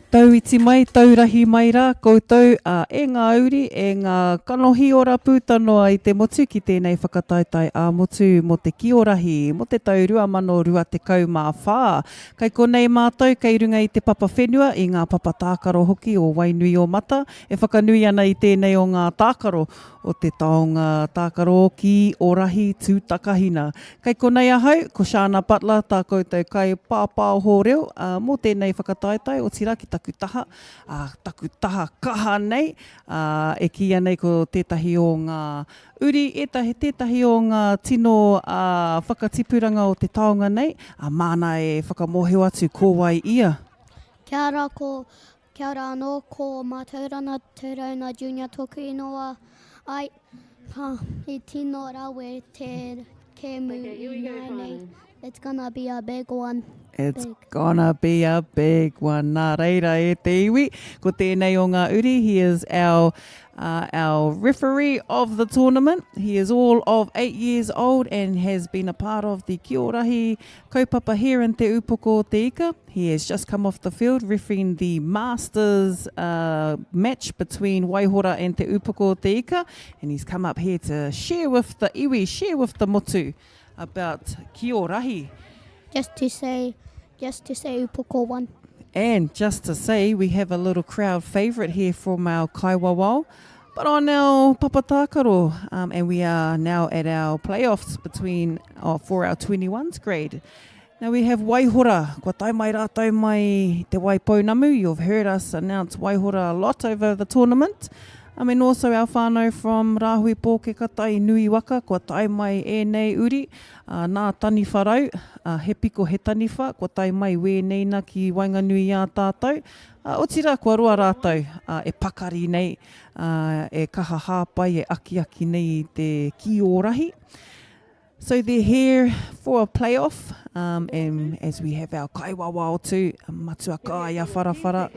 Tau iti mai, tau rahi mai rā, koutou e ngā uri, e ngā kanohi ora pūtanoa i te motu ki tēnei whakataitai a motu mo te Kiorahi, mo te tau 2024. Kai konei mātou, kei runga i te papa whenua, i ngā papa tākaro hoki o Wainui o Mata, e whakanui ana i tēnei o ngā tākaro o te taonga tākaro ki Orahi Tūtakahina. Kai konei ahau, ko Shana Butler, tā koutou kai pāpāo hōreo, mō tēnei whakataitai o tira ki takutaha, takutaha kaha nei, e ki anei ko tētahi o ngā uri, tētahi o ngā tino whakatipuranga o te taonga nei, māna e whakamoheo atu ko wai ia. Kia ora anō, ko Mātaurana Tūrauna Junior tōku ingoa. Ai, i tino rawe te kēmu i nei. It's gonna be a big one. It's gonna be a big one. Nā reira e te iwi. Ko tēnei o ngā uri, he is our referee of the tournament. He is all of 8 years old and has been a part of the Kiorahi kaupapa here in Te Upoko Te Ika. He has just come off the field refereeing the Masters match between Waihora and Te Upoko Te Ika, and he's come up here to share with the iwi, share with the motu about Kiorahi. Just to say Upoko won. And just to say, we have a little crowd favourite here from our kaiwawao, but on our papatākaro, and we are now at our playoffs for our 21s grade. Now we have Waihora, kua tai mai rātou mai te Waipounamu. You've heard us announce Waihora a lot over the tournament. And also our whānau from Rāhui Pōke Katai Nui Waka, kua tai mai e nei uri, nā tani wharau, he piko he taniwha, kua tai mai we neina ki Wainganui a tātou. O tira, kua roa rātou, e pakari nei, e kaha hāpai, e aki nei te Kiorahi. So they're here for a playoff, and as we have our kaiwawao too, matua kāia wharawhara,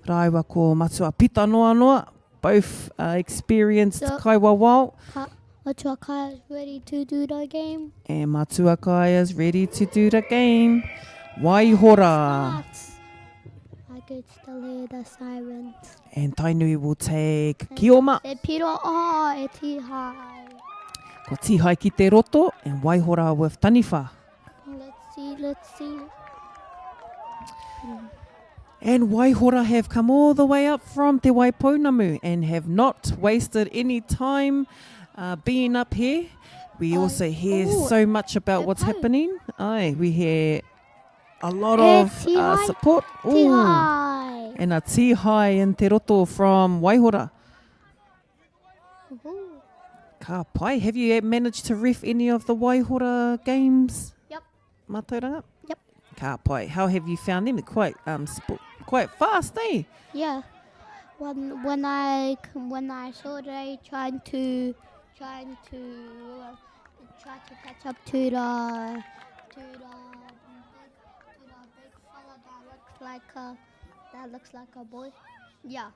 raiwa ko matua pita noa noa, both experienced kaiwawao. Matua Kai is ready to do the game. And Matua Kai is ready to do the game. Waihora. I could still hear the sirens. And Tainui will take Kioma. E piro e tihai. Ko tihai ki te roto, and Waihora with taniwha. Let's see. And Waihora have come all the way up from Te Waipounamu and have not wasted any time being up here. We also hear so much about what's happening. We hear a lot of support. Tihai. And a tihai in te roto from Waihora. Ka pai, have you managed to ref any of the Waihora games? Yep. Mātauranga? Yep. Ka pai, how have you found them? Quite fast, eh? Yeah. When I saw they trying to catch up to the big fella that looks like a boy. Yeah.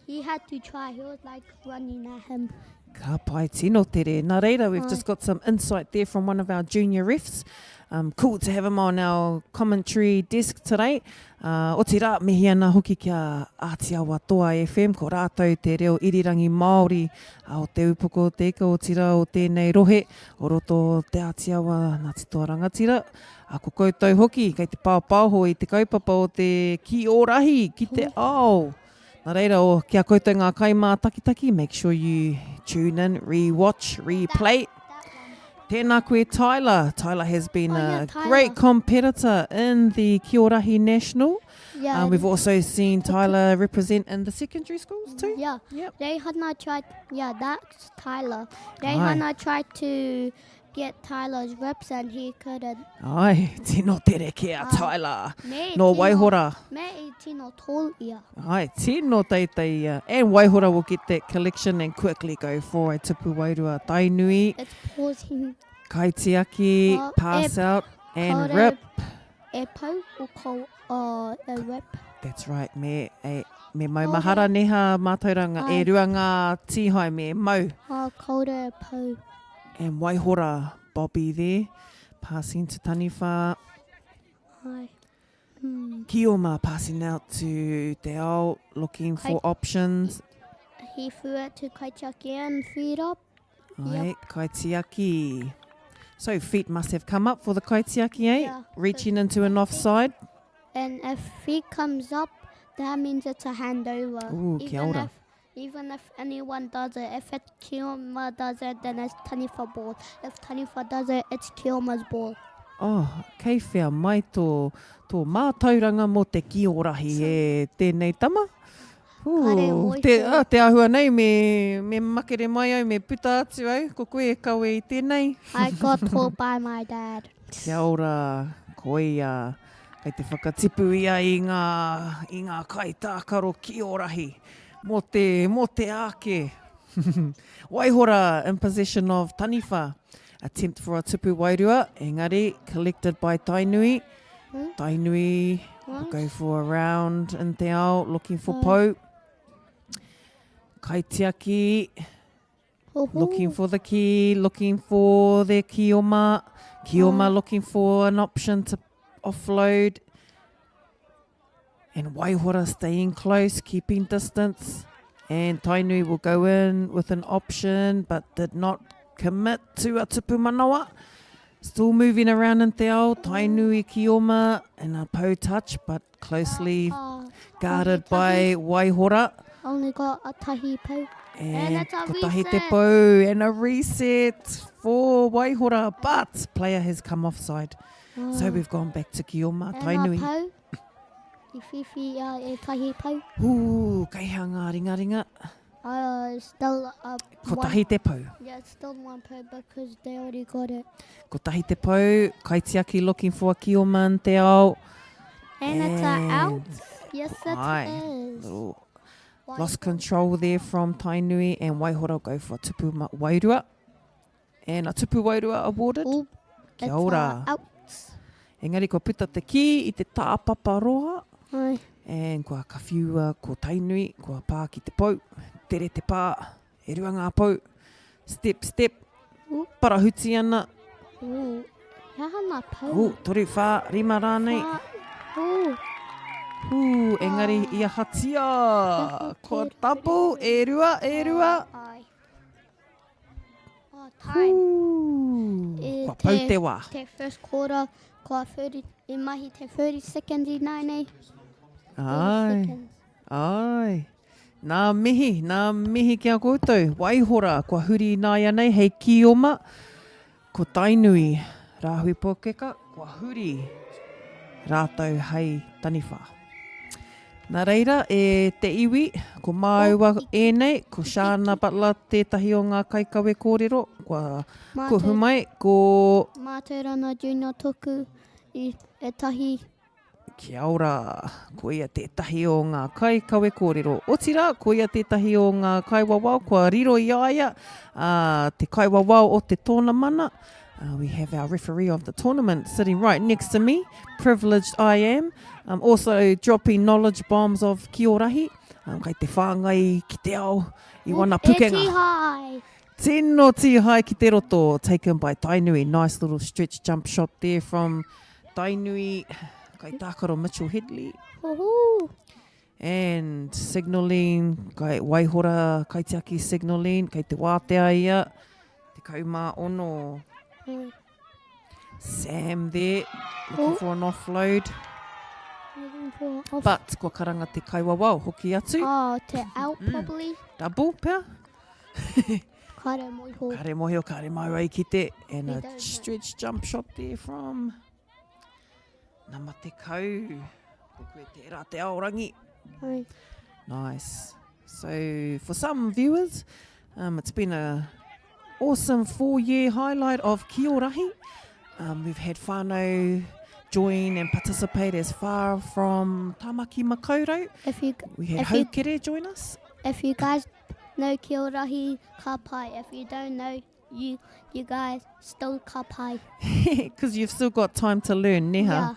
He had to try. He was like running at him. Ka pai tino tere. Nā reira, we've just got some insight there from one of our junior refs. Cool to have him on our commentary desk today. O te rā, mihi ana hoki kia Aotearoa FM, ko rātou te reo irirangi Māori o te upoko te ika o tira o tēnei rohe, o roto te Aotearoa nā te toa rangatira. Ko koutou hoki, kei te pāpāho i te kaupapa o te Kiorahi, ki te ao. Nā reira, o kia koutou ngā kaimā takitaki, make sure you tune in, re-watch, replay. Tēnā koe Tyler. Tyler has been a great competitor in the Kiorahi National. Yeah. We've also seen Tyler represent in the secondary schools too. Yeah. Yep. They had not tried. Yeah, that's Tyler. They had not tried to get Tyler's reps and he couldn't. Ai, tino tere kia Tyler. No Waihora. Me I tino tōl ia. Ai, tino teitei ia. And Waihora will get that collection and quickly go for a tipu wairua tainui. It's pausing. Kaitiaki, pass out and rip. E pau o ko a rip. That's right, me maumahara neha mātauranga e rua ngā tihai me mau. Kaore pau. And Waihora, Bobby there, passing to taniwha. Ai. Kioma passing out to Te Ao, looking for options. He threw it to Kaitiaki and feed up. Ai, Kaitiaki. So feet must have come up for the Kaitiaki, eh? Yeah. Reaching into an offside. And if feet comes up, that means it's a handover. Ooh, kia ora. Even if anyone does it, if it's Kioma does it, then it's Taniwha ball. If Taniwha does it, it's Kioma's ball. Oh, kei whea mai tō mātauranga mo te kiorahi e tēnei tama. Kare moi Te ahua nei, me makere mai au, me puta atu au, ko koe e kawe i tēnei. I got taught by my dad. Kia ora, koia, kei te whakatipu ia i ngā kaitākaro kiorahi, mo te ake. Waihora in possession of Taniwha. Attempt for a tupu wairua, engari, collected by Tainui. Tainui will go for a round in te ao, looking for Pou. Kaitiaki, looking for the key, looking for their Kioma. Kioma looking for an option to offload. And Waihora staying close, keeping distance. And Tainui will go in with an option, but did not commit to a tupu manawa. Still moving around in te ao, Tainui Kioma and a Pou touch, but closely guarded by Waihora. Only got a tahi Pou. And it's a ko tahi te reset. Pou and a reset for Waihora, but player has come offside. So we've gone back to Kioma, Tainui. And a Pou. I whiwhi e tahi Pou. Ooh, kei hanga ringa ringa. Still Ko tahi te Pou. Yeah, it's still one Pou because they already got it. Ko tahi te Pou, Kaitiaki looking for a Kioma in te ao. And it's a out. Yes, it Ai, is. little lost control there from Tainui, and Waihora go for a tupu wairua. And a tupu wairua awarded. Ooh, Kia it's ora. out. Engari ko puta te ki I te tāpapa roa. Ai. And kua kawhiua ko Tainui, kua pā ki te Pou. Tere te pā, e rua ngā Pou. Step, step. Ooh. Parahuti ana. Ooh, hana Pou. Ooh, toru whā, rima rānei. Ooh. Ooh, engari ia hatia. Ko tapu, e rua, e rua. Ai. Oh, time. Ooh, kua pau te wā. Te first quarter, kua 30, I mahi te 30 seconds I nai nei. 30 Ai, seconds. ai. Nā mihi kia koutou. Waihora, kua huri nāia nei, hei Kioma. Ko Tainui, rāhui pōkeka, kua huri. Rātou hei Taniwha. Nā reira, e te iwi, ko māua ēnei, ko Shana Butler tētahi o ngā kaikawe kōrero, ko humai, ko... Mātaurana Junior toku I e tahi. Kia ora, ko ia tētahi o ngā kaikawe kōrero. Otira, ko ia tētahi o ngā kaiwawao, kua riro I aia, te kaiwawao o te tōna mana. We have our referee of the tournament sitting right next to me. Privileged I am. Also dropping knowledge bombs of kiorahi. Kei te whāngai ki te ao I wana pukenga. E tihai. Tēnō tihai ki te roto. Taken by Tainui. Nice little stretch jump shot there from Tainui. Kai tākaro Mitchell Headley. Woohoo. And signalling, kai Waihora Kaitiaki signalling, kei te wātea ia, te kaumā ono. Sam there, looking for an offload. But, kua karanga te kaiwawao, hoki atu. Oh, te out probably. Double pia. Kare moiho. Kare mohi o kare mau ai ki te. And He a does stretch jump shot there from Nama te kau. Ko koe te rā te aorangi. Ai. Nice. So for some viewers, it's been a awesome 4-year highlight of kiorahi. We've had whānau join and participate as far from Tamaki Makaurau. We had Haukere join us. If you guys know kiorahi, ka pai. If you don't know, you guys still ka pai. Because you've still got time to learn, neha. Yeah.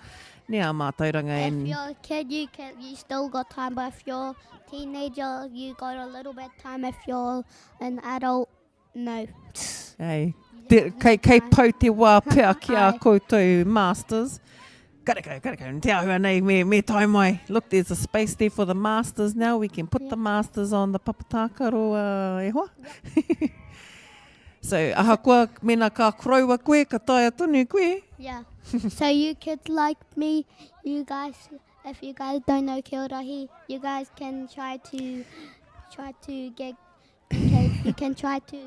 Neha mātauranga. If you're a kid, you still got time. But if you're a teenager, you got a little bit time. If you're an adult, no. Hey. Kei pau te wā pēr ki a koutou masters. Karekau. Te ahua nei, me tai mai. Look, there's a space there for the masters now. We can put the masters on the papatākaro e hoa. So, aha koa, mena ka kroua koe, ka taia tonu koe. Yeah. So you kids like me, you guys, if you guys don't know Kiorahi, you guys can try to get you can try to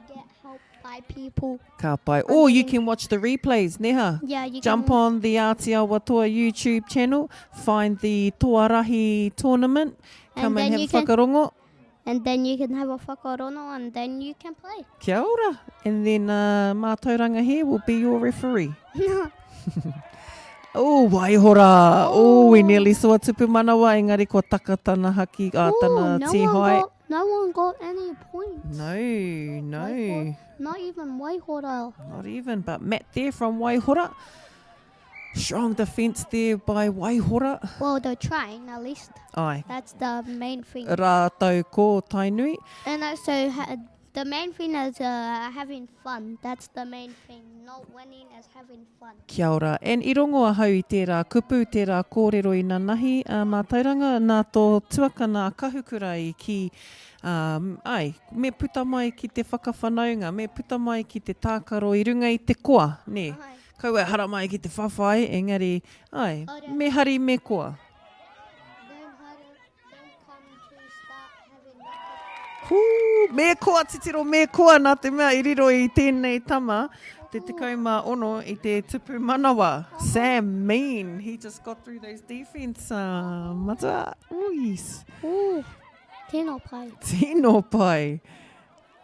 get help by people. Ka pai. Or you can watch the replays, neha. Yeah, you Jump can. on the Aotearoa YouTube channel, find the Tuarahi tournament, come and have whakarongo. And then you can have a whakarono and then you can play. Kia ora. And then Mātauranga here will be your referee. Oh, Waihora. Oh, we nearly saw a tupu manawa. Engari ko taka tana haki, tana tihai. No one got any points. No. Not even Waihora. Not even, but Matt there from Waihora. Strong defence there by Waihora. Well, they're trying at least. Ai. That's the main thing. Rātou ko tainui. And also, the main thing is having fun. That's the main thing. Not winning is having fun. Kia ora. And I rongo a hau i tērā kupu, tērā kōrero i nā nahi, mātauranga, nā tō tuaka nā kahukurai ki, me puta mai ki te whakawhanaunga, me puta mai ki te tākaro i runga i te koa, ne? Kaua hara mai ki te whawhai, engari, me hari me koa. Me koa, titiro me koa nā te mea i riro i tēnei tama, te kauma ono i te tupu manawa. Sam Mean, he just got through those defense mata. Uis. Tēnō pai. Tēnō pai.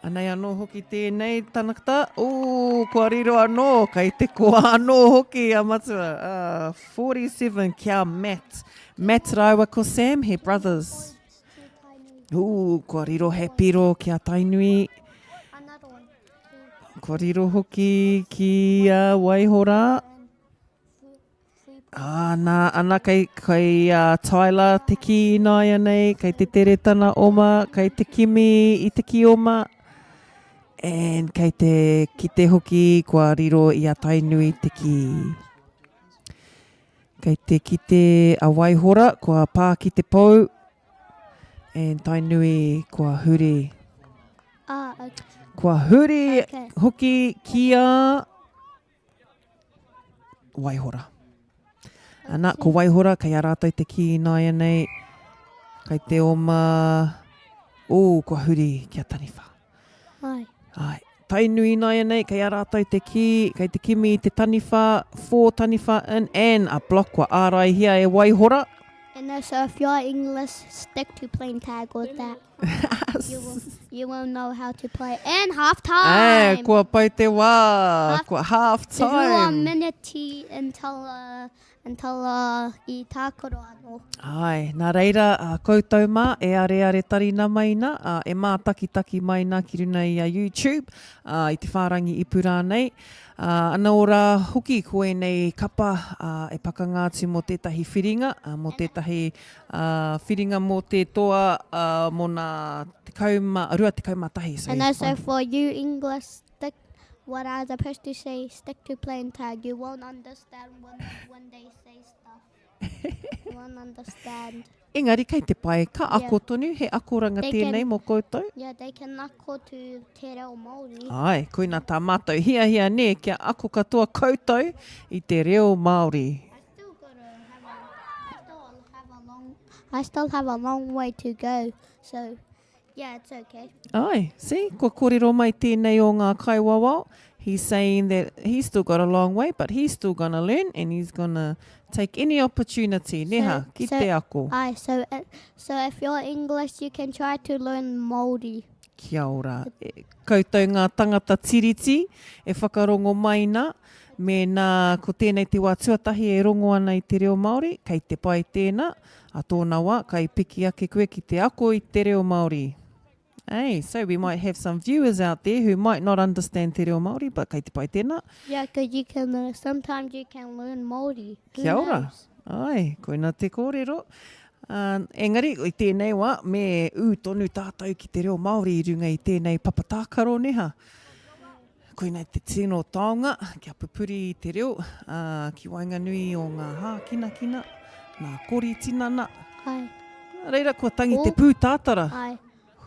Anei anō hoki tēnei tanakta. Kua riro anō, kai te koa anō hoki a matua. 47 kia Matt. Matt rāua ko Sam, he brothers. Kua riro he piro kia tainui. Kua riro hoki ki Waihora. Ana kai Tyler te ki nāia nei, kai te teretana oma, kai te kimi i te ki oma. And kai te kite hoki kua riro i a tainui te ki. Kai te kite a Waihora, kua pā ki te pou. And tainui kua huri. Okay. Kua huri hoki kia Waihora. Ana, ko Waihora, kai a rātou te ki nāia nei. Kai te oma, kua huri kia taniwha. Ai. Tainui nāia nei, kai a rātou te ki, kai te kimi te taniwha, 4 taniwha in, and a block kua ārai hia e Waihora. And also, if you're English, stick to playing tag with that. You will know how to play. And half time. Kua pai te wā, kua half time. So you are minute until I tākaro anō. Ai, nā reira, koutou mā, e are tarina maina, e mā taki maina ki runa i a YouTube, i te whārangi i purā nei. Ana ora hoki koe nei kapa e pakangātu mō tētahi whiringa, mō tētahi whiringa mō te toa mō nā rua te kaumatahi. So and also for you English, what I was supposed to say, stick to playing tag. You won't understand when they say stuff. You won't understand. Engari, kei te pai, ka ako tonu, he akoranga tēnei mō koutou? Yeah, they can ako to te reo Māori. Ai, koina tā mātou hia ne, kia ako katoa koutou i te reo Māori. I still have a long way to go, so yeah, it's okay. Ai, see, kua kōrero mai tēnei o ngā kaiwawa. He's saying that he's still got a long way, but he's still going to learn and he's going to take any opportunity. Neha, ki te ako. Ai, so if you're English, you can try to learn Māori. Kia ora. Koutou ngā tangata tiriti e whakarongo maina, me nā ko tēnei te wā tuatahi e rongo ana i te reo Māori, kei te pai tēnā, a tōna wā, kai piki ake koe ki te ako i te reo Māori. Hey, so we might have some viewers out there who might not understand te reo Māori, but kei te pai tēnā. Yeah, because you can, sometimes you can learn Māori. Kia ora. Ai, koina te kōrero. Engari, i tēnei wā, me tonu tātou ki te reo Māori i runga i tēnei papatākaro neha. Koina te tino taonga, kia pupuri i te reo, ki wainga nui o ngā hākina, ngā kori tinana. Ai. Reira, kua tangi te O. pūtātara. Ai.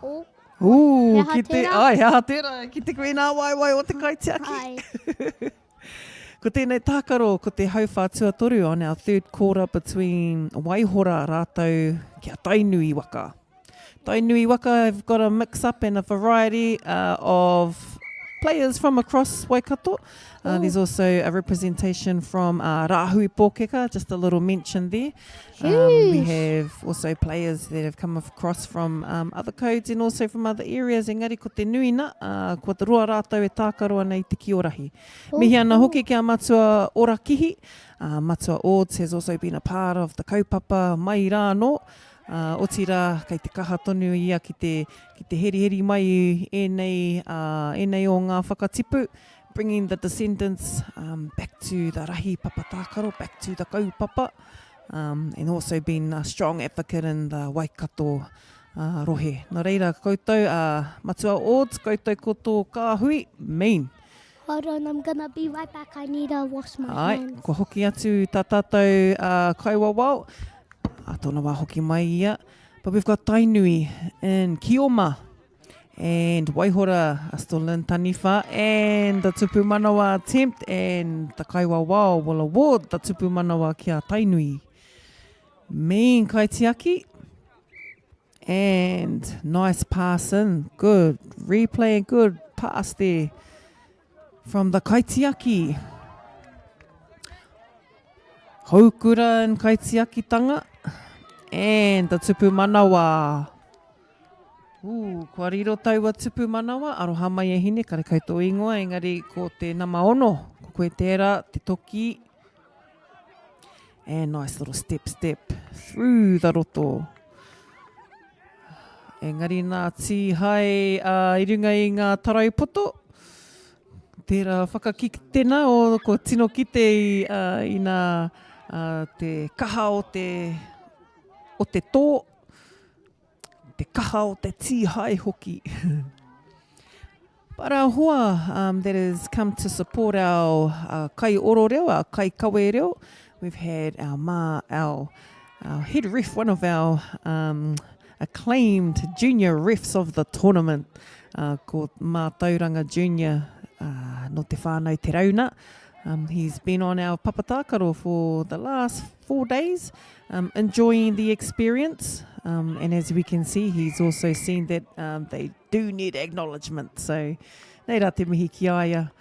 O. He aha tērā. he aha tērā, ki te koe nā waiwai o te kaitiaki. Ai. Ko tēnei tākaro, ko te hauwha tuatoru on our third quarter between Waihora rātou kia Tainui waka. Tainui waka have got a mix-up and a variety of players from across Waikato. There's also a representation from Rāhui Pōkeka, just a little mention there. We have also players that have come across from other codes and also from other areas. Engari, ko te nuina, ko te roa rātou e tākaro ana i te Kiorahi. Mihi ana hoki kia Matua Orakihi. Matua Ords has also been a part of the kaupapa mai rāno. Otira, kei te kaha tonu ia ki te heri mai enei o ngā whakatipu, bringing the descendants back to the rahi papatākaro, back to the kaupapa, and also been a strong advocate in the Waikato rohe. Nā reira, koutou, Matua Ords, koutou koto kāhui, mean. Hold on, I'm gonna be right back. I need to wash my hands. Ko hoki atu tā tātou kaiwawao. Tōna wā hoki mai ia. But we've got Tainui in Kioma and Waihora are still in Taniwha, and the Tupu Manawa attempt and the Kaiwawao will award the Tupu Manawa kia Tainui. Mean Kaitiaki. And nice pass in. Good replay, good pass there from the Kaitiaki. Haukura and Kaitiaki tanga. And the Tupu Manawa. Kua riro taua Tupu Manawa. Aroha mai e hine, kare koutou ingoa. Engari, ko te nama ono. Ko koe tērā, te toki. And nice little step through the roto. Engari nā tī hai i runga i ngā taraipoto. Tērā whakakitena o ko tino kite i nā te kaha o te tō, te kaha o te tī hai hoki. But our hoa that has come to support our kai oro reo, our kai kawe reo, we've had our head ref, one of our acclaimed junior refs of the tournament, called Mā Tauranga Junior, no te whānau te rauna. He's been on our papatākaro for the last 4 days, enjoying the experience. And as we can see, he's also seen that they do need acknowledgement. So, nei rā te mihi ki aia.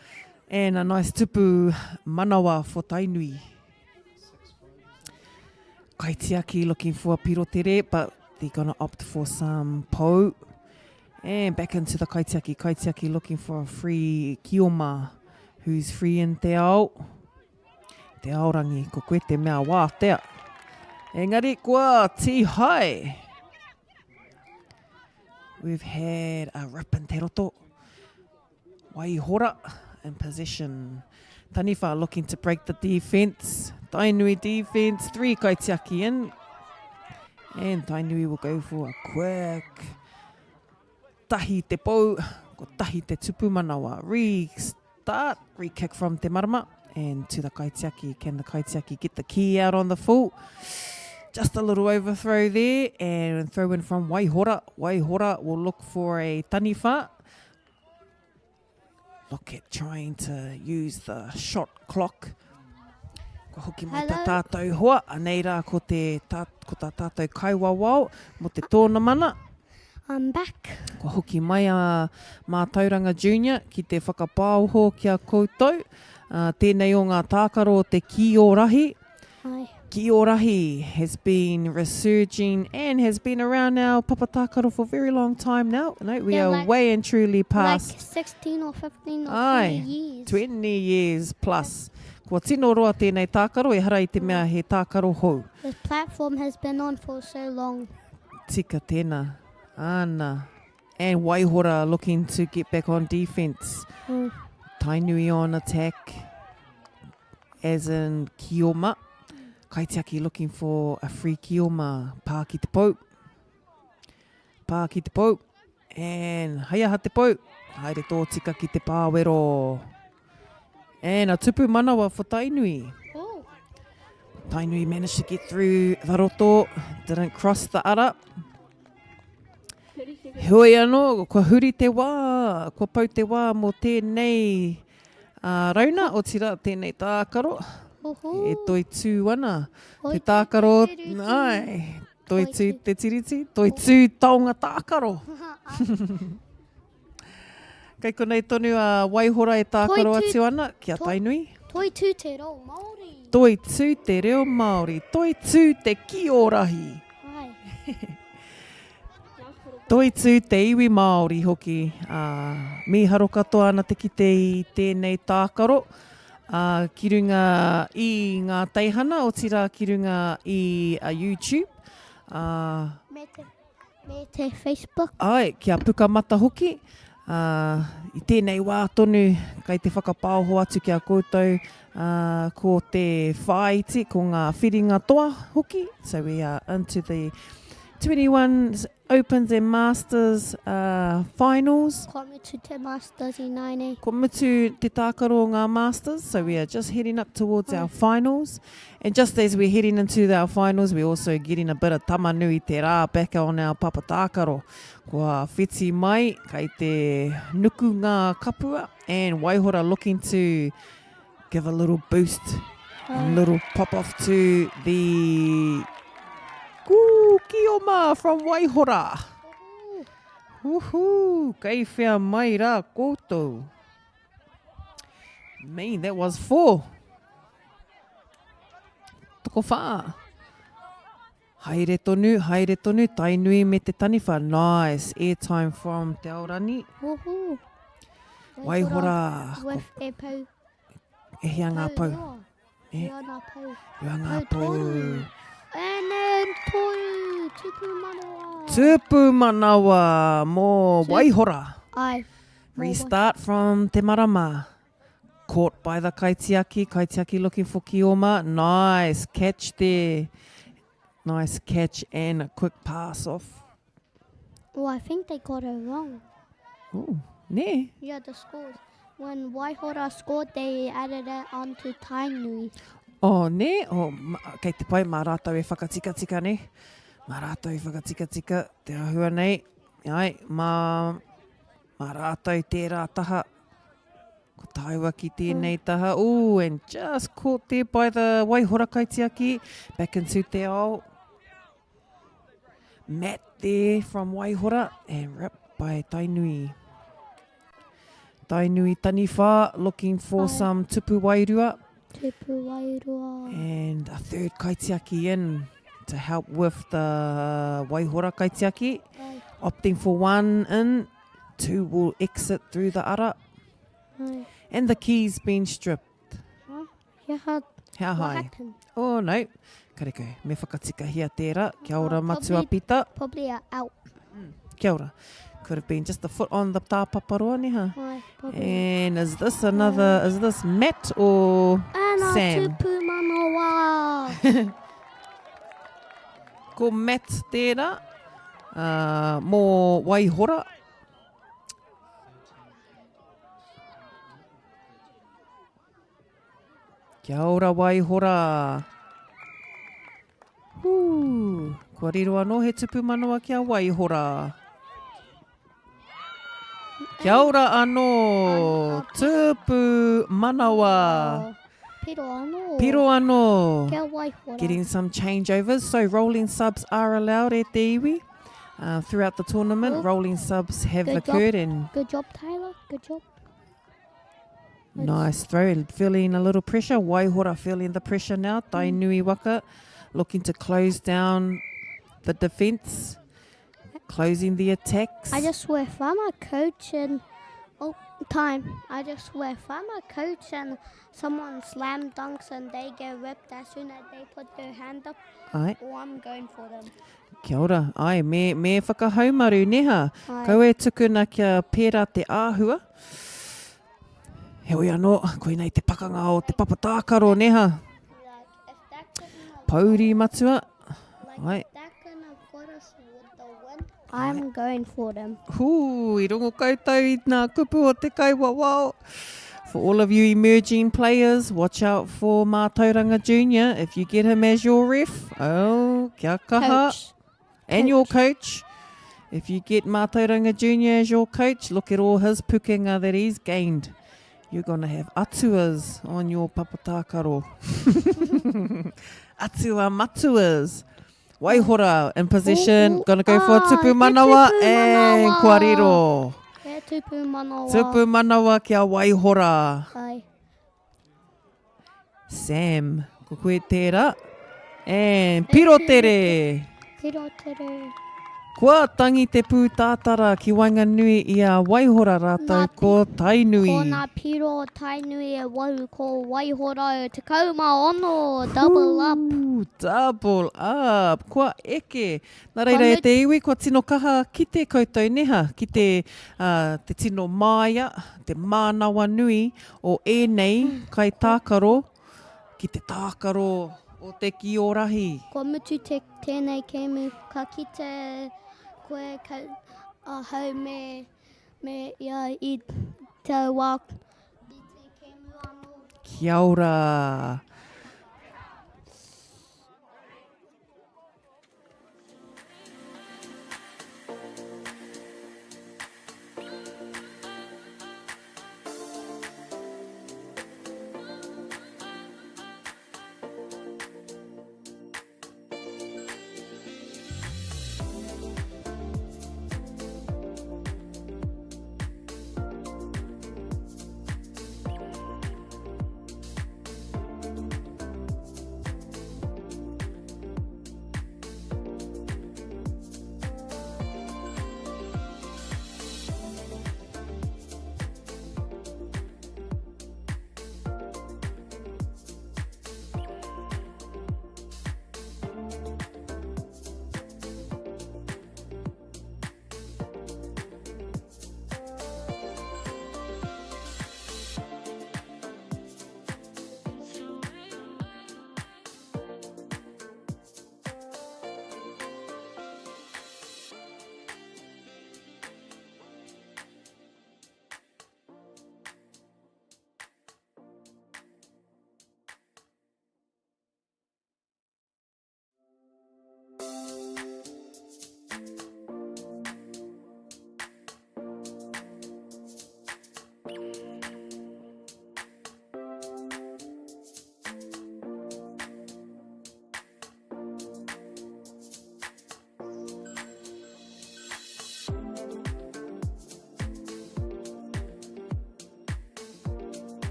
And a nice tupu manawa for Tainui. Kaitiaki looking for a pirotere, but they're going to opt for some pou. And back into the Kaitiaki. Kaitiaki looking for a free Kioma, who's free in te ao. Te aorangi, ko koe te mea wā tea. Engari, kua ti hai. We've had a rip in te roto. Waihora in possession. Taniwha looking to break the defence. Tainui defence, 3 Kaitiaki in. And Tainui will go for a quick tahi te pou, ko tahi te tupu manawa. Restart, re-kick from te marama. And to the Kaitiaki. Can the Kaitiaki get the key out on the full? Just a little overthrow there. And throw in from Waihora. Waihora will look for a Taniwha. Look at trying to use the shot clock. Ko hoki mai ta tātou hoa. Anei rā ko ta tātou kaiwawao mo te tōna mana. I'm back. Ko hoki mai a Mā Tauranga Junior ki te whakapāoho kia koutou. Tēnei o ngā tākaro o te Kiorahi. Ai. Kiorahi has been resurging and has been around our papatākaro for a very long time now. No, we are like, way and truly past. Like 16 or 15 or 20 years. 20 years plus. Kua tino roa tēnei tākaro, e hara I te mea he tākaro hou. This platform has been on for so long. Tika tēnā. Ana. And Waihora looking to get back on defence. Tainui on attack, as in Kioma. Kaitiaki looking for a free Kioma. Pā ki te pou. Pā ki te pou. And haiaha te pau. Haere tō tika ki te pāwero. And a tupu manawa for Tainui. Oh. Tainui managed to get through the roto. Didn't cross the ara. Hoi anō, kua huri te wā. Kua pau te wā mō tēnei rauna o tira tēnei tākaro. E toi tū ana. Te tākaro, ai, toi tū te tiriti, toi tū taonga tākaro. Kei konei tonu a waihora e tākaro atu ana, kia Tainui. Toi tū te reo Māori. Toi tū te reo Māori, toi tū te Kiorahi. Ai. Toi tū te iwi Māori hoki. Miharo katoa ana te kite i tēnei tākaro. Ki runga i ngā teihana, o tira ki runga i YouTube. Me te Facebook. Ai, kia puka mata hoki. I tēnei wā tonu, kei te whakapāoho atu kia koutou, ko te whaiti, ko ngā whiringa toa hoki. So we are into the 21 Opens and Masters finals. Ko mutu te Masters i naine. Ko mutu te tākaro o ngā Masters, so we are just heading up towards our finals. And just as we're heading into our finals, we're also getting a bit of tamanui te rā back on our papa tākaro. Kua whiti mai, kei te nuku ngā kapua, and Waihora looking to give a little boost, a little pop off to the Kioma from Waihora. Woohoo! Kei whea mai rā koutou. Man, that was 4. Toko wha. Haere tonu, Tainui me te taniwha. Nice. Airtime from Te Aorani. Woohoo. Waihora. With e pau. E hea ngā pau. E ana pau. Rua ngā pau. And then toru, tupu manawa. Tupu manawa mō Waihora. Ai. Restart from Te Marama. Caught by the Kaitiaki looking for Kioma. Nice catch there. Nice catch and a quick pass off. Oh, I think they got it wrong. Oh, ne? Yeah, the scores. When Waihora scored, they added it onto Tainui. Oh, ne? Oh, kei te pai, mā rātou e whakatika ne? Mā rātou e whakatika, te ahua nei. Ai, mā rātou tērā taha. Ko tāua ki tēnei taha. Ooh, and just caught there by the Waihora Kaitiaki. Back into te ao. Matt there from Waihora. And ripped by Tainui. Tainui taniwha, looking for some tupu wairua. Tupu wairua. And a third kaitiaki in to help with the Waihora kaitiaki. Opting for 1 in, 2 will exit through the ara. And the key's been stripped. How high? Happened? Oh, no. Kareko, me whakatika hia tērā. Kia ora matua pita. Probably out. Kia ora. Could have been just a foot on the tāpaparoa ni ha. Probably. And is this Matt or Sam? Tupu manawa. Ko Matt tērā. Mō Waihora. Kia ora Waihora. Kua riro anō he tupu manawa kia Waihora. Kia ora anō, tupu manawa. Piro anō. Kia Waihora. Getting some changeovers, so rolling subs are allowed at te iwi. Throughout the tournament, rolling subs have occurred. And good job, Taylor. Good job. Nice throw, feeling a little pressure. Waihora feeling the pressure now. Tainui waka looking to close down the defence, closing the attacks. I just swear if I'm a coach and I just swear if I'm a coach and someone slam dunks and they get ripped as soon as they put their hand up, I'm going for them. Kia ora. Ai, me whakahaumaru neha. Kau e tukuna kia pērā te āhua. Heoi anō, koe nei te pakanga o te papa tākaro neha. Pauri matua. Ai. I'm going for them. Hū, I rongo koutou I ngā kupu o te kauwawao. For all of you emerging players, watch out for Mātauranga Junior. If you get him as your ref, oh, kia kaha. Coach. And your coach. If you get Mātauranga Junior as your coach, look at all his pukenga that he's gained. You're going to have atuas on your papatākaro. Atua matuas. Waihora in position. Going to go for tupu manawa and kwariro. Yeah, tupu manawa. Tupu manawa kia waihora. Kai. Sam, ko koe tērā. And piro tere. Tiro tere. Kua tangi te pūtātara ki Wainganui i a waihora rātou Ngā ko Tainui. Ko ngā piro tainui e waru ko waihora o te kauma ono. Double up. Double up. Kua eke. Nā reira e te iwi, kua tino kaha ki te koutou neha, ki te tino māia, te mānawa nui o ēnei kai tākaro, ki te tākaro o te Kiorahi. Ko mutu tēnei kēmu ka kite koe hau me ia I te wā I te kēmu anō. Kia ora.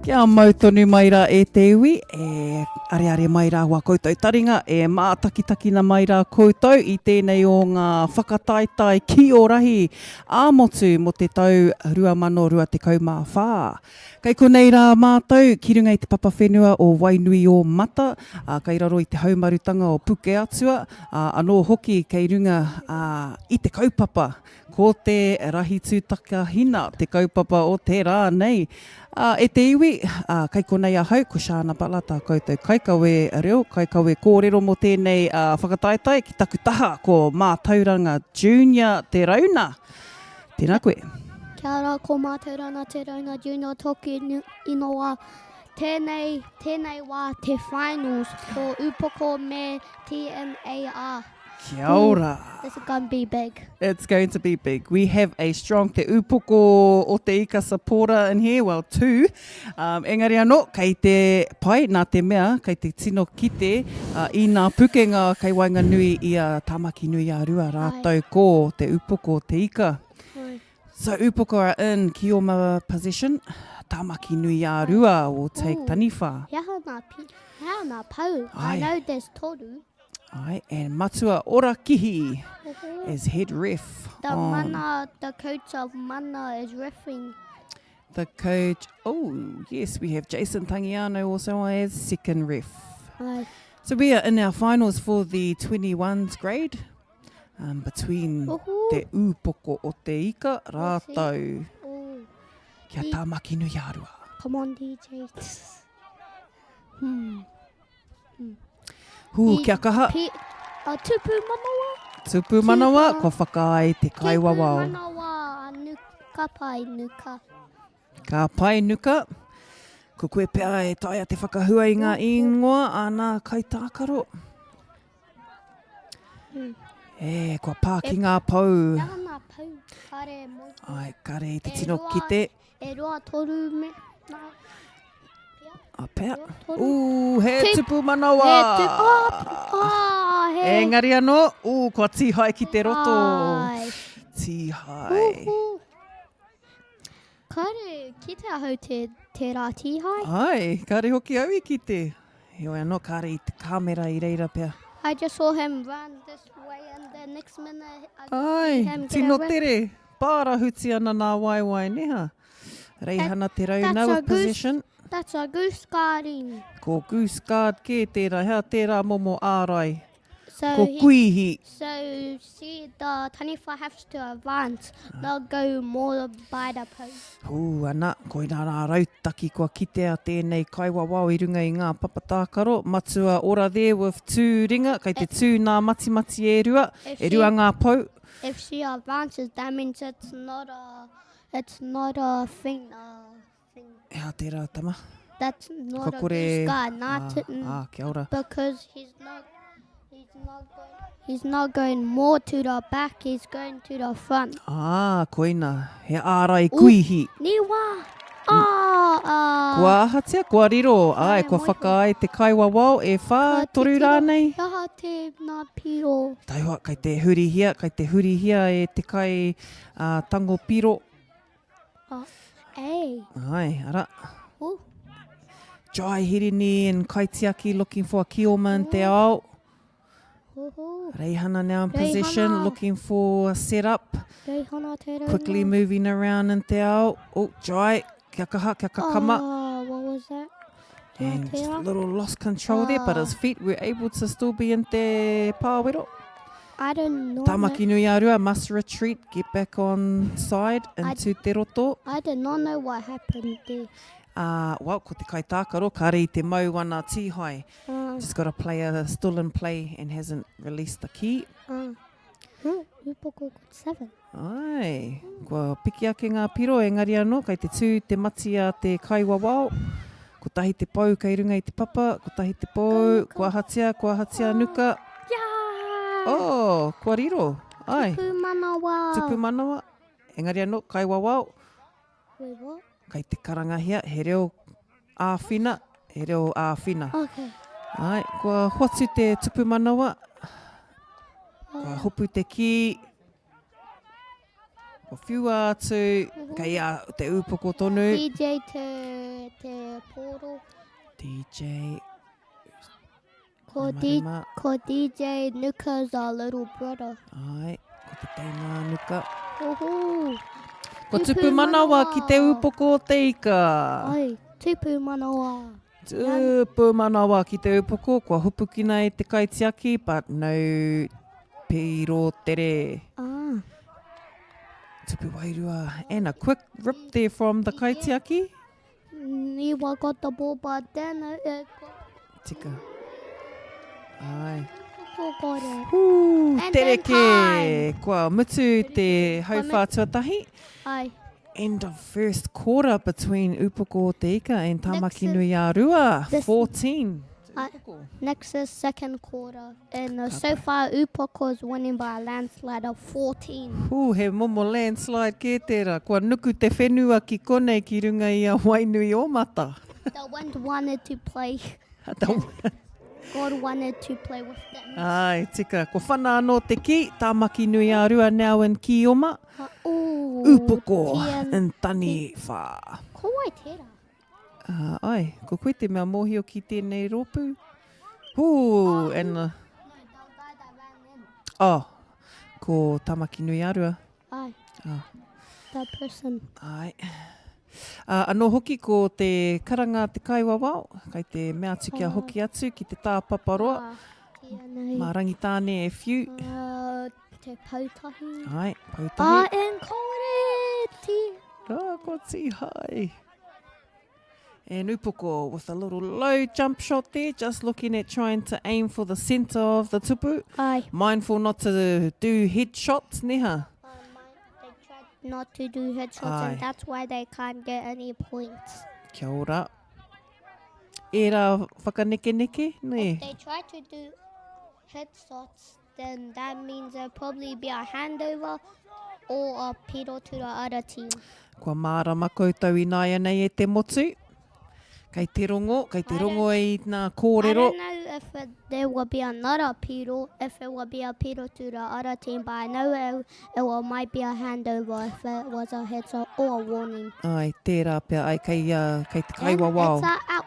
Kia mau tonu mai rā e te iwi, are mai rā wā koutou taringa, mātakina mai rā koutou i tēnei o ngā whakataitai Kiorahi āmotu mo te tau 2024. Kei konei rā mātou, ki runga i te papa whenua o Wainui o Mata, kei raro i te haumarutanga o Puke Atua, anō hoki kei runga i te kaupapa, ko te rahi tūtaka hina, te kaupapa o te rā nei. E te iwi, kei konei ahau, ko Shana Bala tā koutou kaikawe reo, kaikawe kōrero mo tēnei whakataitai ki taku taha ko Mātauranga Junior te rauna. Tēnā koe. Kia ora, ko Mātauranga te rauna Junior toki inoa. Tēnei wā te finals ko Upoko me TMAR. Kia ora. This is going to be big. It's going to be big. We have a strong te upoko o te ika supporter in here, well, two. Engari anō, kei te pai, nā te mea, kei te tino kite, i nā pukenga kei wainga nui i a tamaki nui a rua rātou ko te upoko o te ika. So upoko are in Kioma position, tamaki nui a rua will take taniwha. Hea nā pau. I know there's toru. Ai, and Matua Ora Kihi is head ref. The coach of Mana is reffing. The coach, yes, we have Jason Tangiano also as second ref. Aye. So we are in our finals for the 21s grade between te upoko o te ika rātou. Kia tāmaki nui ārua. Come on, DJ. Kia kaha. Tupu manawa. Tupu manawa, ko whakaai te kaiwawao. Tupu manawa, nuka pai nuka. Ka pai nuka. Ko koe pēa e taia te whakahua i ngā ingoa, ana kai tākaro. Kua pā ki ngā pau. Ngā pau, kare mo. Ai, kare i te tino kite. E roa toru me. Pēa. He tupu manawa. Engari anō, kua tihai ki te roto. Tihai. Kare, ki te ahau te rā tihai? Ai, kare hoki au I ki te. Heo anō, kare I te kamera I reira pēa. I just saw him run this way and the next minute Ai, tino tere. Pāra huti ana nā waiwai neha. Reihana te rauna with position. That's a goose guarding. Ko goose guard ke tērā, hea tērā momo ārai. So ko kuihi. So see, the taniwha has to advance. They'll go more by the post. Ana, koe nā rā rautaki kua kitea tēnei kaiwawao I runga I ngā papatākaro. Matua ora there with two ringa, kei te tū nā mati e rua. E rua ngā pau. If she advances, that means it's not a thing. Hea tērā tama. That's not a goose guard. Kia ora. Because he's not going more to the back, he's going to the front. Koina. He ārai kuihi. Niwa! Kua ahatia, kua riro. Ai, kua whakaai te kaiwawao e whā toru rānei. Hea te nā piro. Taiwa, kei te hurihia e te kai tango piro. Ai, ara. Jai Hirini and Kaitiaki looking for a Kioma in te ao. Reihana now in position, looking for a setup. Quickly moving around in te ao. Jai, kia kaha, kia kakama. What was that? And just a little lost control there, but his feet were able to still be in te pāwero. I don't know. Tamaki nui arua, must retreat, get back on side into te roto. I did not know what happened there. Well, ko te kaitākaro, kare I te mau ana tihai. Just got a player still in play and hasn't released the key. Upoko got 7. Ai, kua piki ake ngā piro, engari anō, kei te tū te mati a te kaiwawao. Ko tahi te pau kei runga I te papa, ko tahi te pau, kua hatia nuka. Kua riro. Ai. Tupu manawa. Engari anō, kaiwawao. Wait, what? Kei te karangahia, he reo āwhina, Okay. Ai, kua hotu te tupu manawa. Kua hopu te ki. Kua whiua atu. Kei te upoko tonu. DJ te koro. DJ. Ko DJ Nuka's our little brother. Ai, ko te teina nuka. Uhu. Ko tupu manawa ki te upoko o te ika. Ai, tupu manawa. Tupu manawa ki te upoko, kua hupukina e te kaitiaki, but no piro tere. Ah. Tupu wairua. And a quick rip there from the kaitiaki. Niwa got the ball, but then Tika. Ai. got it. Hū, And tere then ke. time. Kua mutu te hauwha tuatahi. Ai. End of first quarter between Upoko o te ika and Tamaki Next Nui a Rua. this- 14. Next is second quarter. And so far, Upoko is winning by a landslide of 14. Hū, he momo landslide ke tērā. Kua nuku te whenua ki konei ki runga i a Wainui o mata. The wind wanted to play. God wanted to play with them. Ai, tika. Ko whana anō te ki, Tamaki Nui a Rua now in Kioma. Upoko in Tani wha. Ko wai tērā. Ai, ko koe te mea mōhio ki tēnei rōpū. Hū, and... ko Tamaki Nui a Rua. Ai. That person. Ai. Anō hoki ko te karanga te kaiwawao, kai te mea tukia hoki atu ki te tāpaparoa. Mā rangitāne e whiu. Te pautahi. Ai, pautahi. And kore Ko ti hai. And Upoko with a little low jump shot there, just looking at trying to aim for the centre of the tupu. Ai. Mindful not to do head shots, neha. They tried not to do headshots, and that's why they can't get any points. Kia ora. E rā whakaneke-neke, ne? If they try to do headshots, then that means there'll probably be a handover or a piro to the other team. Kua mārama koutou i nāia nei e te motu. Kei te rongo i nā kōrero. I don't know if there will be another piro, if it will be a piro to the other team, but I know might be a handover if it was a headshot or a warning. Ai, tērā pia, ai, kei te kaiwa wao. It's a out.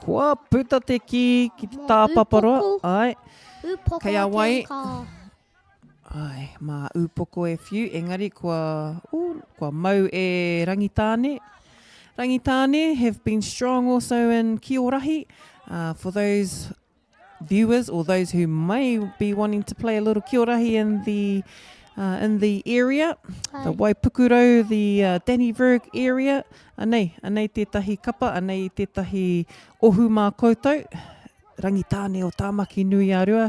Kua puta te ki te tāpaparoa. Ai, Upoko kei a wai. ka. Ai, mā upoko e whiu, engari kua mau e rangitāne. Rangitāne have been strong also in Kiorahi. For those viewers or those who may be wanting to play a little Kiorahi in the area, the Waipukuro, the Dannyburg area, anei tētahi kapa, anei tētahi ohu mā koutou. Rangitāne o Tāmaki Nui a Rua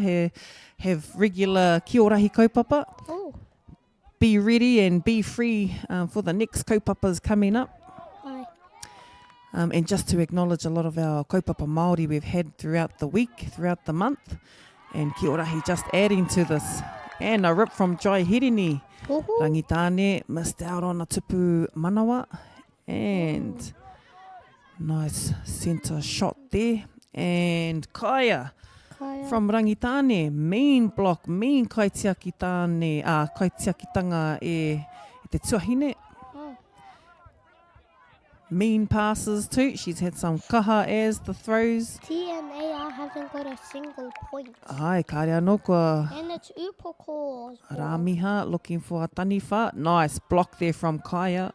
have regular Kiorahi kaupapa. Oh. Be ready and be free for the next kaupapas coming up. And just to acknowledge a lot of our kaupapa Māori we've had throughout the week, throughout the month. And Kiorahi just adding to this. And a rip from Jai Hirini. Rangitāne missed out on a tupu manawa. And nice centre shot there. And Kaya from Rangitāne. Mean block, mean kaitiakitanga e te tuahine. Mean passes too. She's had some kaha as the throws. TNAR hasn't got a single point. Ai, kāre anō kua And it's Upoko. Rāmiha looking for a taniwha. Nice block there from Kaya.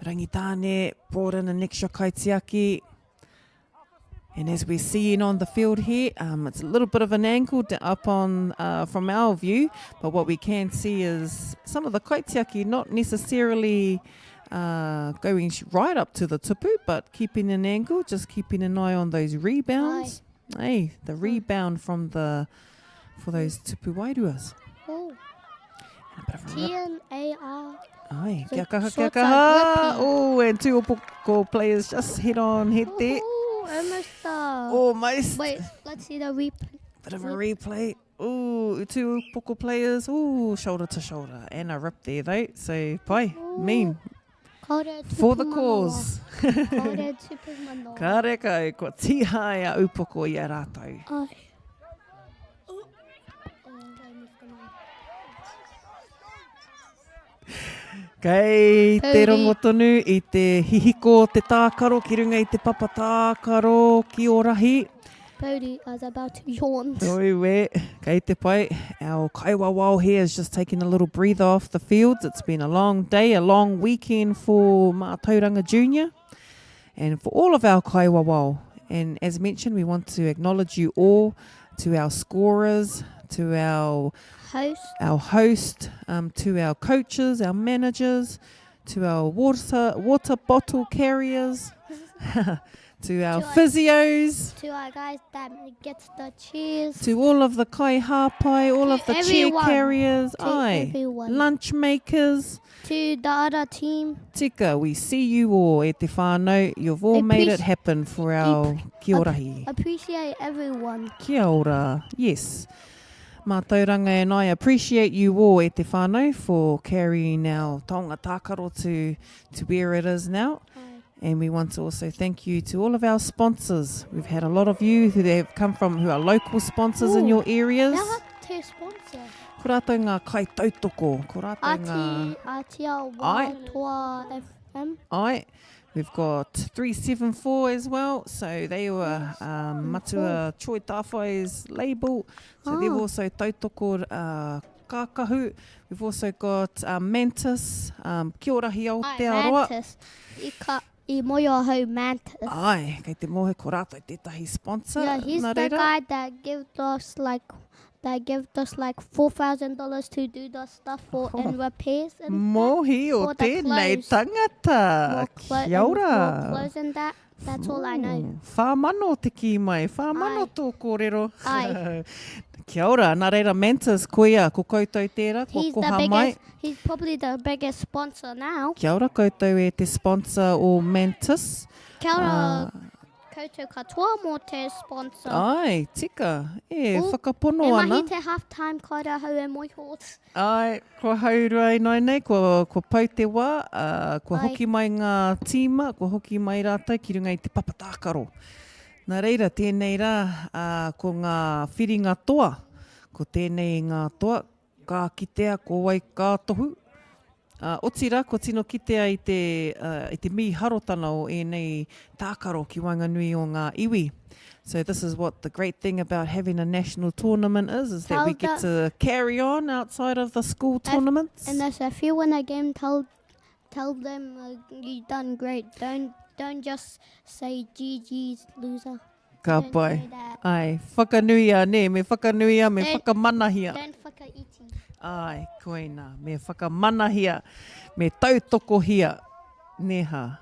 Rangitāne brought in an extra kaitiaki. And as we're seeing on the field here, it's a little bit of an angle up on from our view. But what we can see is some of the kaitiaki not necessarily going right up to the tupu, but keeping an angle, just keeping an eye on those rebounds. Hey, the rebound for those tupu wairuas. Oh. TNAR. Ai, kia kaha. Oh, and two Upoko players just head there. Almost. Almost. Wait, let's see the replay. Bit of a replay. Ooh, two Upoko players. Ooh, shoulder to shoulder. And a rip there though. So, pai, mean. For the cause. Kāre kai, ko tihai a Upoko i a rātou. Kei te Pauri. rongo tonu i te hihiko te tākaro ki runga i te papa tākaro Kiorahi. Bodhi, I was about to yawn. Oi we, kei te pai. Our kaiwawao here is just taking a little breather off the fields. It's been a long day, a long weekend for Aotearoa Junior and for all of our kaiwawao. And as mentioned, we want to acknowledge you all, to our scorers, to our host, to our coaches, our managers, to our water bottle carriers, to our physios, To our guys that gets the cheers. to all of the kai hapai, all of the everyone. chair carriers, To everyone. lunch makers. To the other team. Tika, we see you all e te whānau. You've all made it happen for our Kiorahi. Appreciate everyone. Kia ora, yes. Mātauranga and I appreciate you all e te whānau for carrying our taonga tākaro to where it is now. And we want to also thank you to all of our sponsors. We've had a lot of you who have come from, who are local sponsors in your areas. Now to sponsor. Ko rātou ngā kai tautoko, ko rātou ngā... Aotearoa FM. Ai, we've got 374 as well. So they were Matua Choi Tāwhai's label. So they've also tautoko kākahu. We've also got Mantis, Kiorahi Aotearoa. Mantis. I moio hau Mantis. Ai, kei te mohe ko rātou tētahi sponsor. Yeah, he's nā the reira. guy that gave us like $4,000 to do the stuff for and repairs and Mohi o for the tēnei clothes. tangata. Kia More ora. clothes and that. That's all I know. Whāmano te ki mai. Whāmano Ai. tō kōrero. Ai. Kia ora. Nā reira Mantis, koia, ko koutou tērā, ko He's the koha mai. biggest. He's probably the biggest sponsor now. Kia ora koutou e te sponsor o Mantis. Kia ora koutou katoa mō te sponsor. Ai, tika. E, Oh, whakapono E ana. mahi te half-time kaira hau e moiho. Ai, ko haurua i nei, ko pau te wā, ko Ai. hoki mai ngā tīma, ko hoki mai rātou ki runga i te papa tākaro. Nā reira, tēnei rā, ko ngā whiringa toa, ko tēnei ngā toa, ka kitea, ko wai ka tohu. Otira, ko tino kitea i te mi harotana o enei tākaro ki Wainganui o ngā iwi. So this is what the great thing about having a national tournament is that we get to carry on outside of the school tournaments. And if you win a game, tell them you done great. Don't just say GG's loser. Ka Don't pai. say that. Ai, whakanuia ne, me whakanuia, me Don't- whakamanahia. Don't whakaiti. Ai, koina, me whakamanahia, me tautokohia, neha.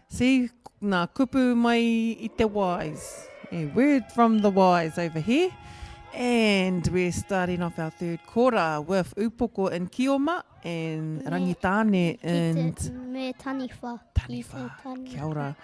See, nā kupu mai I te wise. A word from the wise over here. And we're starting off our third quarter with Upoko and Kioma and Rangitane and Me taniwha. Taniwha. Kia ora.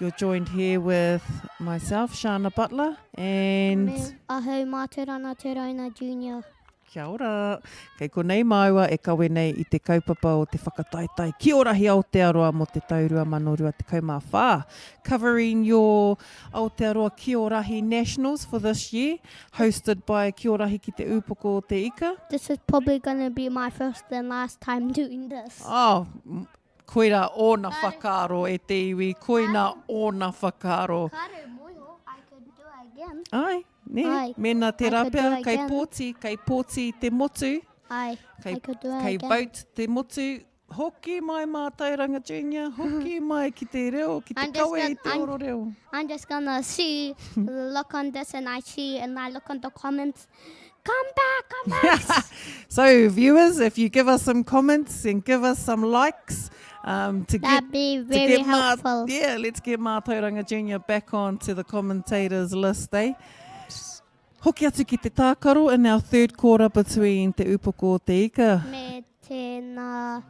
You're joined here with myself, Shana Butler, and... Me ahau Mātauranga Te Rauna Junior. Kia ora. Kei konei maua e kawe nei I te kaupapa o te whakataitai Kiorahi Aotearoa mo te taurua manorua te kaumawha. Covering your Aotearoa Kiorahi Nationals for this year, hosted by Kiorahi ki te upoko o te ika. This is probably going to be my first and last time doing this. Oh, koira ōna whakaro e te iwi, koina ōna whakaro. Kare moiho, I could do it again. Ai, ne, Ai, mena te I could do rapea, it kei again. pōti te motu. Ai, Kei, I could do it kei again. vote te motu, hoki mai Mātauranga Junior, hoki mai ki te reo, ki te I'm just kawe I te gonna- oro reo. I'm just gonna see, look on this and I see, and I look on the comments. Come back. So viewers, if you give us some comments and give us some likes, That'd be very helpful. Yeah, let's get Mātauranga Junior back onto the commentators list, eh? Hoki atu ki te tākaro in our third quarter between te upoko o te ika. Me tēnā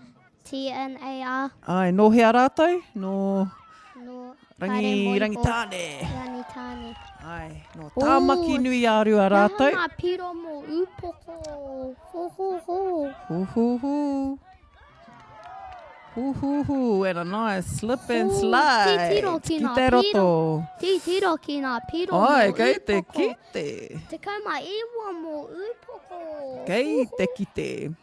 TNAR. Ai, no hea rātou? No No, rangitāne. Rangitane. Ai, no tāmaki nui ārua rātou. Nā piro mō upoko. Ho, ho, ho. Hu hu hu. Hu hu hu, and a nice slip and slide. Tiro ki Ki nā te roto. Tiro ki nā piro Ai, mō kei te upoko. kite. Te kauma iwa mō upoko. Kei te kite.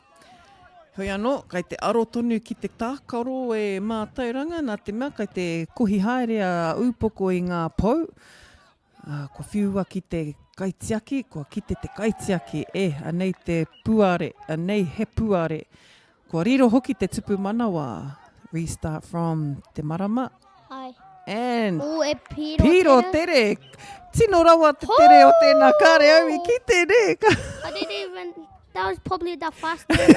Hoi anō, kai te aro tonu ki te tākaro e mātauranga, nā te mea kai te kohi haere a upoko i ngā pou. Kua whiua ki te kaitiaki, kua kite te kaitiaki, anei te puare, anei he puare. Kua riro hoki te tupu manawa. Restart from te marama. Ai. And E piro, piro tere. Tino rawa te tere o tēnā kāre au I ki te re. I didn't even... That was probably the fastest of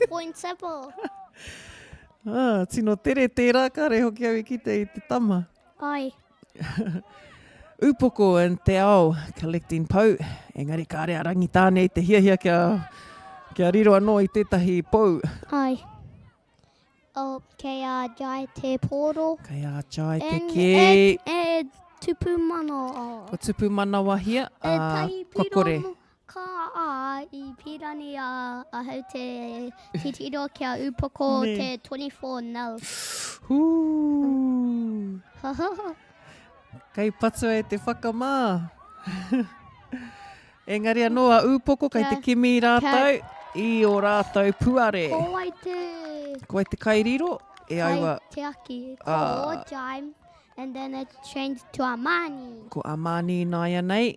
5.7. Tino tere tērā kāre hoki au I ki te tama. Ai. Upoko and te ao collecting pou. Engari kāre a rangi tāne I te hiahia kia riro anō I tētahi pou. Ai. Kei a jai te poro. Kei a jai te ke. E tupu mana. Ko tupu mana wahia. Tahi Kua kore. piro ka I pirani a hau te titiro kia upoko te 24 nil. Kei patua e te whakamā. Engari anō a upoko kai te kimi rātou I o rātou puare. Ko ai te kairiro e aua. Kai te aki. Ko Jaime. And then it changed to Amani. Ko Amani nāia nei.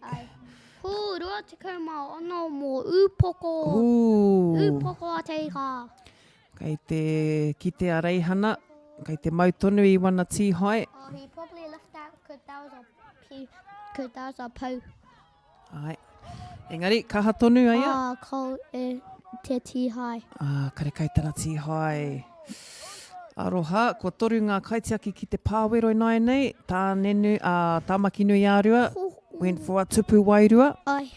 Rua te kaumā ono mō upoko. Upoko a teika. Kei te kite a reihana. Kei te mautonu I wana tīhai. He probably left that because that was a pou. Ai. Engari, kaha tonu aia? Ko te tīhai. Kare kaitara tīhai. Aroha, kua toru ngā kaitiaki ki te pāwero nai nei. Tā nenu a Tāmaki nui ārua. Went for a tupu wairua. Ai.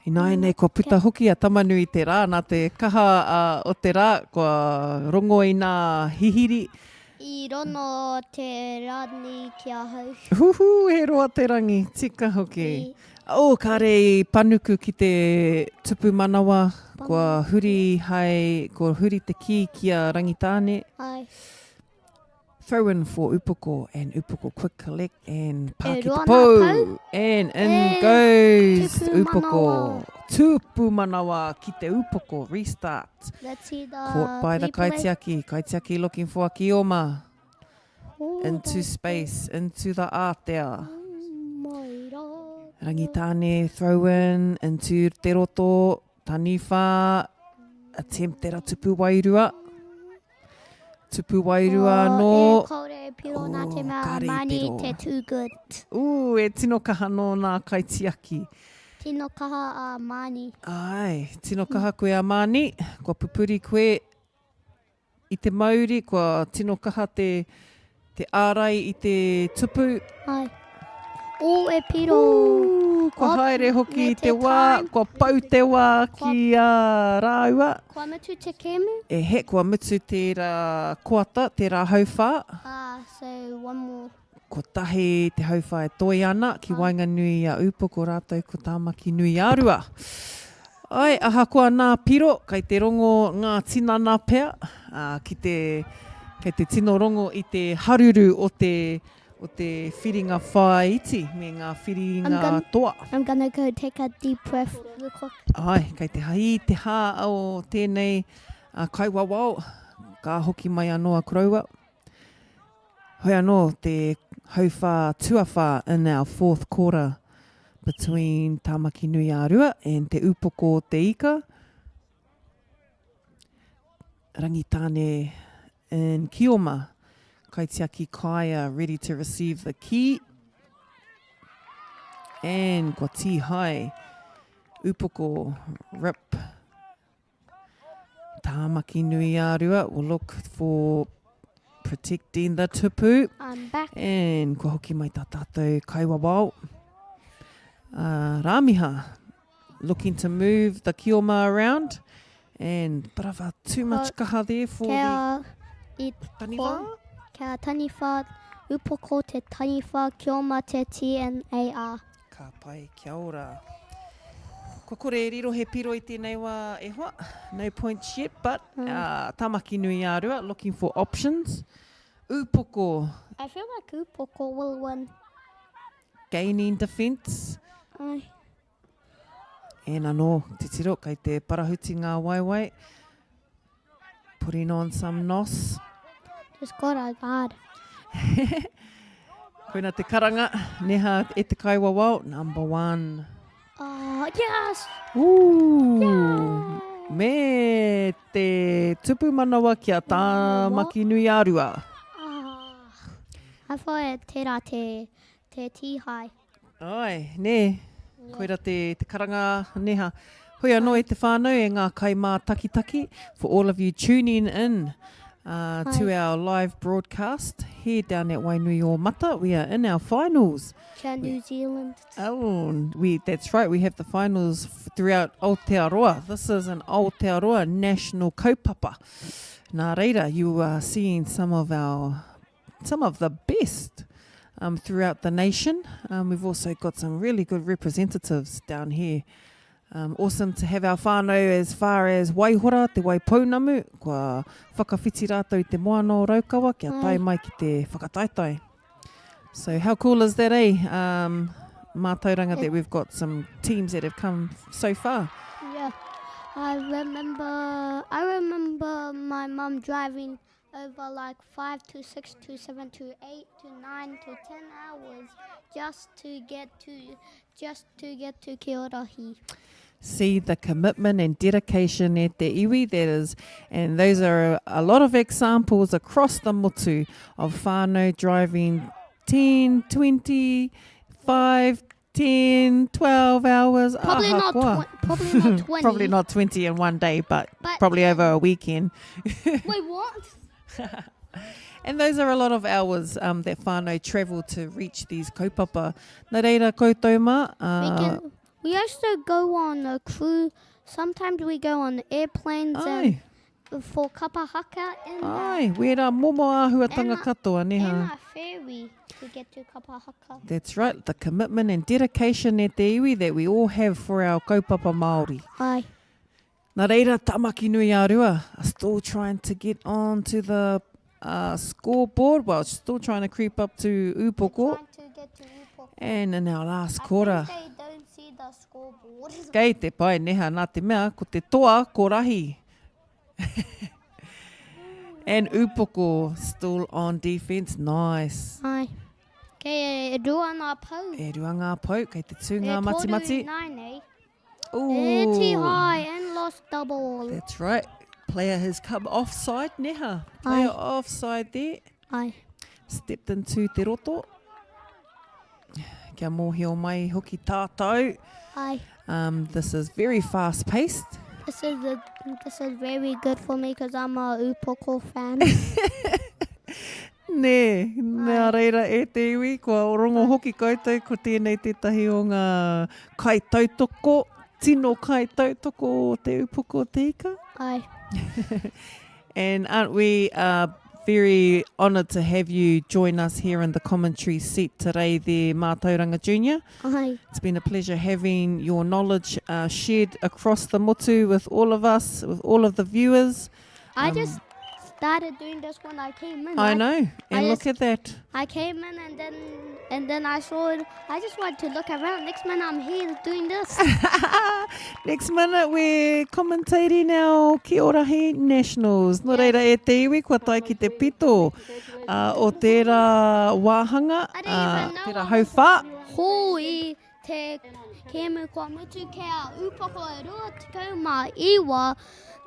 I nai nei, kua puta hoki a tamanui te rā. Nā te kaha o te rā, kua rongo I nā hihiri. I rono te rani kia hau. He roa te rangi, tika hoki. Kāre I panuku ki te tupu manawa. Kua huri hai, kua huri te ki kia rangitāne. Ai. Throw in for upoko and upoko quick collect and pāki te rua nā pou. pou. And in goes tupu upoko. manawa. Tupu manawa ki te upoko. Restart. Let's see the Caught by the replay. kaitiaki. Kaitiaki looking for a kioma. Into space, into the Aotearoa. Rangitāne throw in into te roto. Taniwha. Attempt te ra tupu wairua. Tupu wairua no. E kore piro nā te mea mani te too good. E tino kaha no nā kaitiaki. Tino kaha a mani. Ai, tino kaha koe a mani. Kua pupuri koe I te mauri. Kua tino kaha te ārai I te tupu. Ai. E piro. Kua haere hoki me te wā. time. Kua pau te wā ki a rāua. Kua mutu te kemu. He, kua mutu te rā koata, te rā hauwhā. So one more. Ko tahi te hauwhā e toi ana ki wainga nui a upoko rātou ko Tāmaki nui ārua. Ai, aha koa nā piro, kai te rongo ngā tinana pea, kei te tino rongo I te haruru o te whiringa whāiti, me ngā whiringa toa. I'm gonna go take a deep breath. Ai, kei te hai te hā o tēnei kaiwawao, ka hoki mai anō a kuraua. Hoi anō te hauwhā tuawhā in our fourth quarter between Tāmaki nui ārua and te upoko o te ika. Rangitāne in Kioma, kaitiaki kaia ready to receive the ki. And kua tīhai, upoko rip. Tāmaki nui ārua will look for protecting the tupu. I'm back. And kua hoki mai tā tātou kaiwawao. Rāmiha, looking to move the kioma around. And brava, too much kaha there for the taniwha. Kia taniwha, upoko te taniwha, kioma te TNAR. Ka pai, kia ora. Ko kore riro he piro I tēnei wā e hoa. No points yet, but Tāmaki nui ārua, looking for options. Upoko. I feel like upoko will win. Gaining defence. Ai. And anō, te tiro, kei te parahuti ngā waiwai. Putting on some nos. Just got a guard. Koina te karanga, neha e te kaiwa wau, number 1. Oh, yes! Ooh! Me te tupu manawa kia tāmaki nui arua. I thought it tērā te tihai. Ai, ne. Koira te karanga neha. Hoi anō e te whānau e ngā kai mā taki for all of you tuning in to our live broadcast here down at Wainui o Mata. We are in our finals. New Zealand. Oh, that's right. We have the finals throughout Aotearoa. This is an Aotearoa national kaupapa. Nā reira, you are seeing some of the best throughout the nation. We've also got some really good representatives down here. Awesome to have our whānau as far as Waihora, te Waipounamu, kua whakawhiti rātou i te moana o Raukawa, kia tai mai ki te whakataitai. So how cool is that, eh? Mātauranga that we've got some teams that have come so far. Yeah. I remember my mum driving over like 5 to 6 to 7 to 8 to 9 to 10 hours just to get to Kiorahi. See the commitment and dedication e te iwi that is, and those are a lot of examples across the motu of whānau driving 10, 20, 5, 10, 12 hours. Probably not 20. Probably not 20 in one day, but probably over a weekend. Wait, what? And those are a lot of hours that whānau travel to reach these kaupapa. Nā reira koutou mā. We also go on a cruise. Sometimes we go on airplanes and for kapahaka. Ai, wera momo āhuatanga katoa, neha. And a ferry to get to kapahaka. That's right, the commitment and dedication e te iwi that we all have for our kaupapa Māori. Ai. Nā reira, tamaki nui ārua are still trying to get on to the scoreboard. Well, still trying to creep up to Upoko. Trying to get to Upoko. And in our last quarter. I think they don't see the scoreboard. Kei te pai, neha, nā te mea, ko te toa korahi. And Upoko still on defence. Nice. Ai. Kei e rua ngā pau. E rua ngā pau, kei te tū ngā mati. Nine, Ooh. E high and lost double. That's right. Player has come offside, neha. Player offside there. Ai. Stepped into te roto. Kia mōhio mai hoki tātou. Ai. This is very fast paced. This is very good for me because I'm a Upoko fan. Nā reira e te iwi, kua orongo hoki koutou ko tēnei tētahi o ngā kai tautoko, tino kai tautoko o te Upoko te ika. Ai. And aren't we very honoured to have you join us here in the commentary seat today there, Mātauranga Junior. Ai. It's been a pleasure having your knowledge shared across the motu with all of us, with all of the viewers. I just started doing this when I came in. I know, and look at that. I came in and then I saw it. I just wanted to look around. Next minute I'm here doing this. Next minute we're commentating our Kiorahi Nationals. Nō reira e te iwi, kua tai ki te pito o tērā wāhanga, tērā hauwha. Hoi te kēmu kua mutu kia Upoko e rua tikau mā iwa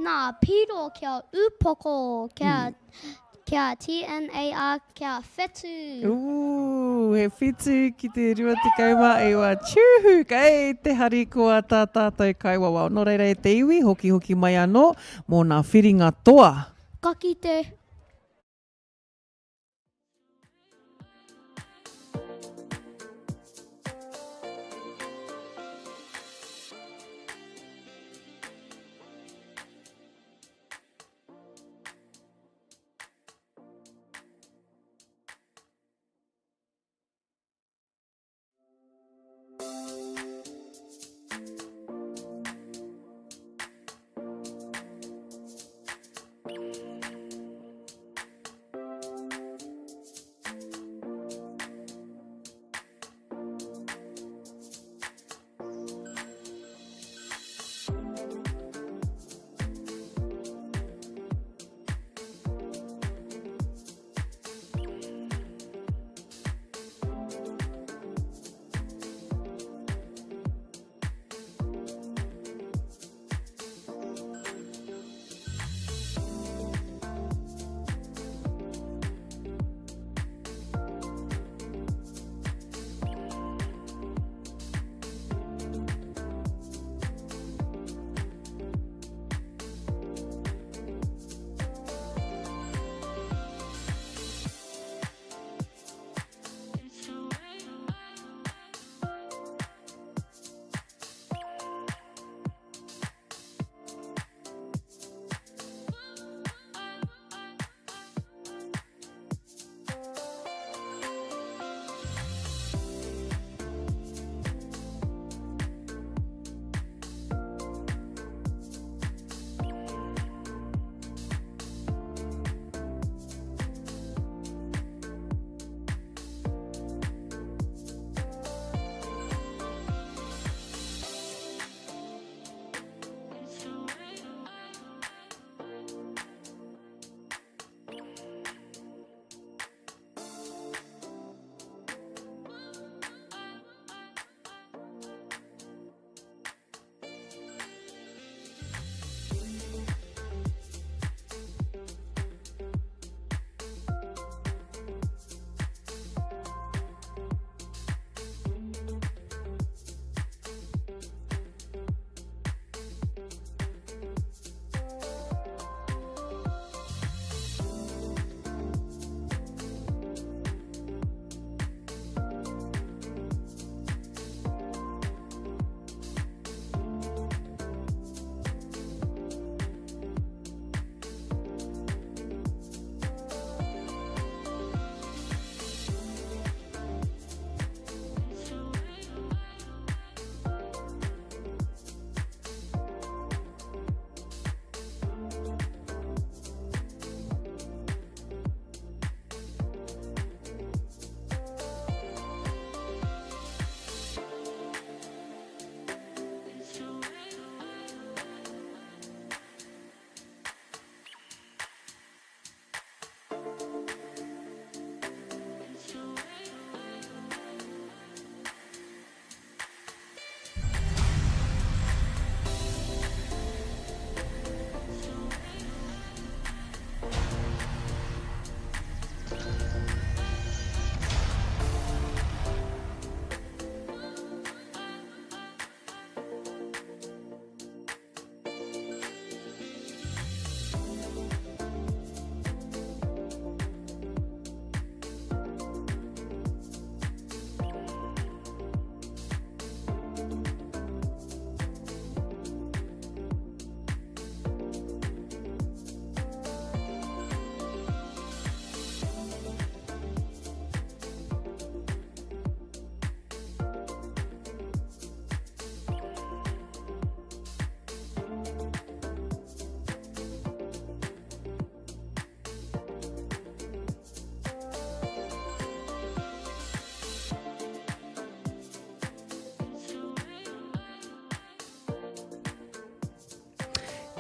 nā piro kia Upoko kia TNAR kia whetu. Ooh, he whetu ki te rua tikau mā iwa. Tūhu, kei te hari kua tā tātou kaiwa wau. Nō reira e te iwi, hoki mai anō, mō nā whiringa toa. Ka kite.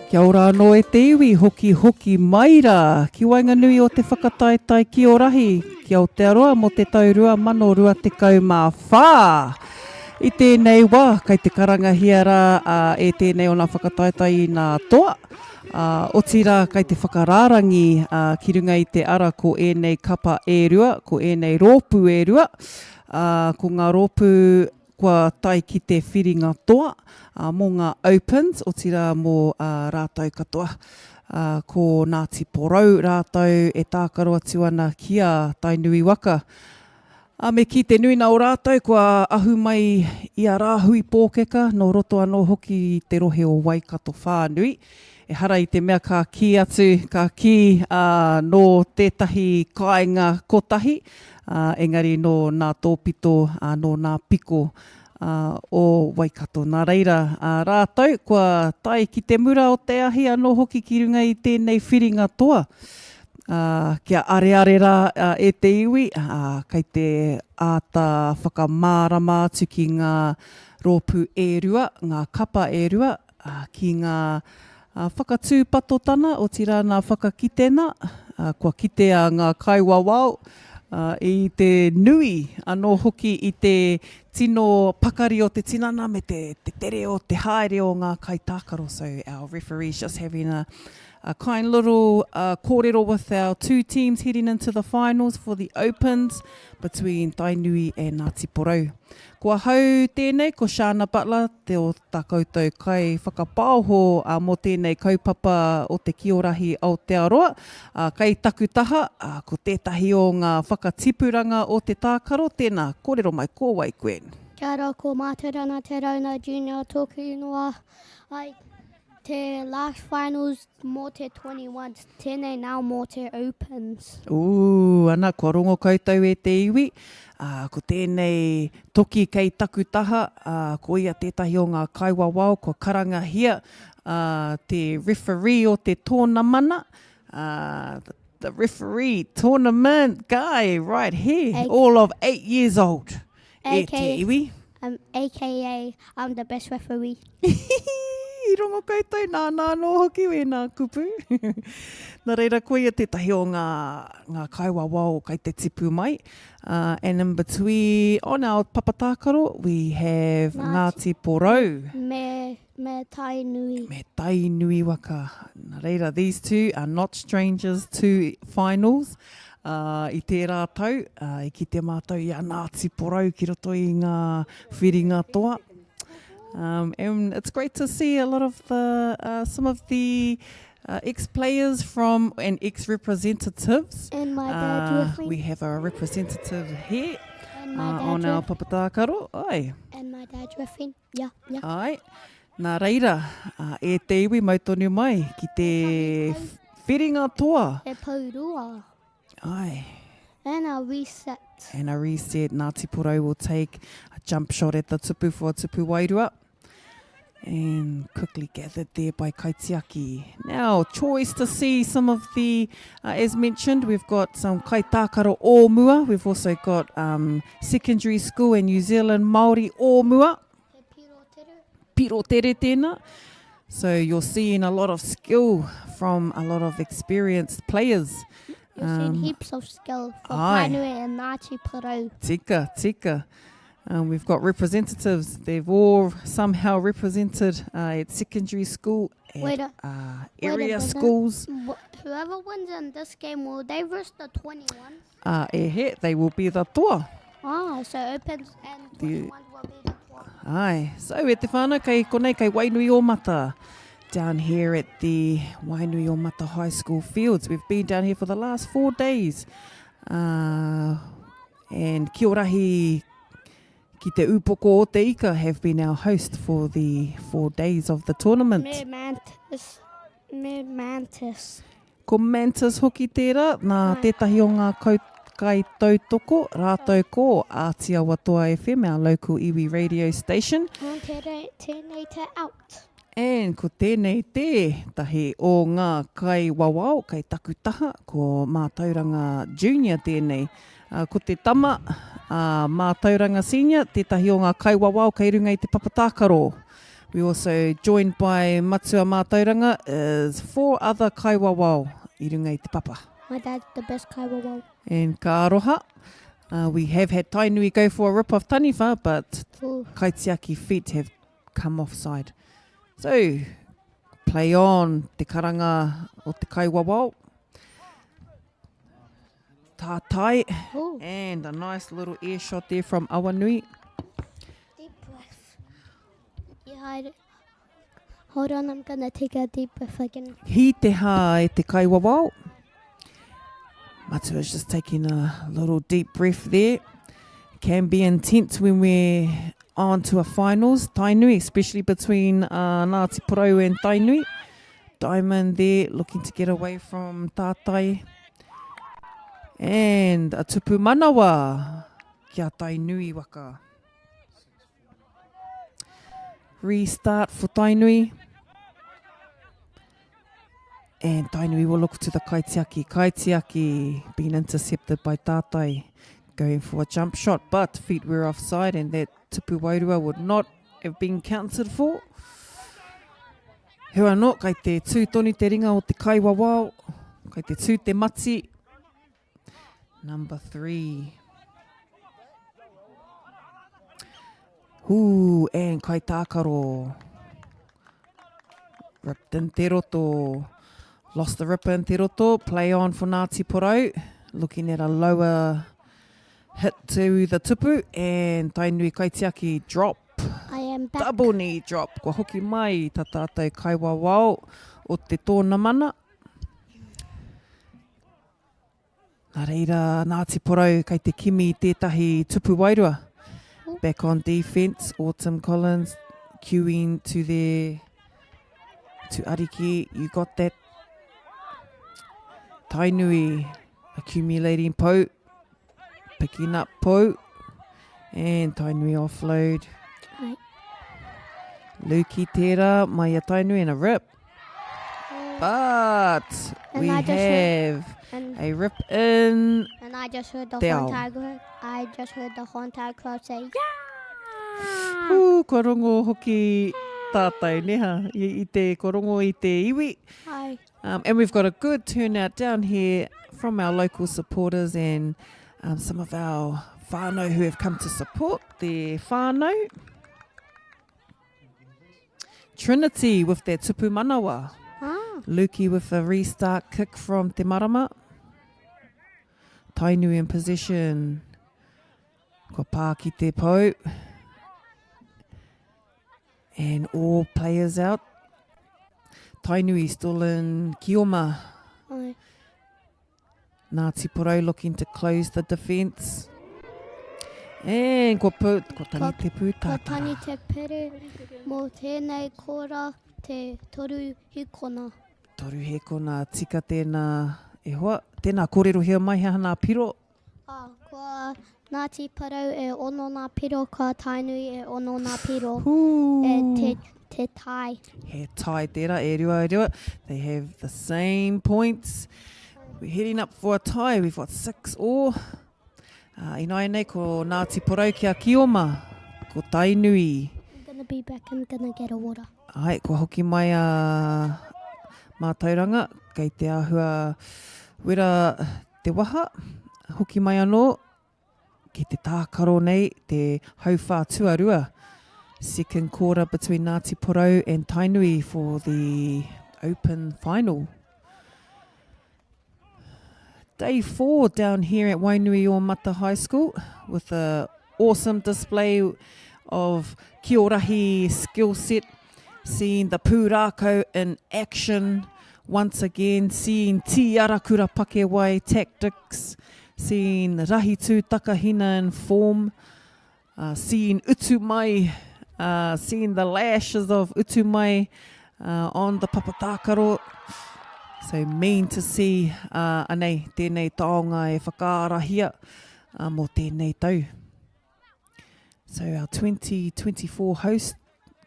Kia ora anō e te iwi, hoki maira. Ki wainga nui o te whakataetai Kiorahi, ki Aotearoa mo te taurua mano rua te kaumawha. I tēnei wā, kei te karangahiara e tēnei o nā whakataetai i nā toa. O tira kei te whakararangi ki runga i te ara ko ēnei kapa e rua, ko ēnei rōpu e rua. Ko ngā rōpu kua tai ki te whiringa toa, mō ngā opens, o tira mō rātou katoa. Ko Ngāti Porou rātou e tākaro atu ana kia tainui waka. Me ki te nui nā o rātou, kua ahu mai i a rāhui pōkeka, no roto anō hoki i te rohe o Waikato whānui. E hara i te mea ka ki atu, ka ki no tētahi kāinga kotahi, engari no nā tōpito, no nā piko o Waikato. Nā reira, rātou, kua tai ki te mura o te ahi anō hoki ki runga i tēnei whiringa toa. Kia are rā e te iwi, kei te āta whakamārama atu ki ngā rōpu e rua, ngā kapa e rua, ki ngā whakatūpatotana o tira ngā whakakitena, kua kitea ngā kaiwawao, i te nui anō hoki i te tino pakari o te tinana me te tere o te haere o ngā kaitākaro. So our referees just having a kind little kōrero with our two teams heading into the finals for the Opens between Tainui and Ngāti Porou. Kua hau tēnei, ko Shana Butler, te o tā koutou kai whakapāho mō tēnei kaupapa o te Kiorahi Aotearoa. Kai takutaha, ko tētahi o ngā whakatipuranga o te tākaro, tēnā kōrero mai ko wai koe. Kia ora, ko Mātauranga Te Rauna Junior tōku ingoa. Ai, te last finals mō te 21s, tēnei nā mō te Opens. Ana, kua rongo koutou e te iwi. Ko tēnei toki kei takutaha, ko ia tētahi o ngā kaiwawao, ko karangahia, te referee o te tōna mana, the referee tournament guy right here, all of 8 years old. E te iwi. AKA, I'm the best referee. I rongo koutou, nā no hoki we nā kupu. Nā reira, koe ia tētahi o ngā kaiwawao kei te tipu mai. And in between, on our papatākaro, we have Ngāti Porou. Me Tainui. Me Tainui waka. Nā reira, these two are not strangers to finals. I te rātau, i ki te mātau i a Ngāti Porou ki roto i ngā whiringa toa. And it's great to see a lot of the some of the ex-players from and ex-representatives. And my dad with me. We have a representative here on our papatākaro. Ai. And my dad's with me. Yeah. Ai. Nā reira, e te iwi mautonu mai ki te whiringa toa. E paurua. Ai. And a reset. And a reset. Ngāti Porou will take a jump shot at the tupu for tupu wairua. And quickly gathered there by Kaitiaki. Now, choice to see some of the, as mentioned, we've got some kaitākaro o mua. We've also got secondary school and New Zealand Māori o mua. Piro tere tēnā. So you're seeing a lot of skill from a lot of experienced players. You're seeing heaps of skill from Tainui and Ngāti Porou. Tika. We've got representatives. They've all somehow represented at secondary school and area schools. Whoever wins in this game, will they verse the 21s? They will be the toa. So Opens and 21s will be the toa. Ai, so e te whānau kei konei kei Wainui o Mata. Down here at the Wainui o Mata High School fields. We've been down here for the last 4 days. And Kiorahi ki te upoko o te ika have been our host for the 4 days of the tournament. Me Mantis. Ko Mantis hoki tērā, nā tētahi o ngā kai tautoko, rātou ko Aotearoa FM, our local iwi radio station. Tēnei te out. And ko tēnei tahi o ngā kai wawao, kai takutaha, ko Mātauranga Junior tēnei. Ko te tama, Mātauranga Senior, tētahi o ngā kai wawao, kai runga i te papatākaro. We also joined by Matua Mātauranga is 4 other kaiwawao I runga I te papa. My dad's the best kaiwawau. And ka aroha. We have had Tainui go for a rip of taniwha, but Ooh. kaitiaki feet have come offside. So, play on te karanga o te kaiwawao. Tātai. Ooh. And a nice little air shot there from Awanui. Deep breath. Yeah, hold on, I'm going to take a deep breath again. Hi te hā e te kaiwawao. Matua is just taking a little deep breath there. Can be intense when we're on to a finals. Tainui, especially between Ngāti Porou and Tainui. Diamond there, looking to get away from Tātai. And a tupu manawa kia Tainui waka. Restart for Tainui. And Tainui will look to the kaitiaki. Kaitiaki being intercepted by Tātai. Going for a jump shot, but feet were offside and that tupu wairua would not have been counted for. Hua no, kai te tū toni te ringa o te kaiwawao. Kai te tū te mati. Number 3. Ooh, and kai tākaro. Ripped in te roto. Lost the ripper in te roto. Play on for Ngāti Porou. Looking at a lower hit to the tupu. And Tainui kaitiaki drop. I am back. Double knee drop. Kua hoki mai ta tātou kaiwawao o te tōna mana. Nā reira, Ngāti Porou, kei te kimi tētahi tupu wairua. Back on defence, Autumn Collins queuing to their, to Ariki, you got that. Tainui accumulating po, picking up po, and Tainui offload. Right. Luki tērā, mai a Tainui and a rip. But And we I just have And, a rip in. and I just heard the Te ao. Hontai crowd say, yeah! Ko rongo hoki tātai neha I te korongo I te iwi. Hi. And we've got a good turnout down here from our local supporters and some of our whānau who have come to support their whānau. Trinity with their tupu manawa. Ah. Luki with a restart kick from Te Marama. Tainui in possession. Ko pā ki te pou. And all players out. Tainui still in Kioma. Hi. Ngāti Porou looking to close the defence. And ko tani te Ko pūtata. tani te pere mō tēnei kora te toru hikona. Toru he kona tika tēnā e hoa. Tēnā kōrero hea mai hea nā piro. Ko Ngāti Porou e ono nā piro, ko Tainui e ono nā piro. Hū. Te tai. He tai tērā, e rua. They have the same points. We're heading up for a tie. We've got 6 all. Inai nei ko Ngāti Porou kia Kioma. Ko Tainui. I'm gonna be back. I'm gonna get a water. Ai, kua hoki mai a mātauranga. Kei te āhua wera te waha. Hoki mai anō. Ki te tākaro nei, te hauwhā tuarua. Second quarter between Ngāti Porou and Tainui for the open final. Day 4 down here at Wainuiomata High School with an awesome display of Kiorahi skill set, seeing the pūrākau in action once again, seeing Tiarakura Pakewai tactics, seeing Rahi Tūtaka Hina in form, seeing Utumai, seeing the lashes of Utumai on the papatākaro. So mean to see anei tēnei taonga e whakaarahia mō tēnei tau. So our 2024 host,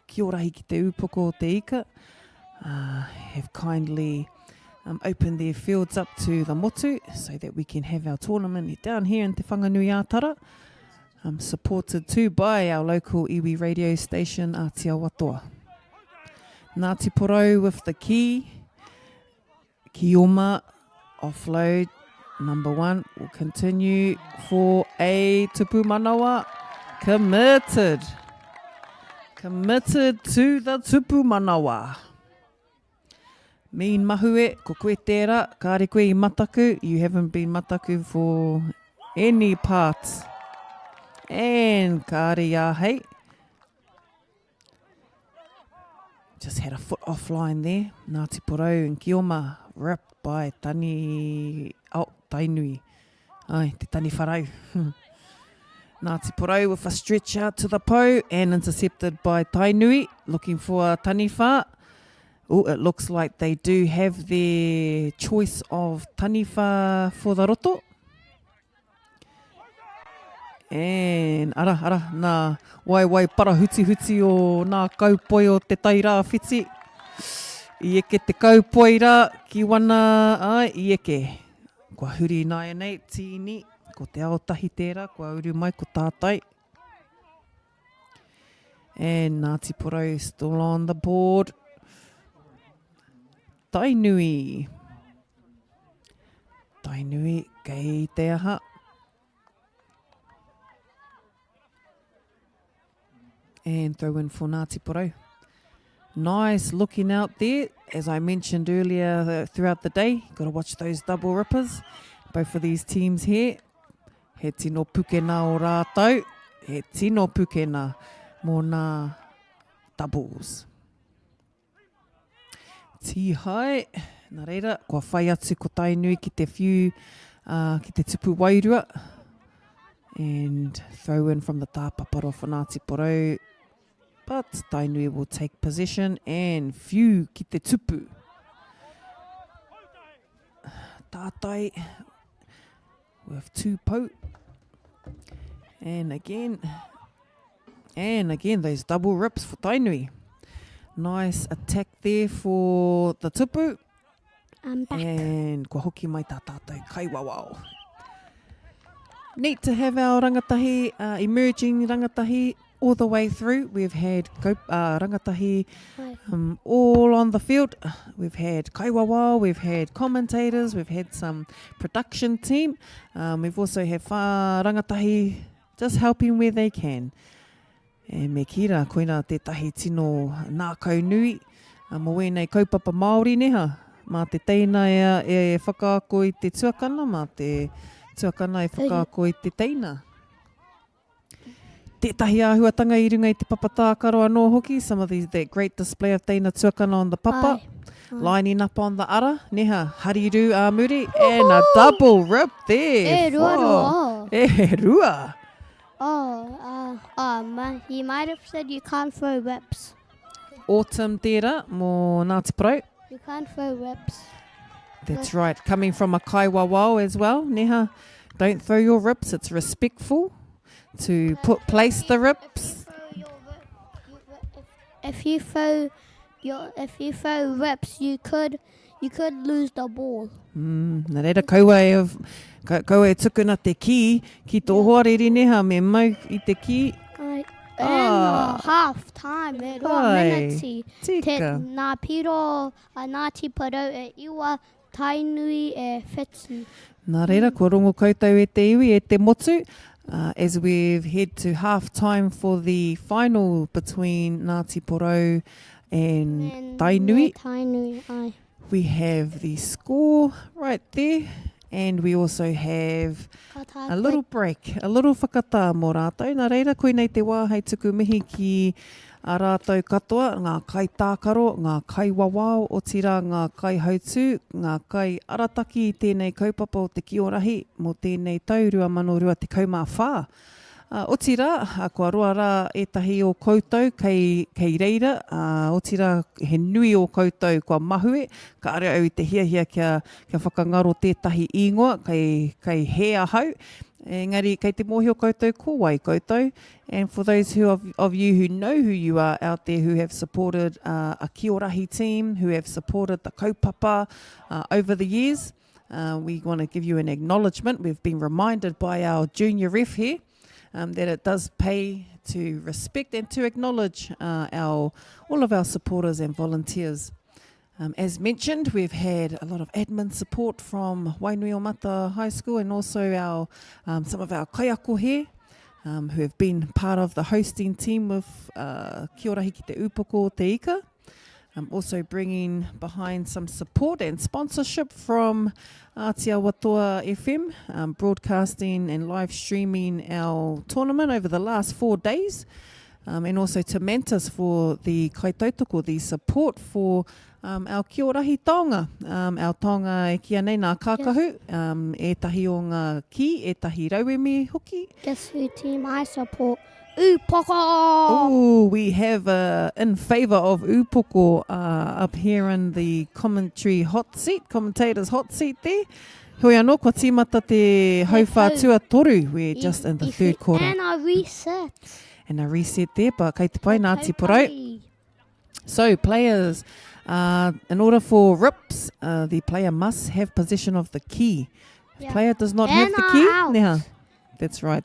Kiorahi ki te upoko o te ika, have kindly opened their fields up to the motu so that we can have our tournament down here in Te Whanganui-a-Tara, supported too by our local iwi radio station Aotearoa Kiorahi. Ngāti Porou with the key. Kioma, offload, number 1 will continue for a tupu manawa. Committed. Committed to the tupu manawa. Mean mahue, ko koe tērā, kāre koe I mataku. You haven't been mataku for any parts. And kāre ia hei. Just had a foot offline there. Ngāti Porou and Kioma, ripped by Tani... Oh, Tainui. Ai, te Tani Wharau. Ngāti Porou with a stretch out to the po and intercepted by Tainui, looking for Taniwha. Oh, it looks like they do have their choice of Taniwha for the roto. And ara, nā wai para huti o nā kaupoi o te taira whiti. I eke te kaupoi rā ki wana, I eke. Kua huri nai nei, tīni, ko te aotahi tērā, kua uru mai ko tātai. And Ngāti Porou still on the board. Tainui. Tainui, kei te aha. And throw in for Ngāti Porou. Nice looking out there. As I mentioned earlier throughout the day, got to watch those double rippers. Both of these teams here. He tino pukena o rātou. He tino pukena mō nā doubles. Tihai. Nā reira, kua whai atu ko Tainui ki te whiu, ki te tupu wairua. And throw in from the tāpaparo for Ngāti Porou. But Tainui will take possession and whiu ki te tupu. Tātai with 2 po. And again, those double rips for Tainui. Nice attack there for the tupu. I'm back. And kua hoki mai tā tātou kaiwawao. Neat to have our rangatahi, emerging rangatahi all the way through. We've had rangatahi all on the field. We've had kaiwawao, we've had commentators, we've had some production team. We've also had rangatahi just helping where they can. E me kira, koina tētahi tino nā kaunui, mo wēnei kaupapa Māori neha, mā te teina e whakaako I te tuakana, mā te tuakana e whakaako I te teina. Tētahi āhuatanga I runga I te papatākaro anō hoki, some of that great display of teina tuakana on the papa, lining up on the ara, neha, hariru āmuri, and a double rip there. E rua roa. E rua. He might have said you can't throw reps. Autumn tērā mō Ngāti Porou. You can't throw reps. That's right. Coming from a kaiwawao as well. Neha, don't throw your rips. It's respectful to place the rips. If you throw reps, you could lose the ball. Nā reira, kaua e tukuna te ki tō hoariri neha me mau I te ki. Half time, e roa minutes. Tika. Nā piro a Ngāti Porou e iwa, Tainui e whetsu. Nā reira, kua rongo koutou e te iwi, e te motu. As we've head to half time for the final between Ngāti Porou and Tainui. Tainui, ai. We have the score right there. And we also have a little break, a little whakatā mō rātou. Nā reira, koe nei te wā hei tuku mihi ki a rātou katoa, ngā kai tākaro, ngā kai wawao, o tira ngā kai hautū, ngā kai arataki I tēnei kaupapa o te Kiorahi, mō tēnei taurua mano rua te kaumā whā. O tira, kua roa rā etahi o koutou kei reira, o tira he nui o koutou kua mahue, ka are au I te hiahia kia whakangaro tētahi ingoa, kei hea hau. Engari, kei te mōhio koutou, ko wai koutou. And for those of you who know who you are out there, who have supported a Kiorahi team, who have supported the kaupapa over the years, we want to give you an acknowledgement. We've been reminded by our junior ref here that it does pay to respect and to acknowledge all of our supporters and volunteers. As mentioned, we've had a lot of admin support from Wainui-o-Mata High School and also our some of our kaiako here who have been part of the hosting team with Kiorahi ki te upoko o te ika. Also bringing behind some support and sponsorship from Aotearoa FM, broadcasting and live streaming our tournament over the last 4 days, and also to Mantis for the kaitautoko, the support for our Kiorahi taonga. Our taonga e kia nei nā kākahu, ētahi o ngā ki, ētahi rauemi hoki. Guess who team I support? Upoko! Oh, we have in favour of Upoko up here in the commentator's hot seat there. Hoi anō, kua tīmata te hauwhātua toru. We're just in the third quarter. And a reset. And a reset there, but kei te pai Ngāti Porou. So, players, in order for rips, the player must have possession of the key. If player does not have the key, neha. That's right.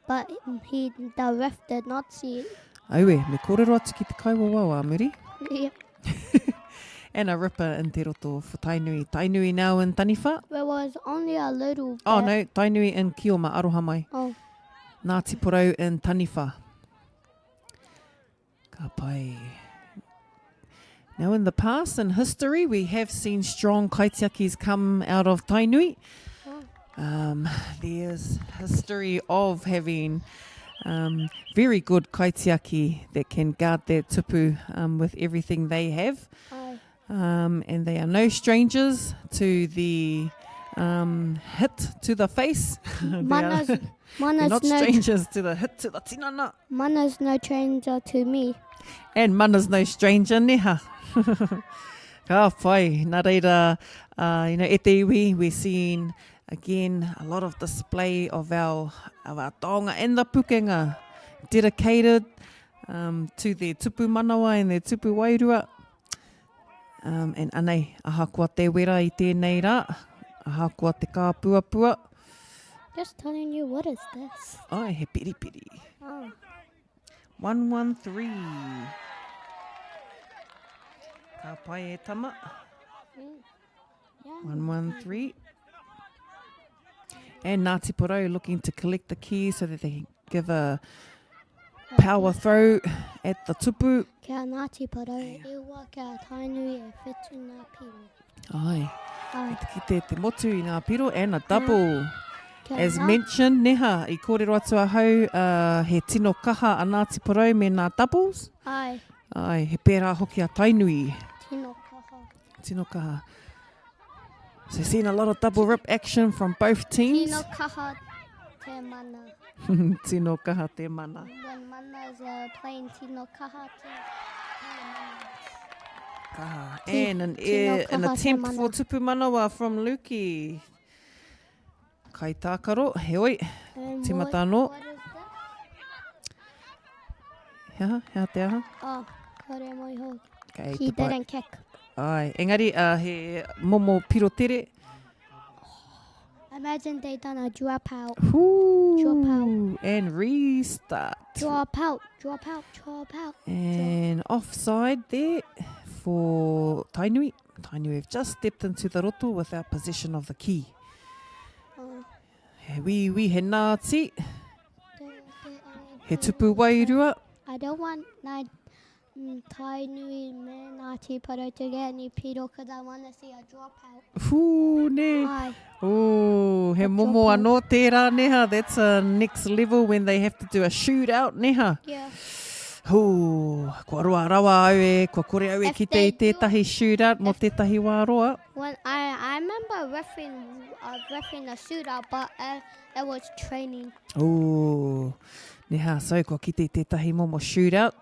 But the ref did not see it. Aue, me kōrero atu ki te kaiwawawa, muri. Yep. And a ripper in te roto for Tainui. Tainui now in Taniwha. There was only a little bit. Oh no, Tainui in Kioma, aroha mai. Oh. Ngāti Porou in Taniwha. Ka pai. Now in the past, in history, we have seen strong kaitiakis come out of Tainui. There's history of having very good kaitiaki that can guard their tupu with everything they have. And they are no strangers to the hit to the face. They're not strangers to the hit to the tinana. Mana's no stranger to me. And Mana's no stranger, neha. Ka pai, nā reira, e te iwi, we're seeing again a lot of display of our taonga and the pukenga dedicated to their tupu manawa and their tupu wairua. And anei, aha kua te wera i tēnei rā, aha kua te kā puapua. Just telling you, what is this? Ai, he piri piri. Oh. 113. Ka pai e tama. 113. And Ngāti Porou looking to collect the keys so that they can give a power throw at the tupu. Kia Ngāti Porou, e wā kia Tainui e whetu ngā piro. Ai. Ai. Te motu i ngā piro and a double. As mentioned, neha, i kōrero atu ahau, he tino kaha a Ngāti Porou me ngā doubles. Ai. Ai, he pērā hoki a Tainui. Tino kaha. Tino kaha. So seeing a lot of double rip action from both teams. Tino kaha te mana. Tino kaha te mana. When manas playing tino kaha te mana. Kaha. And an attempt for tupu manawa from Luki. Kai tākaro, he oi. Timata anō. What is that? Hea te aha. Oh, kore moi ho. Kei He te pai. didn't kick. Ai, engari, he momo piro tere. Imagine they done a drop out. Ooh, Drop out. and restart. Drop out, drop out, drop out. And offside there for Tainui. Tainui have just stepped into the roto without possession of the key. We he Ngāti, he tupu wairua. I don't want Tainui me Ngāti Porou to get any piro because I want to see a drop out. Ooh, ne. Ai. Oh, he momo anō tērā neha. That's a next level when they have to do a shootout neha. Yeah. Ooh, kua roa rawa au e, kua kore au e ki te tētahi shootout mo tētahi wā roa. When I remember refereeing a shootout, but it was training. Ooh, neha, so kua ki te tētahi momo shootout.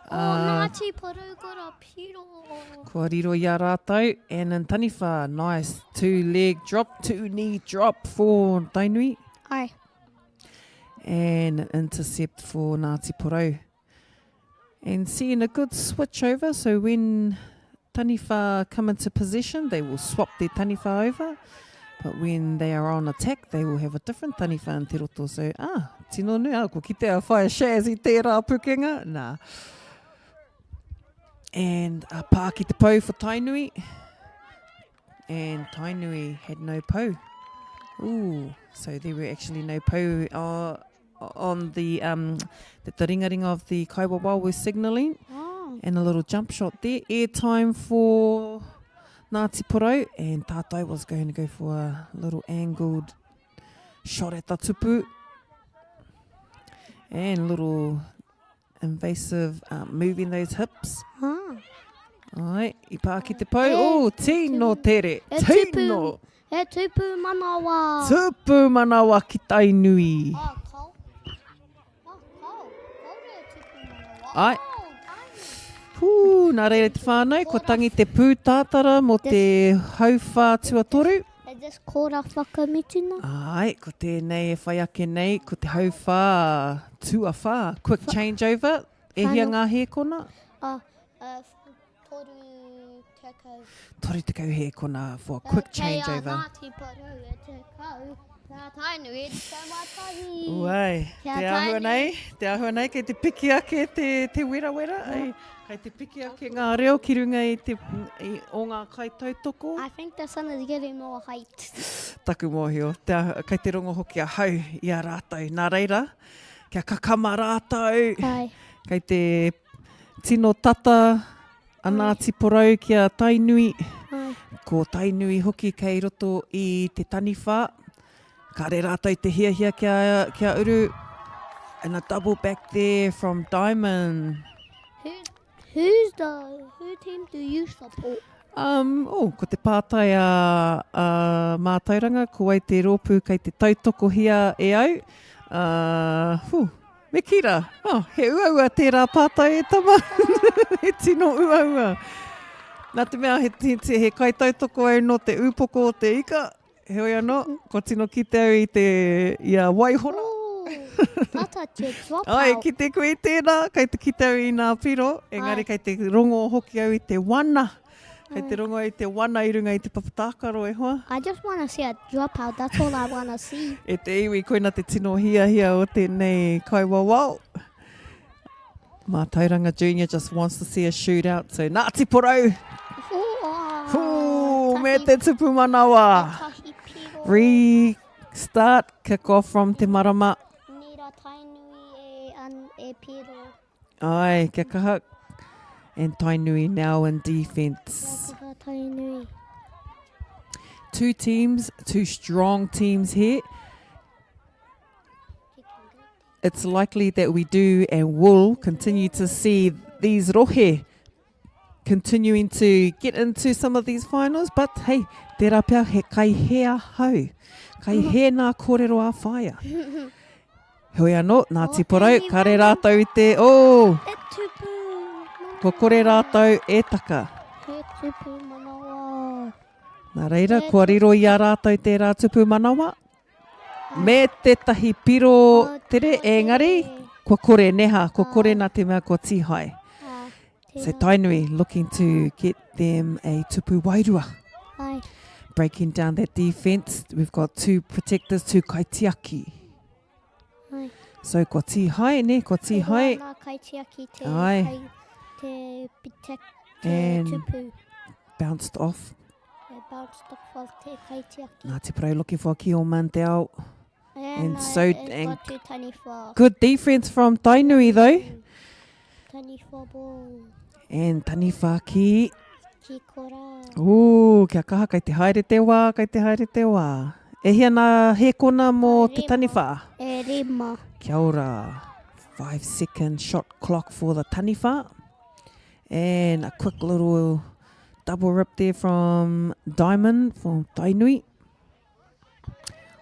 Ngāti Porou got a piro. Kua riro i a rātou. And in Taniwha, nice 2-leg drop, 2-knee drop for Tainui. Ai. And an intercept for Ngāti Porou. And seeing a good switch over, so when Taniwha come into possession, they will swap their Taniwha over. But when they are on attack, they will have a different taniwha in te roto. So, tino nui, ko ki te a whae shares I tērā pukenga. Nā. And pā ki te pou for Tainui. And Tainui had no pou. Ooh, so there were actually no pou on the ringaringa of the kaiwawa was signalling. And a little jump shot there. Air time for Ngāti Porou. And Tātai was going to go for a little angled shot at the tupu. And a little invasive moving those hips. Ai, I pā ki te pou. Oh, tino tere. Tino. E tupu manawa. Tupu manawa ki Tainui. Kau. Kau re tupu manawa. Ai. Nā reira te whānau, ko tangi te pū tātara mo te hauwha tuatoru. E this kōra whakamituna. Ai, ko tēnei e whai ake nei, ko te hauwha tuawha. Quick changeover. E hia ngā he kona? Toru te kau he kona for a quick changeover. Ngāti Porou e te kau. Ngā Tainui e te watahi. Uai, te ahua nei, kei te piki ake te wera. Kei te piki ake ngā reo ki runga o ngā kai tautoko. I think the sun is getting more height. Taku mōhio, kei te rongo hoki a hau I a rātou. Nā reira, kia kakama rātou. Kei te tino tata a Ngāti Porou ki a Tainui. Ko Tainui hoki kei roto I te taniwha. Ka re rātou te hiahia kia uru. And a double back there from Diamond. Who team do you support? Ko te pātai a mātauranga, ko ai te rōpū kei te tautoko hia e au. Me kira, he uaua tērā pātai e tama. He tino uaua. Nā te mea he kai tautoko au no te upoko o te ika. He oi anō, ko tino ki te au I a Waihora. Tata te drop out. Ai, ki te koe tēnā, kei te ki te au I ngā piro. Engari, kei te rongo hoki au I te wana. Kei te rongo I te wana I runga I te papatākaro e hoa. I just want to see a dropout. That's all I want to see. E te iwi koina te tino hia o tēnei kaiwawao. Mā Tauranga Junior just wants to see a shootout. So Ngāti Porou. Me te tupu manawa. Restart, kick off from te marama. Nira Tainui e piro. Ai, kia kaha. And Tainui now in defence. Tainui. Two teams, two strong teams here. It's likely that we do and will continue to see these rohe continuing to get into some of these finals. But hey, tērā pia he kai hea hau. Kai he nā kōrero a whaia. Hoi anō, Ngāti Porou, ka re rātou I te, E tupu. ko kore rātou e taka. He tupu manawa. Nā reira, kua riro I a rātou tērā tupu manawa. Me te tahi piro tere, engari, kua kore neha, kua kore nā te mea kua tihai. So Tainui looking to get them a tupu wairua. Breaking down that defence. We've got two protectors, two kaitiaki. So kua tihai ne, kua tihai. Nā kaitiaki te Ai. Te And tupu. bounced off. Bounced off of te kaitiaki. Ngāti Porou looking for a ki o Manteo. And so and got to 24. good defence from Tainui though. 24 ball. And taniwha ki. Ki kora. Kia kaha, kei te haere te wā, kei te haere te wā. E hia nā he kona mō te taniwha. E rima. Kia ora. 5-second shot clock for the taniwha. And a quick little double rip there from Diamond, from Tainui.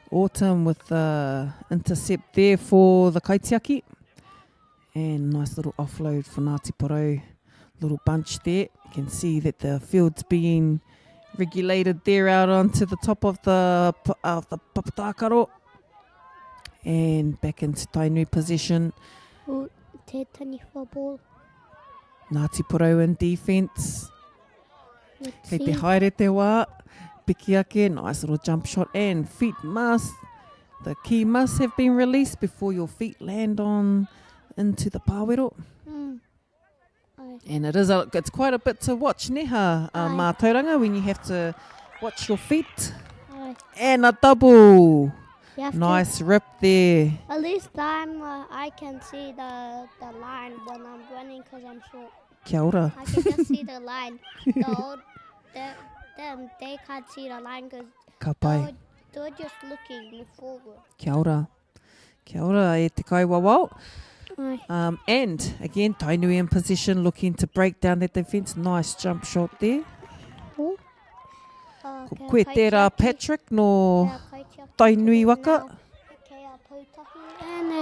Autumn with the intercept there for the kaitiaki. And nice little offload for Ngāti Porou. Little bunch there. You can see that the field's being regulated there out onto the top of the papatākaro. And back into Tainui position. Te 24 ball. Ngāti Porou in defence. Kei te haere te wā. piki ake, nice little jump shot, and feet must, the ki must have been released before your feet land on into the pāwero. And it's quite a bit to watch, neha, mātauranga, when you have to watch your feet. And a double. Nice rip there. At least I can see the line when I'm running because I'm short. Kia ora. I can just see the line. They can't see the line because they're just looking forward. Kia ora. Kia ora e te kaiwawao. And again, Tainui in position, looking to break down that defence. Nice jump shot there. Koe tērā Patrick no Tainui waka.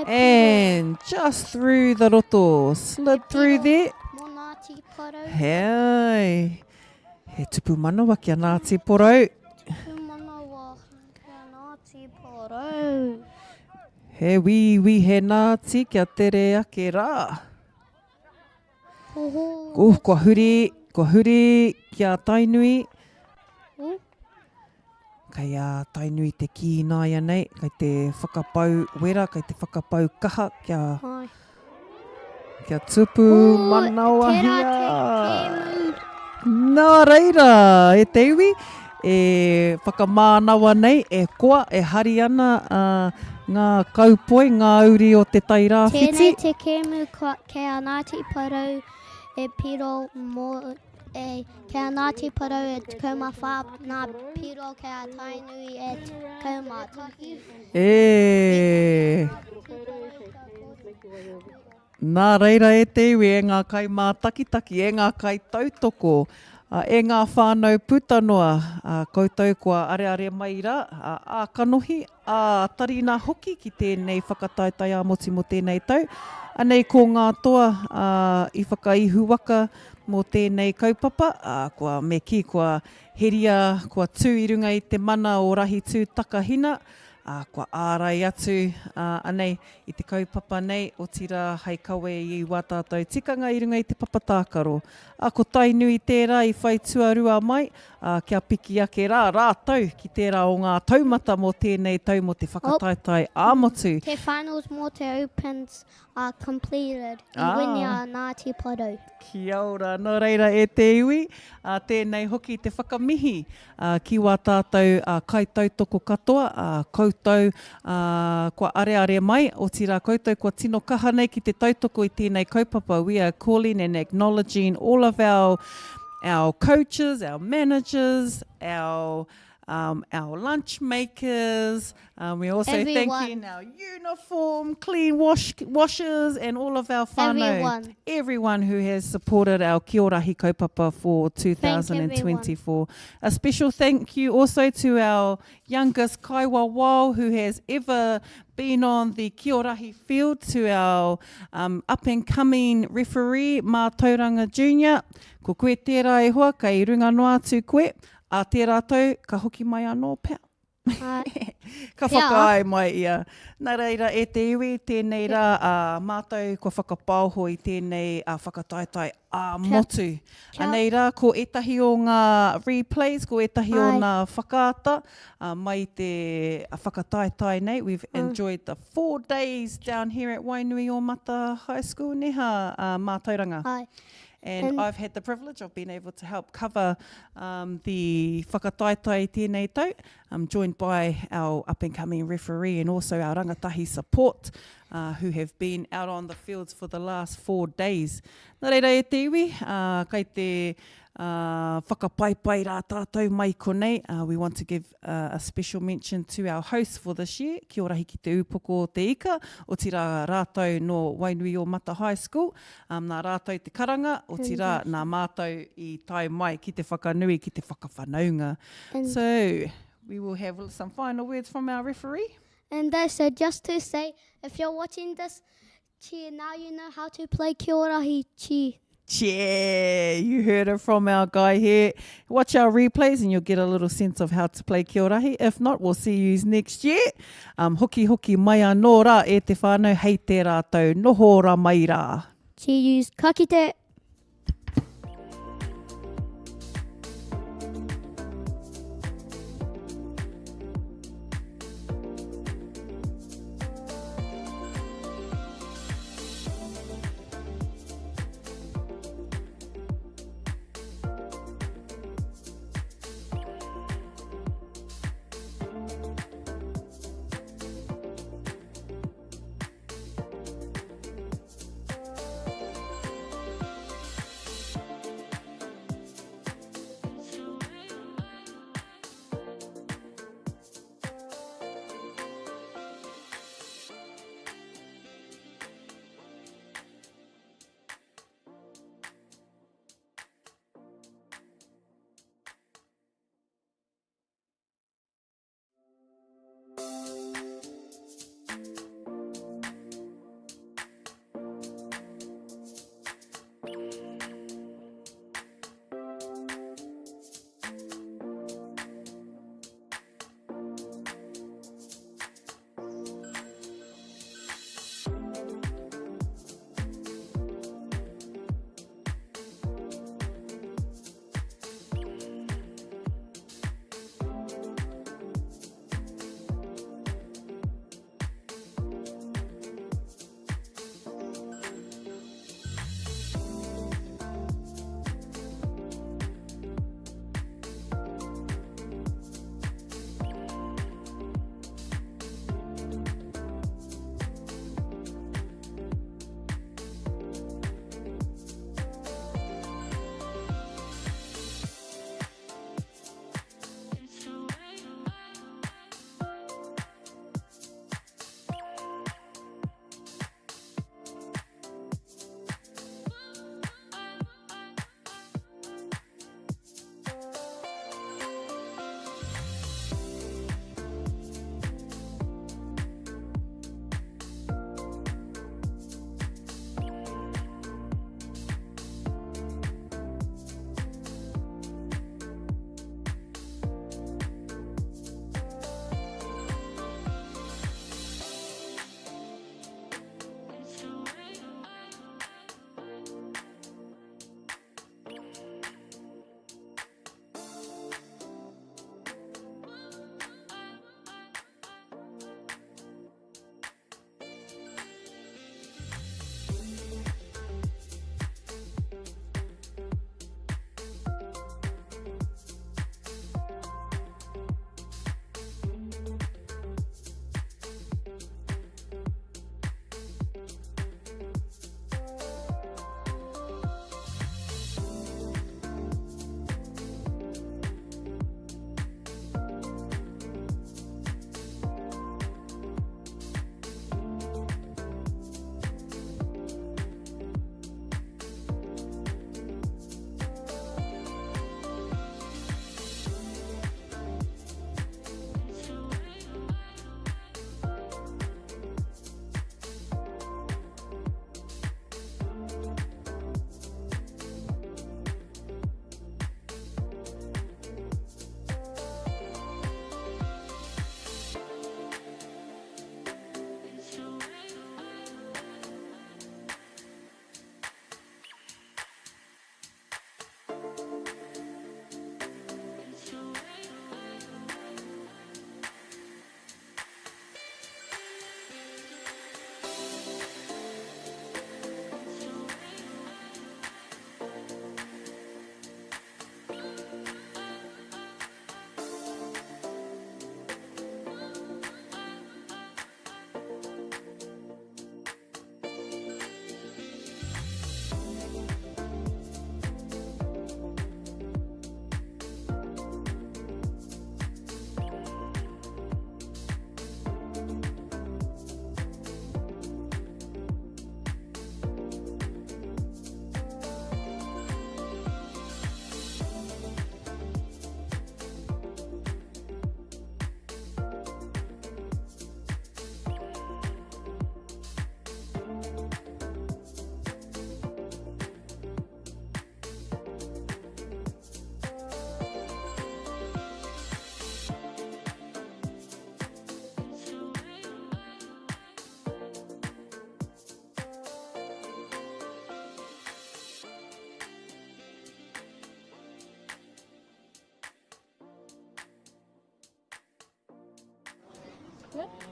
And just through the roto, slid through there. Hei, he tupu manawa kia Ngāti Porou. He wi he Ngāti kia tere ake rā. Kua huri kia Tainui. Kei a Tainui te ki nāia nei, kei te whakapau wera, kei te whakapau kaha kia tupu manawa hia. Nā reira, e te iwi, e whakamānawa nei, e koa, e hari ana ngā kaupoi, ngā uri o te tai rāwhiti. Tēnei te kēmu kei a Ngāti Porou e piro mō kei a Ngāti Porou e kaumawha, nā piro kei a Tainui e kaumatahi. Nā reira e te iwi, e ngā kai mātakitaki, e ngā kai tautoko, e ngā whānau putanoa, koutou kua are mai rā, a kanohi, a tarina hoki ki tēnei whakataitai a moti mo tēnei tau. Anei ko ngā toa i whakaihu waka mō tēnei kaupapa, kua me ki kua heria, kua tū i runga i te mana o rahi tū takahina, kua ārai atu anei i te kaupapa nei, o tira hei kawe i wātātou tikanga i runga i te papatākaro. Ko Tainui tērā i whai tuarua mai, kia piki ake rātou ki tērā o ngā taumata mō tēnei tau mo te whakataitai āmotu. Te finals mō te opens are completed. I win a Ngāti Porou. Kia ora, nō reira e te iwi, tēnei hoki te whakamihi ki wā tātou kaitautoko katoa, koutou kua are mai, o tira koutou kua tino kaha nei ki te tautoko i tēnei kaupapa. We are calling and acknowledging all of our coaches, our managers, our lunch makers. We're also thanking our uniform, clean washers, and all of our whānau. Everyone who has supported our Kiorahi kaupapa for 2024. A special thank you also to our youngest Kaiwa Wao, who has ever been on the Kiorahi field, to our up-and-coming referee, Mā Tauranga Junior. Ko koe tērā e hoa, kei runga noa atu koe. A te rātou, ka hoki mai anō pēr. Ka whakaai mai ia. Nā reira e te iwi, tēnei rā mātou kua whakapauho i tēnei whakataitai motu. Anei rā, ko etahi o ngā replays, ko etahi o ngā whakaata, mai te whakataitai nei. We've enjoyed the 4 days down here at Wainui o Mata High School, neha, Mā Tauranga. And I've had the privilege of being able to help cover the whakataitai tēnei tau. I'm joined by our up-and-coming referee and also our rangatahi support who have been out on the fields for the last 4 days. Nā reira e te iwi, kei te whakapaipai rā tātou mai konei. We want to give a special mention to our host for this year, Kiorahi ki te upoko te ika, o tira rātou no Wainui o Mata High School. Nā rātou te karanga, o tira nā mātou i tai mai ki te whakanui, ki te whakawhanaunga. So, we will have some final words from our referee. And so just to say, if you're watching this, cheer, now you know how to play Kiorahi, cheer. Yeah, you heard it from our guy here. Watch our replays and you'll get a little sense of how to play Kiorahi. If not, we'll see you next year. Hoki mai anō rā e te whānau, hei te rātou, noho rā mai rā. See you, ka kite. Check.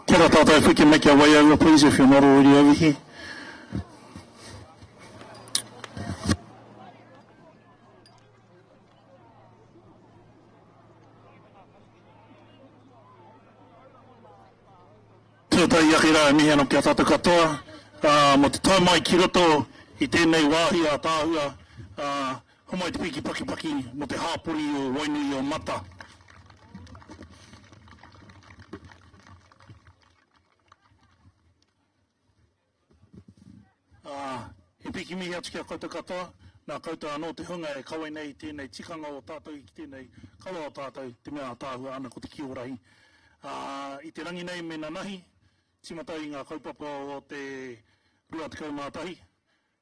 Kia ora if we can make our way over, please, if you're not already over here. tūtai iaki rā mihi anō kia tātou katoa. Mo te tau mai ki roto I tēnei wāhi a tāhua. Homai te piki paki paki mo te hāpori o Wainui o Mata. He piki mihi atu kia koutou katoa. Nā koutou anō te hunga e kawe nei tēnei tikanga o tātou I tēnei kawa o tātou te mea tāhua ana ko te kiorahi. I te rangi nei me nā nahi, timatau I ngā kaupapa o te rua te kaumātahi.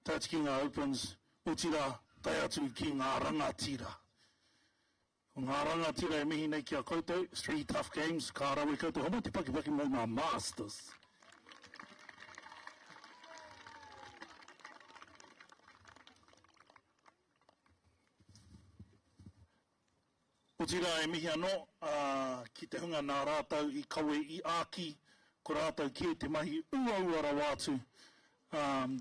Tāti ki ngā Opens, utira, tai atu ki ngā rangatira. O ngā rangatira e mihi nei ki a koutou, 3 tough games, kā rawe koutou, homai te paki mo ngā Masters. O tira e mihi anō, ki te hunga nā rātau I kawe I āki, ko rātau ki te mahi ua rawātu.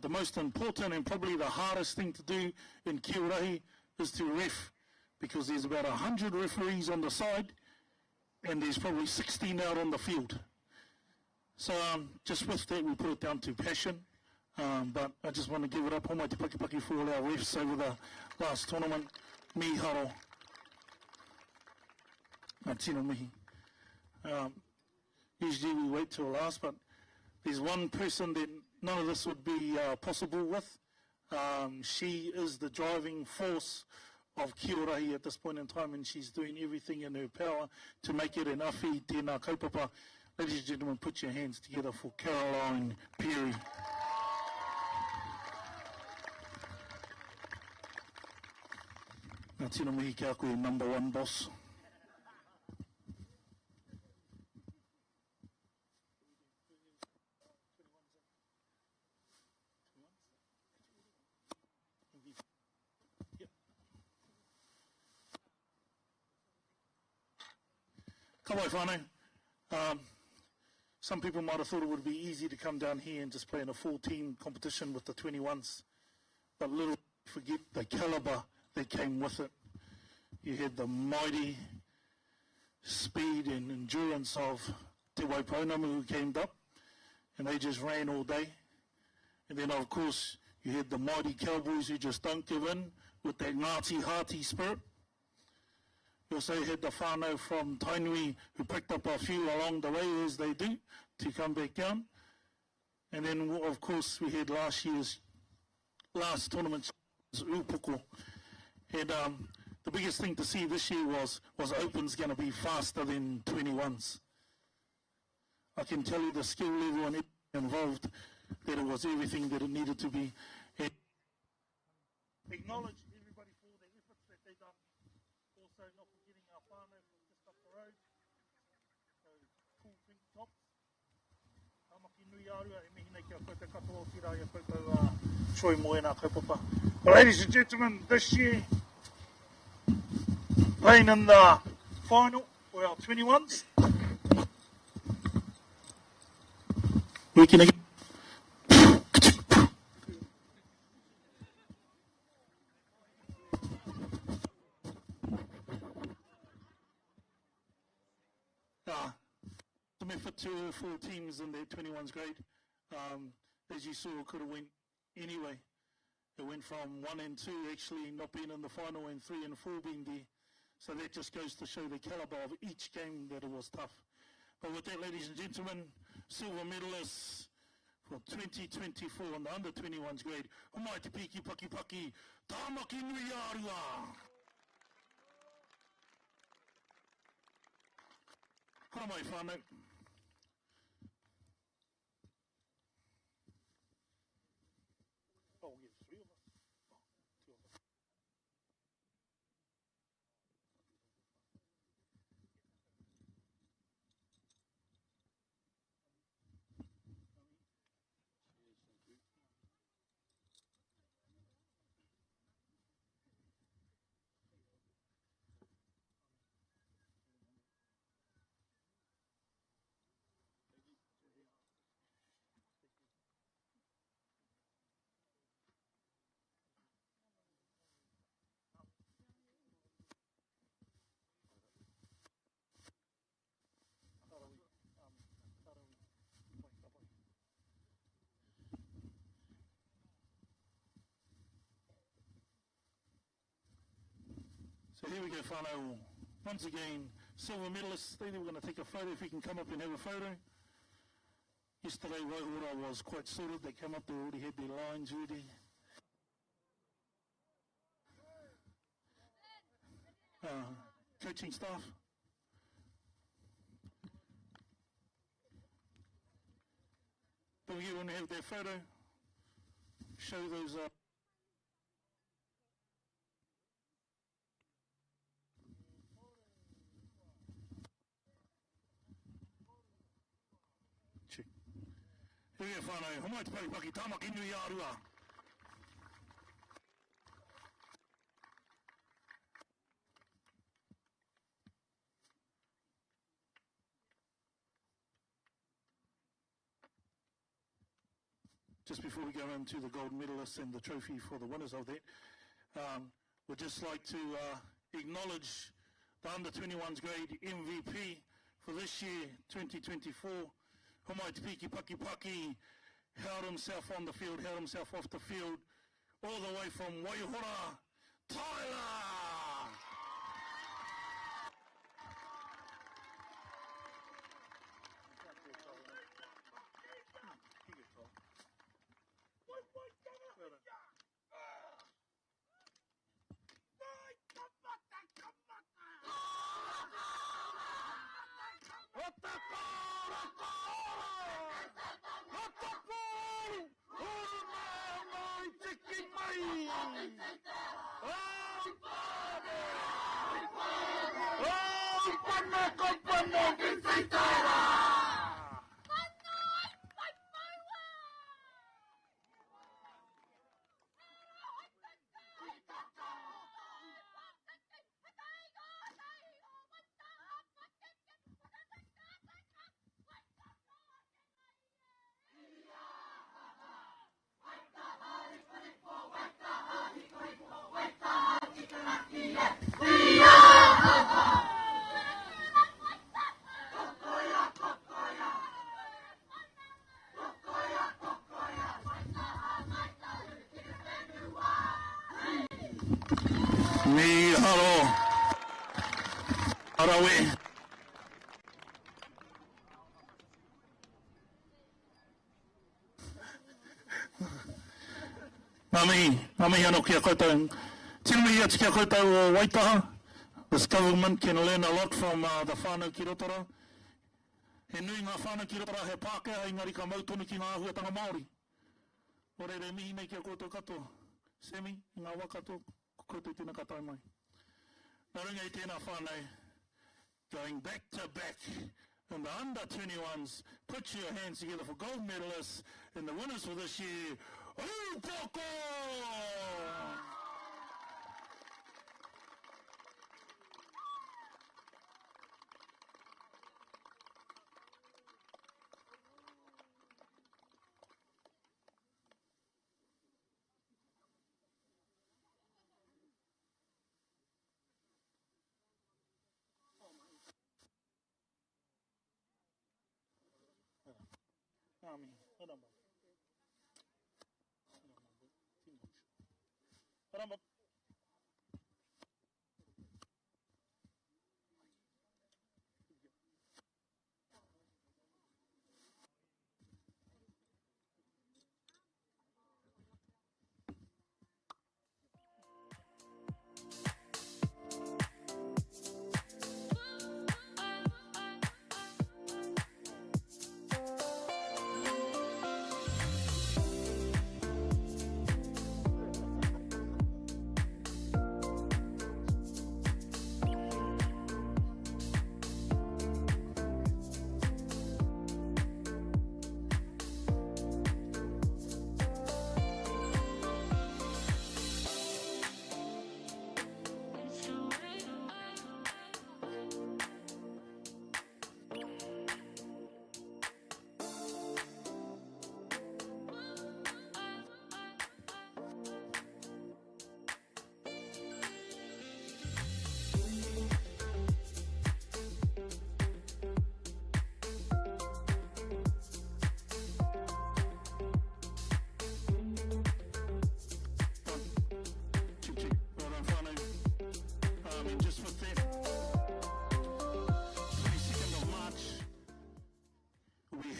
The most important and probably the hardest thing to do in Kiorahi is to ref, because there's about 100 referees on the side, and there's probably 16 out on the field. So just with that, we put it down to passion. But I just want to give it up, homai te paki for all our refs over the last tournament. Miharo. Tino mihi. Usually we wait till last, but there's one person that none of this would be possible with. She is the driving force of Kiorahi at this point in time, and she's doing everything in her power to make it an awhi tēnā kaupapa. Ladies and gentlemen, put your hands together for Caroline Perry. Nā tino mihi kia koe number 1 boss. Kawai whānau. Some people might have thought it would be easy to come down here and just play in a full-team competition with the 21s, but little forget the calibre that came with it. You had the mighty speed and endurance of Te Waipounamu who came up, and they just ran all day. And then, of course, you had the mighty cowboys who just don't give in with that Ngāti Hāti spirit. You also had the whānau from Tainui who picked up a few along the way, as they do, to come back down. And then, of course, we had last year's last tournament, Upoko. And the biggest thing to see this year was Open's going to be faster than 21s. I can tell you the skill level and everything involved, that it was everything that it needed to be. And acknowledge everybody for the efforts that they've done. Also, not forgetting our whānau from just up the road. So, cool pink tops. Tamaki nui arua, e mihi nei kia koutou katoa o tira ia koutou Troy Moena kaupapa. Well, ladies and gentlemen, this year, playing in the final for our 21s. We can again. Some effort to 4 teams in their 21s grade. As you saw, it could have went anyway. It went from 1 and 2 actually not being in the final, and 3 and 4 being there. So that just goes to show the calibre of each game, that it was tough. But with that, ladies and gentlemen, silver medalists for 2024 in the under 21s grade, homai te piki paki paki, Tamaki nui arua. Hara mai whānau. Oh, yes, 3 of us. Oh, 2 of us. So here we go, whānau. Once again, silver medalists. We're going to take a photo if we can come up and have a photo. Yesterday, Waihora was quite sorted. They came up, they already had their lines ready. Coaching staff. Don't forget when they have their photo, show those check. Here we go, whānau. Homai te paripaki, tāmaki nui ārua. Just before we go into the gold medalists and the trophy for the winners of that, we'd just like to acknowledge the under-21s grade MVP for this year, 2024. Homai te piki paki paki, held himself on the field, held himself off the field, all the way from Waihora, Tyler! Mi haro arawe Mami ano kia koutou. Tirumi ia kia koutou o Waitaha. This government can learn a lot from the whānau ki Rotorua. He nui ngā whānau ki Rotorua he Pākehā, engari ka mautonu ki ngā ahuatanga Māori. O re mihi nei kia koutou katoa. Semi, ngā wakato, koutou tēnā katai mai. Nā runga I tēnā whānau, going back to back in the under-21s, put your hands together for gold medalists and the winners for this year, Upoko!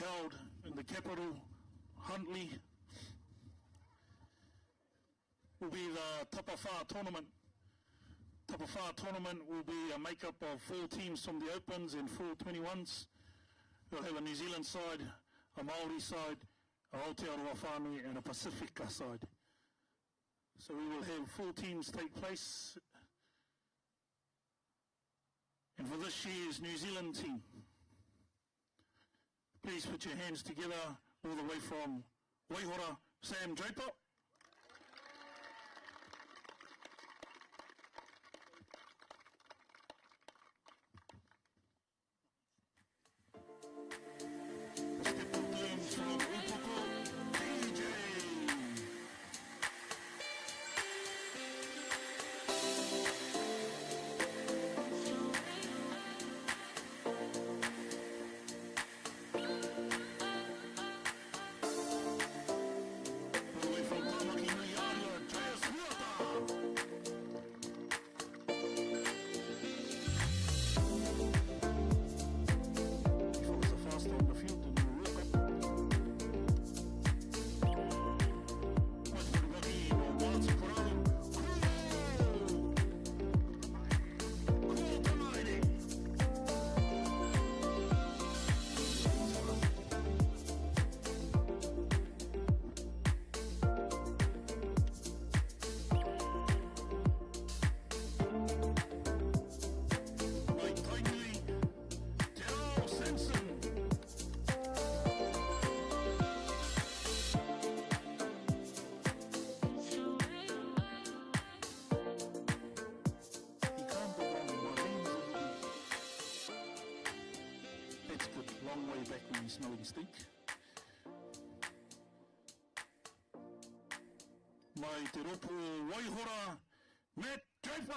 held in the capital, Huntly, will be the Tapa Whā tournament. Tapa Whā tournament will be a make-up of 4 teams from the Opens and 4 21s. We'll have a New Zealand side, a Māori side, a Aotearoa whānui and a Pacifica side. So we will have 4 teams take place. And for this year's New Zealand team, please put your hands together all the way from Waihora, Sam Draper. Mai te ropo Waihora, Matt Draper!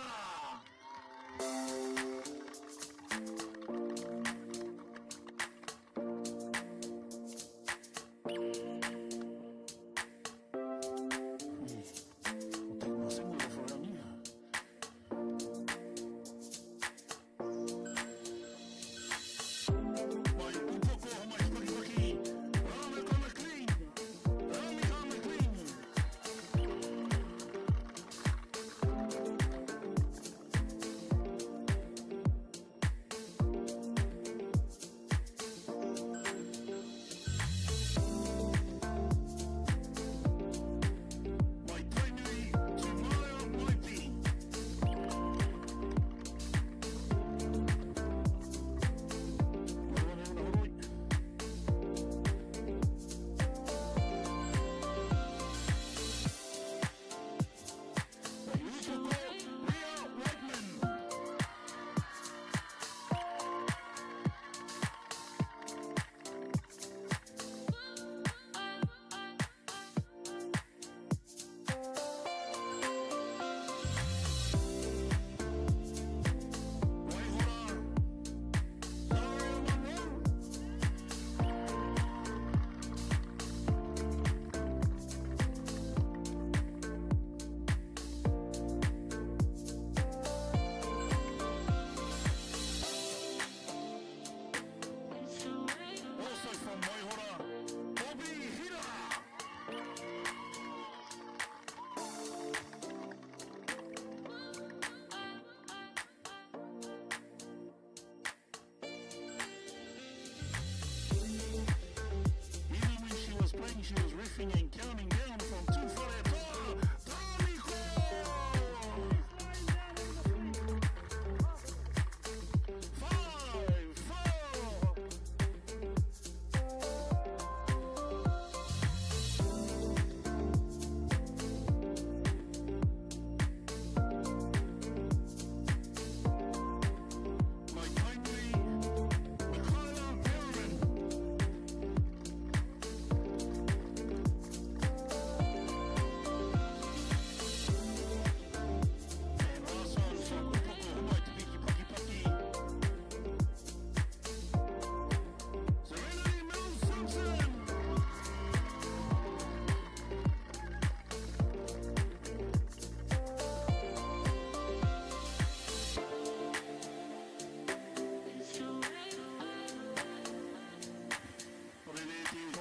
She was riffing and counting down from 2 for that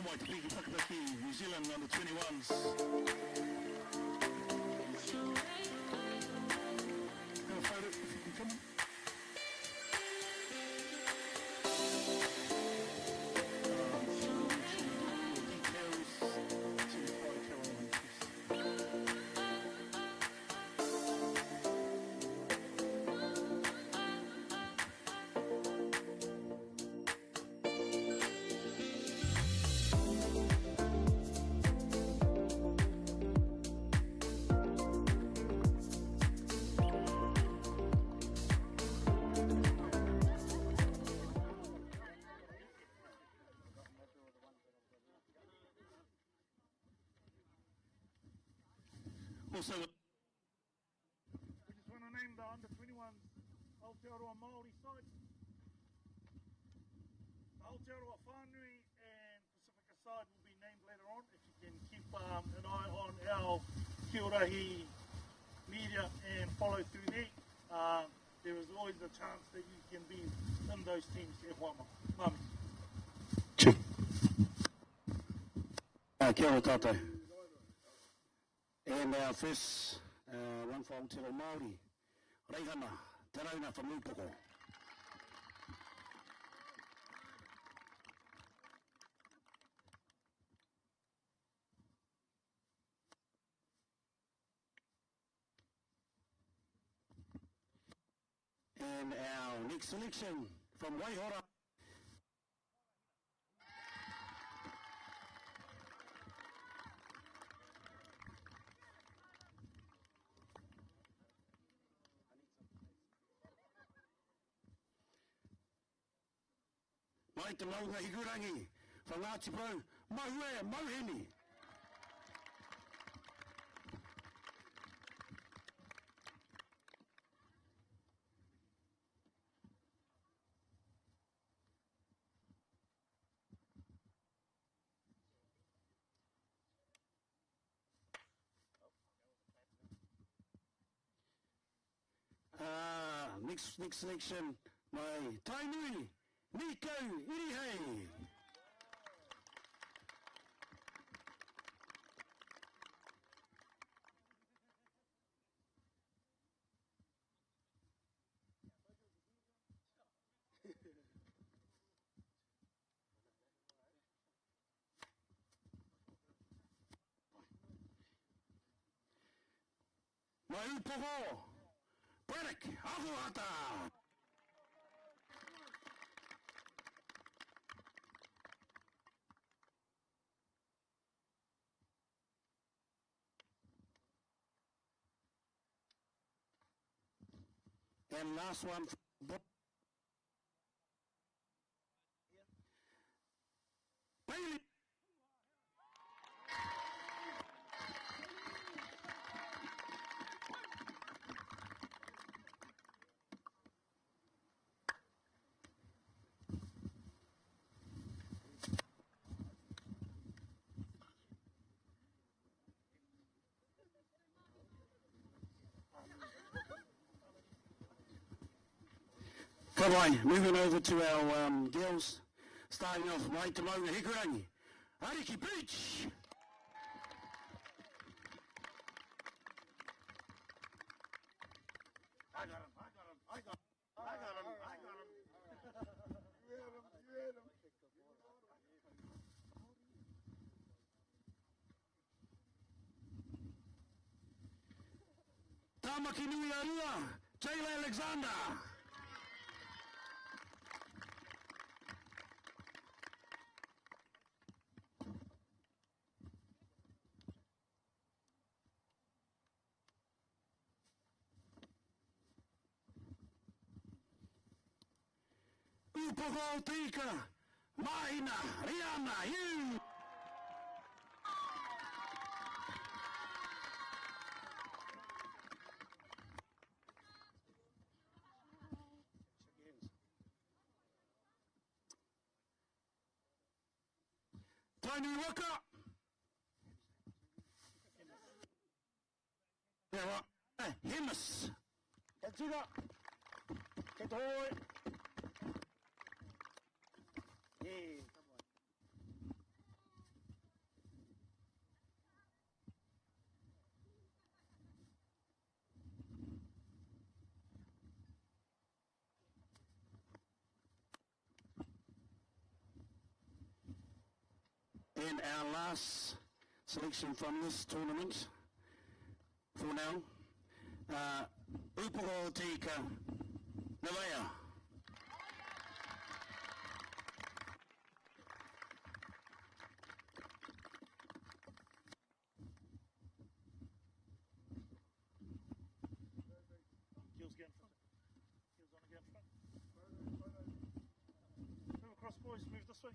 mai te piki whakataki New Zealand under 21s. Have a photo if you can come in. Also, we just want to name the under 21s Aotearoa Māori side. The Aotearoa Whānui and Pacifica side will be named later on. If you can keep an eye on our Kiorahi media and follow through there, there is always a chance that you can be in those teams. Mami. Kia ora tātou. And our first one for Aotearoa Māori, Reihana, Te Rauna from Upoko. And our next selection from Waihora. Mai te maunga higurangi, whangāti prau, mahue, mauheni. Next selection, my tainui, Nico Irihei. Mai Upoko, Braddock, Ahuata. And last one, Bailey. Good one. Moving over to our girls, starting off right to Maunga Hikurangi. Ariki Beach. I got him. You had him. Tamaki Nui Arua, Jayla Alexander. Upoko Tika, Mahina, Rihanna, you. Tainu Waka. Hemis. Katsura. Ketoy. And our last selection from this tournament, for now, Upoho Tika Navaya. Gil's get in front. Gil's on to get in front. Move across, boys. Move this way.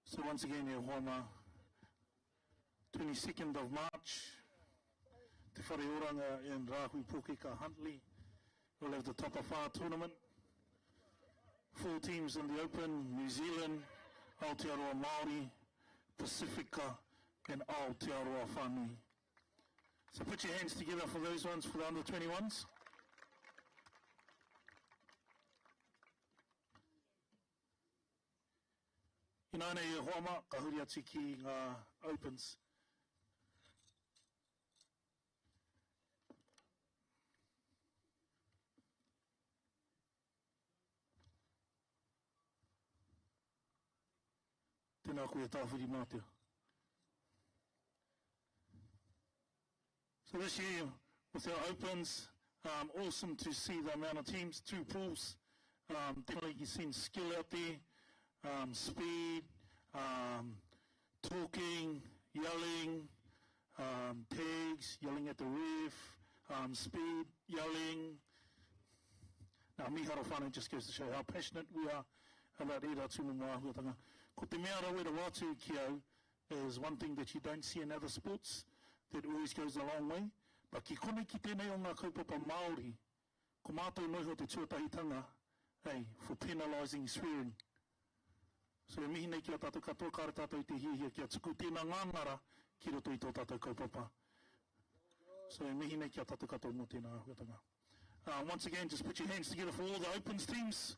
So once again, your Homa, 22nd of March, Te Whare Oranga in Rahui Pōkeka Huntly. We'll have the top of our tournament. 4 teams in the Open: New Zealand, Aotearoa Māori, Pacifica, and Aotearoa Whānui. So put your hands together for those ones, for the under 21s. Ina nei e hoama, ka huri atu ki ngā Opens. Tēnā koe tāwhiri mātea. So this year, with our Opens, awesome to see the amount of teams, 2 pools. Definitely you've seen skill out there, speed, talking, yelling, tags, yelling at the ref, speed, yelling. Now, mihara whānau just goes to show how passionate we are about rera tūnu mā ahuatanga. Ko te mea rau e wātu ki au is one thing that you don't see in other sports that always goes a long way. But ki kone ki tēnei o ngā kaupapa Māori, ko mātou noiho te tuatahitanga, hey, for penalising swearing. So e mihi nei ki a tātou katoa, kāre tātou te hiahia ki a tuku tēnā ngāngara ki roto i tō tātou kaupapa. So e mihi nei ki a tātou katoa mō tēnā ahuatanga. Once again, just put your hands together for all the Opens teams.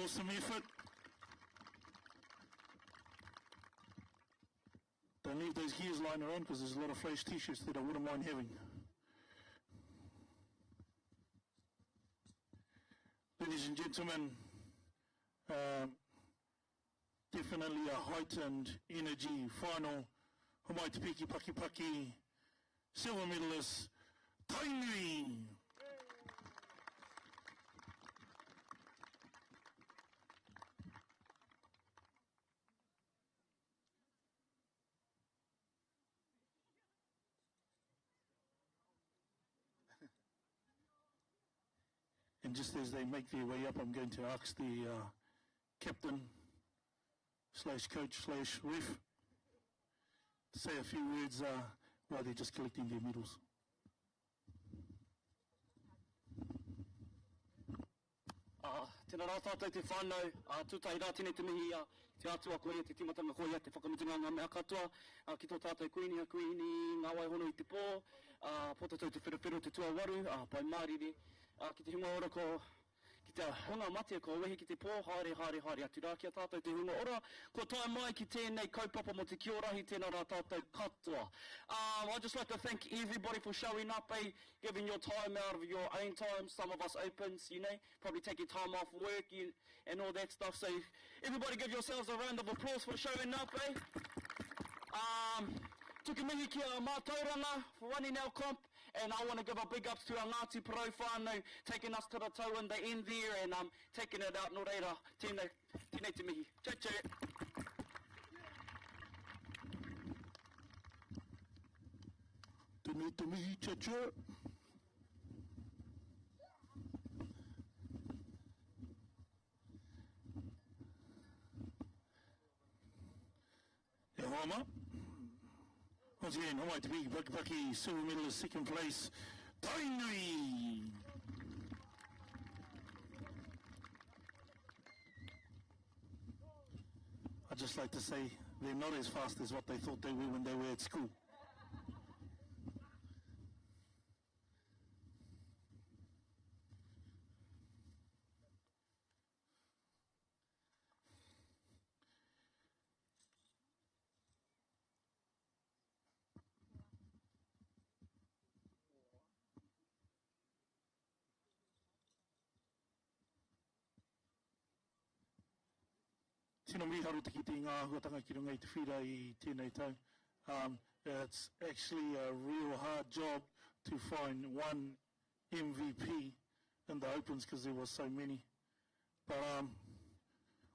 Awesome effort. Don't leave those gears lying around because there's a lot of flash t-shirts that I wouldn't mind having. Ladies and gentlemen, definitely a heightened energy final. Homai te piki paki paki, silver medalist, Tainui. And just as they make their way up, I'm going to ask the captain slash coach slash ref to say a few words while they're just collecting their medals. Tēnā rā tātou te whānau, tūtai rā tēnei te mihi te atua koe te timatanga koe te whakamitunga ngā mea katoa, ki tō tātou kuini ngā waihono i te pō, potatou te whirawhiro te tuawaru, pai māriri, ki te hunga ora ko, ki te hunga matia ko wehi ki te pō, haere atu rā ki a tātou te hunga ora, ko tai mai ki tēnei kaupapa mo te Kiorahi, tēnā rā tātou katoa. I'd just like to thank everybody for showing up, giving your time out of your own time. Some of us Opens, probably taking time off work and all that stuff. So everybody give yourselves a round of applause for showing up, Tuki mihi ki a mātauranga for running our comp, and I want to give a big ups to our Ngāti Parau whānau, taking us to the tau in the end there and taking it out no reira. Tēnei te mihi. Tchau, tchau. Tēnei te mihi, tchau, tchau. E homa. Once again, homai te piki paki paki, silver medalist, second place, Tainui. I'd just like to say they're not as fast as what they thought they were when they were at school. tino miharu te ki te ngā huatanga ki runga i te whira I tēnei tau. It's actually a real hard job to find one MVP in the Opens because there were so many. But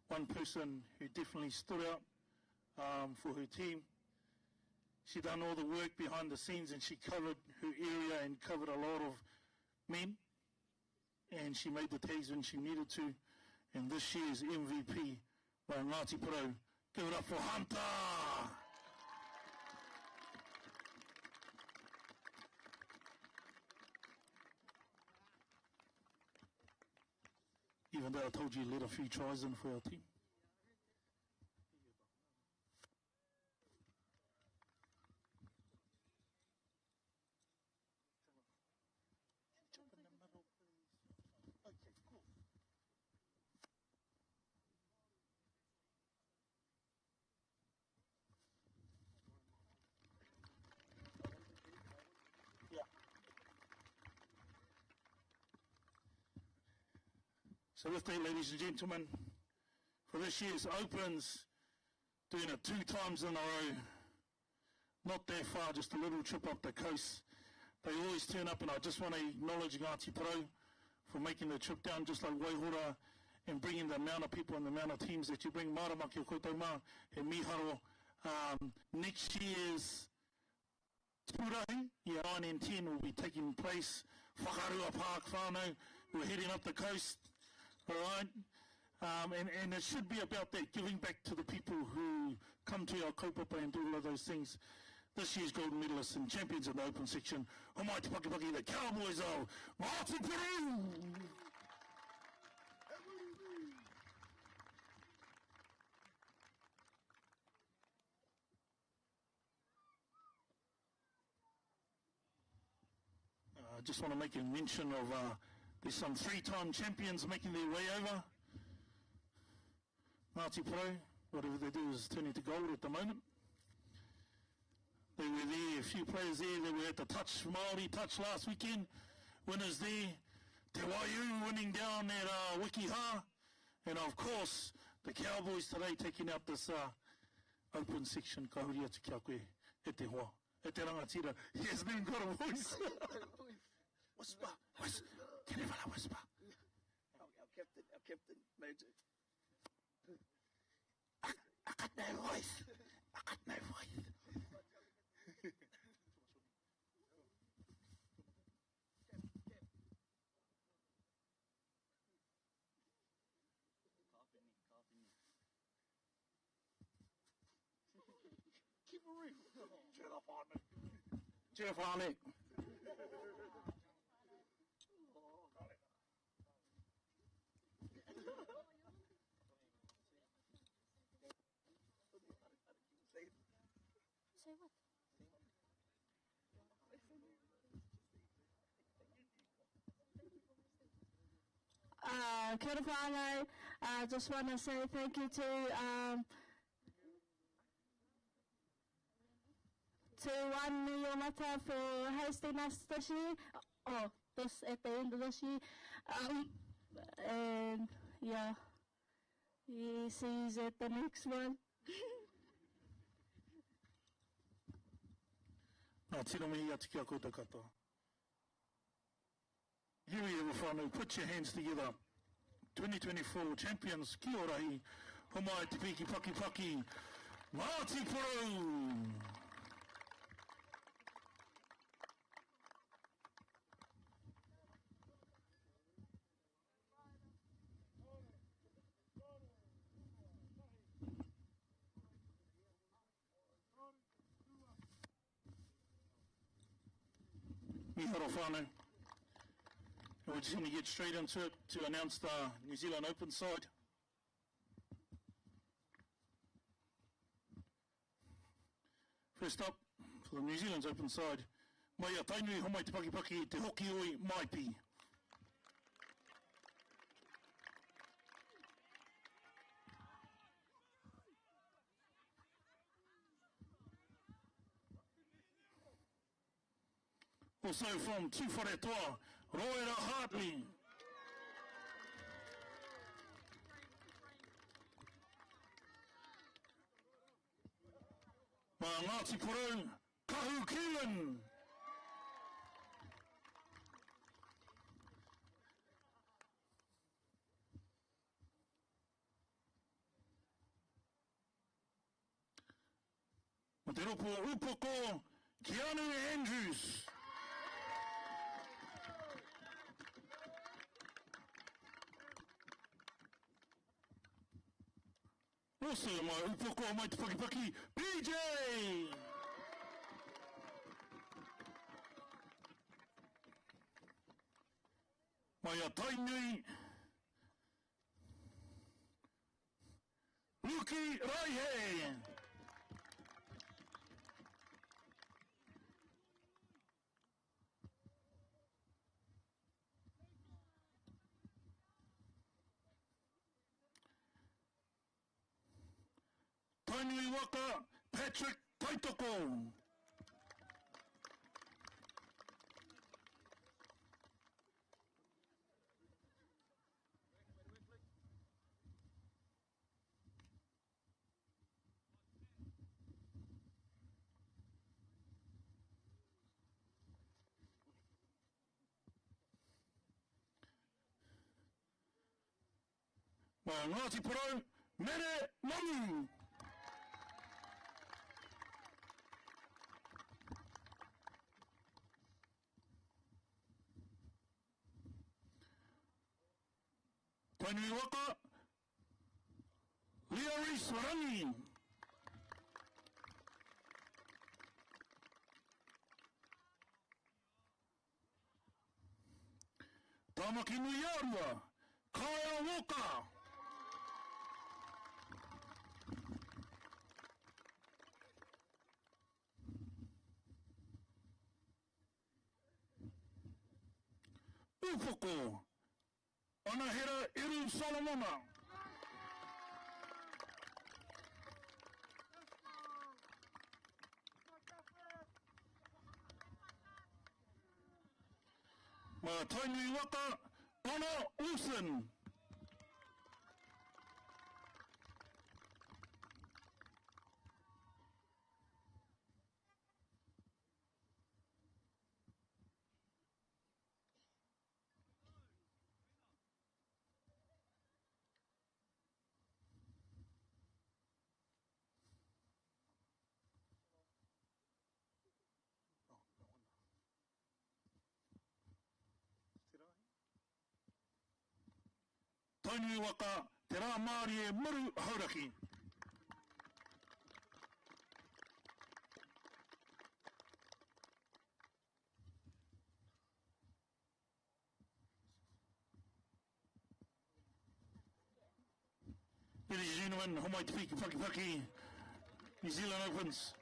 one person who definitely stood out for her team, she done all the work behind the scenes and she covered her area and covered a lot of men. And she made the tags when she needed to. And this year's MVP by Ngāti Porou. Give it up for Hunter! Even though I told you let a few tries in for our team. Okay, cool. Yeah. So with that, ladies and gentlemen, for this year's Opens, doing it 2 times in a row, not that far, just a little trip up the coast. They always turn up, and I just want to acknowledge Ngāti Porou for making the trip down, just like Waihora, and bringing the amount of people and the amount of teams that you bring. Māramaki o koutou mā, e miharo. Next year's Turahi, year 9 and 10, will be taking place. Whakarua Park whānau, we're heading up the coast, all right? And it should be about that, giving back to the people who come to our kaupapa and do all of those things. This year's gold medalists and champions in the open section, Homai Te Pakipaki, the Cowboys of Ngāti Porou! I just want to make a mention of there's some 3-time champions making their way over. Ngāti Porou, whatever they do is turning to gold at the moment. They were there, a few players there, they were at the Māori touch last weekend. Winners there, Te Waiu winning down at Wikiha. And of course, the Cowboys today taking out this open section. Ka huri atu kia koe, e te hoa, e te rangatira. He hasn't even got a voice. Whisper, whisper, can you whisper? Our captain, Major. I got no voice. I got no voice. Keep it real. Cheer up on me. Cheer up on me. Say what? Kia ora whānau. Just want to say thank you to One Miyomata for hosting us this year. At the end of this year. And yeah, he sees at the next one. Tino mihi atu kia koutou katoa. Here we have a whānau, put your hands together. 2024 champions, Kiorahi, Homai Te Piki Paki Paki, Ngāti Porou! Miharo whānau. We're just going to get straight into it to announce the New Zealand Open side. First up, for the New Zealand's Open side, mai a tainui homai te pakipaki te hoki oi maipi. Also from Tūwharetoa, Roera Hartley. Ngāti Porou, Kahu Keelan. Mo te ropo upoko, Keanu Andrews. Also, mai upoko mai te whakipaki, PJ! Mai a tainui, Luki Raihe! Tainui waka, Patrick Taitoko. Mai Ngāti Porou, Mere Mamu. Tainui waka, Lea Rees Warangi. Tamaki Nui Arua, Kaya Walker. Upoko, Anahera Iru Solomona. Ma Tainui waka, Donna Olsen. Tainui waka, te rā Māori e muru hauraki. Ladies and gentlemen, homai te whaki, New Zealand Opens.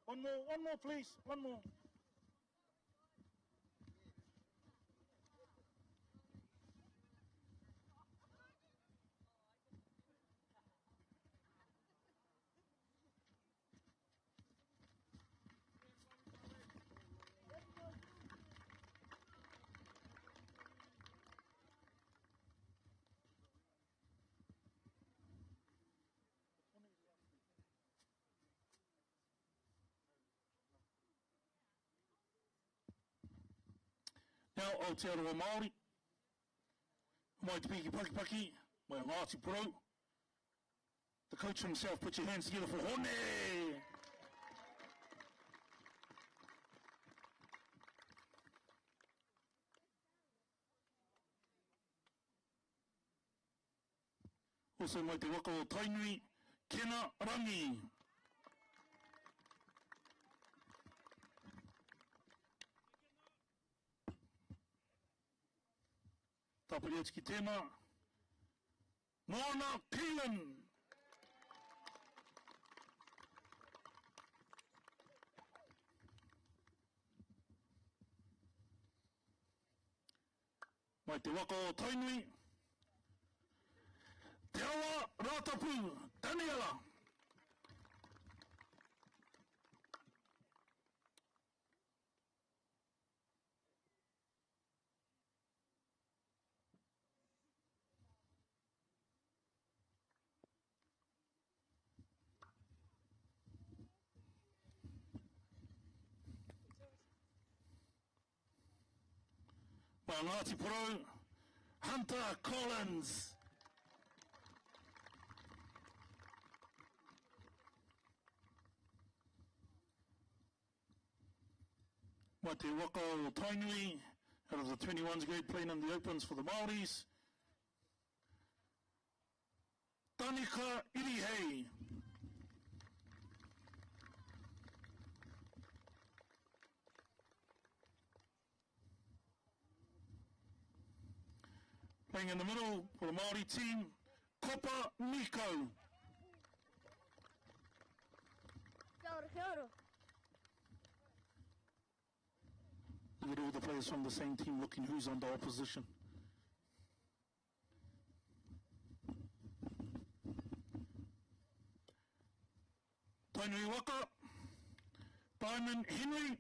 One more, please. One more. Now, Aotearoa Māori. Mai te paki, mai Ngāti Porou. The coach himself, put your hands together for Hone! Also mai te waka o Tainui, Kena Rangi. Tāpiri atu ki tēnā, Moana Keelan. Mai te waka o Tainui, Te awa rātapu, Daniela. Well, Ngāti Porou, Hunter Collins. Mai te waka o Tainui, out of the 21s grade playing in the Opens for the Māoris. Tanika Irihei. Playing in the middle for the Māori team, Kopa Miko. Kia ora, kia ora. Look at all the players from the same team looking who's on the opposition. Tainui Waka, Diamond Henry.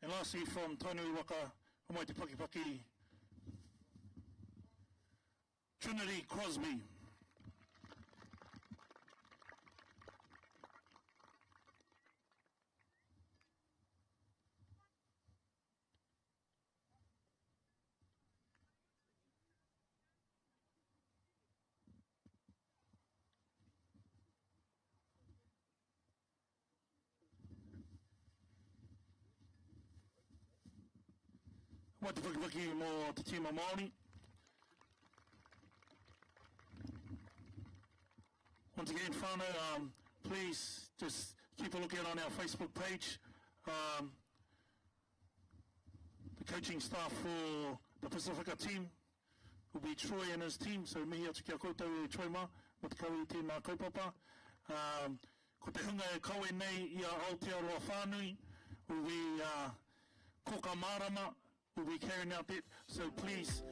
And lastly from Tainui Waka, Mai te Pakipaki, Trinity Crosby. Mai te Pakipaki mo te tima Māori. Once again, whānau, please just keep a lookout on our Facebook page. The coaching staff for the Pacifica team will be Troy and his team, so mihi atu kia koutou e Troy ma, mo te kaui te mā kaupapa. Ko te hunga e kaue nei i a Aotearoa whānui, will be koka marama, will be carrying out that, so please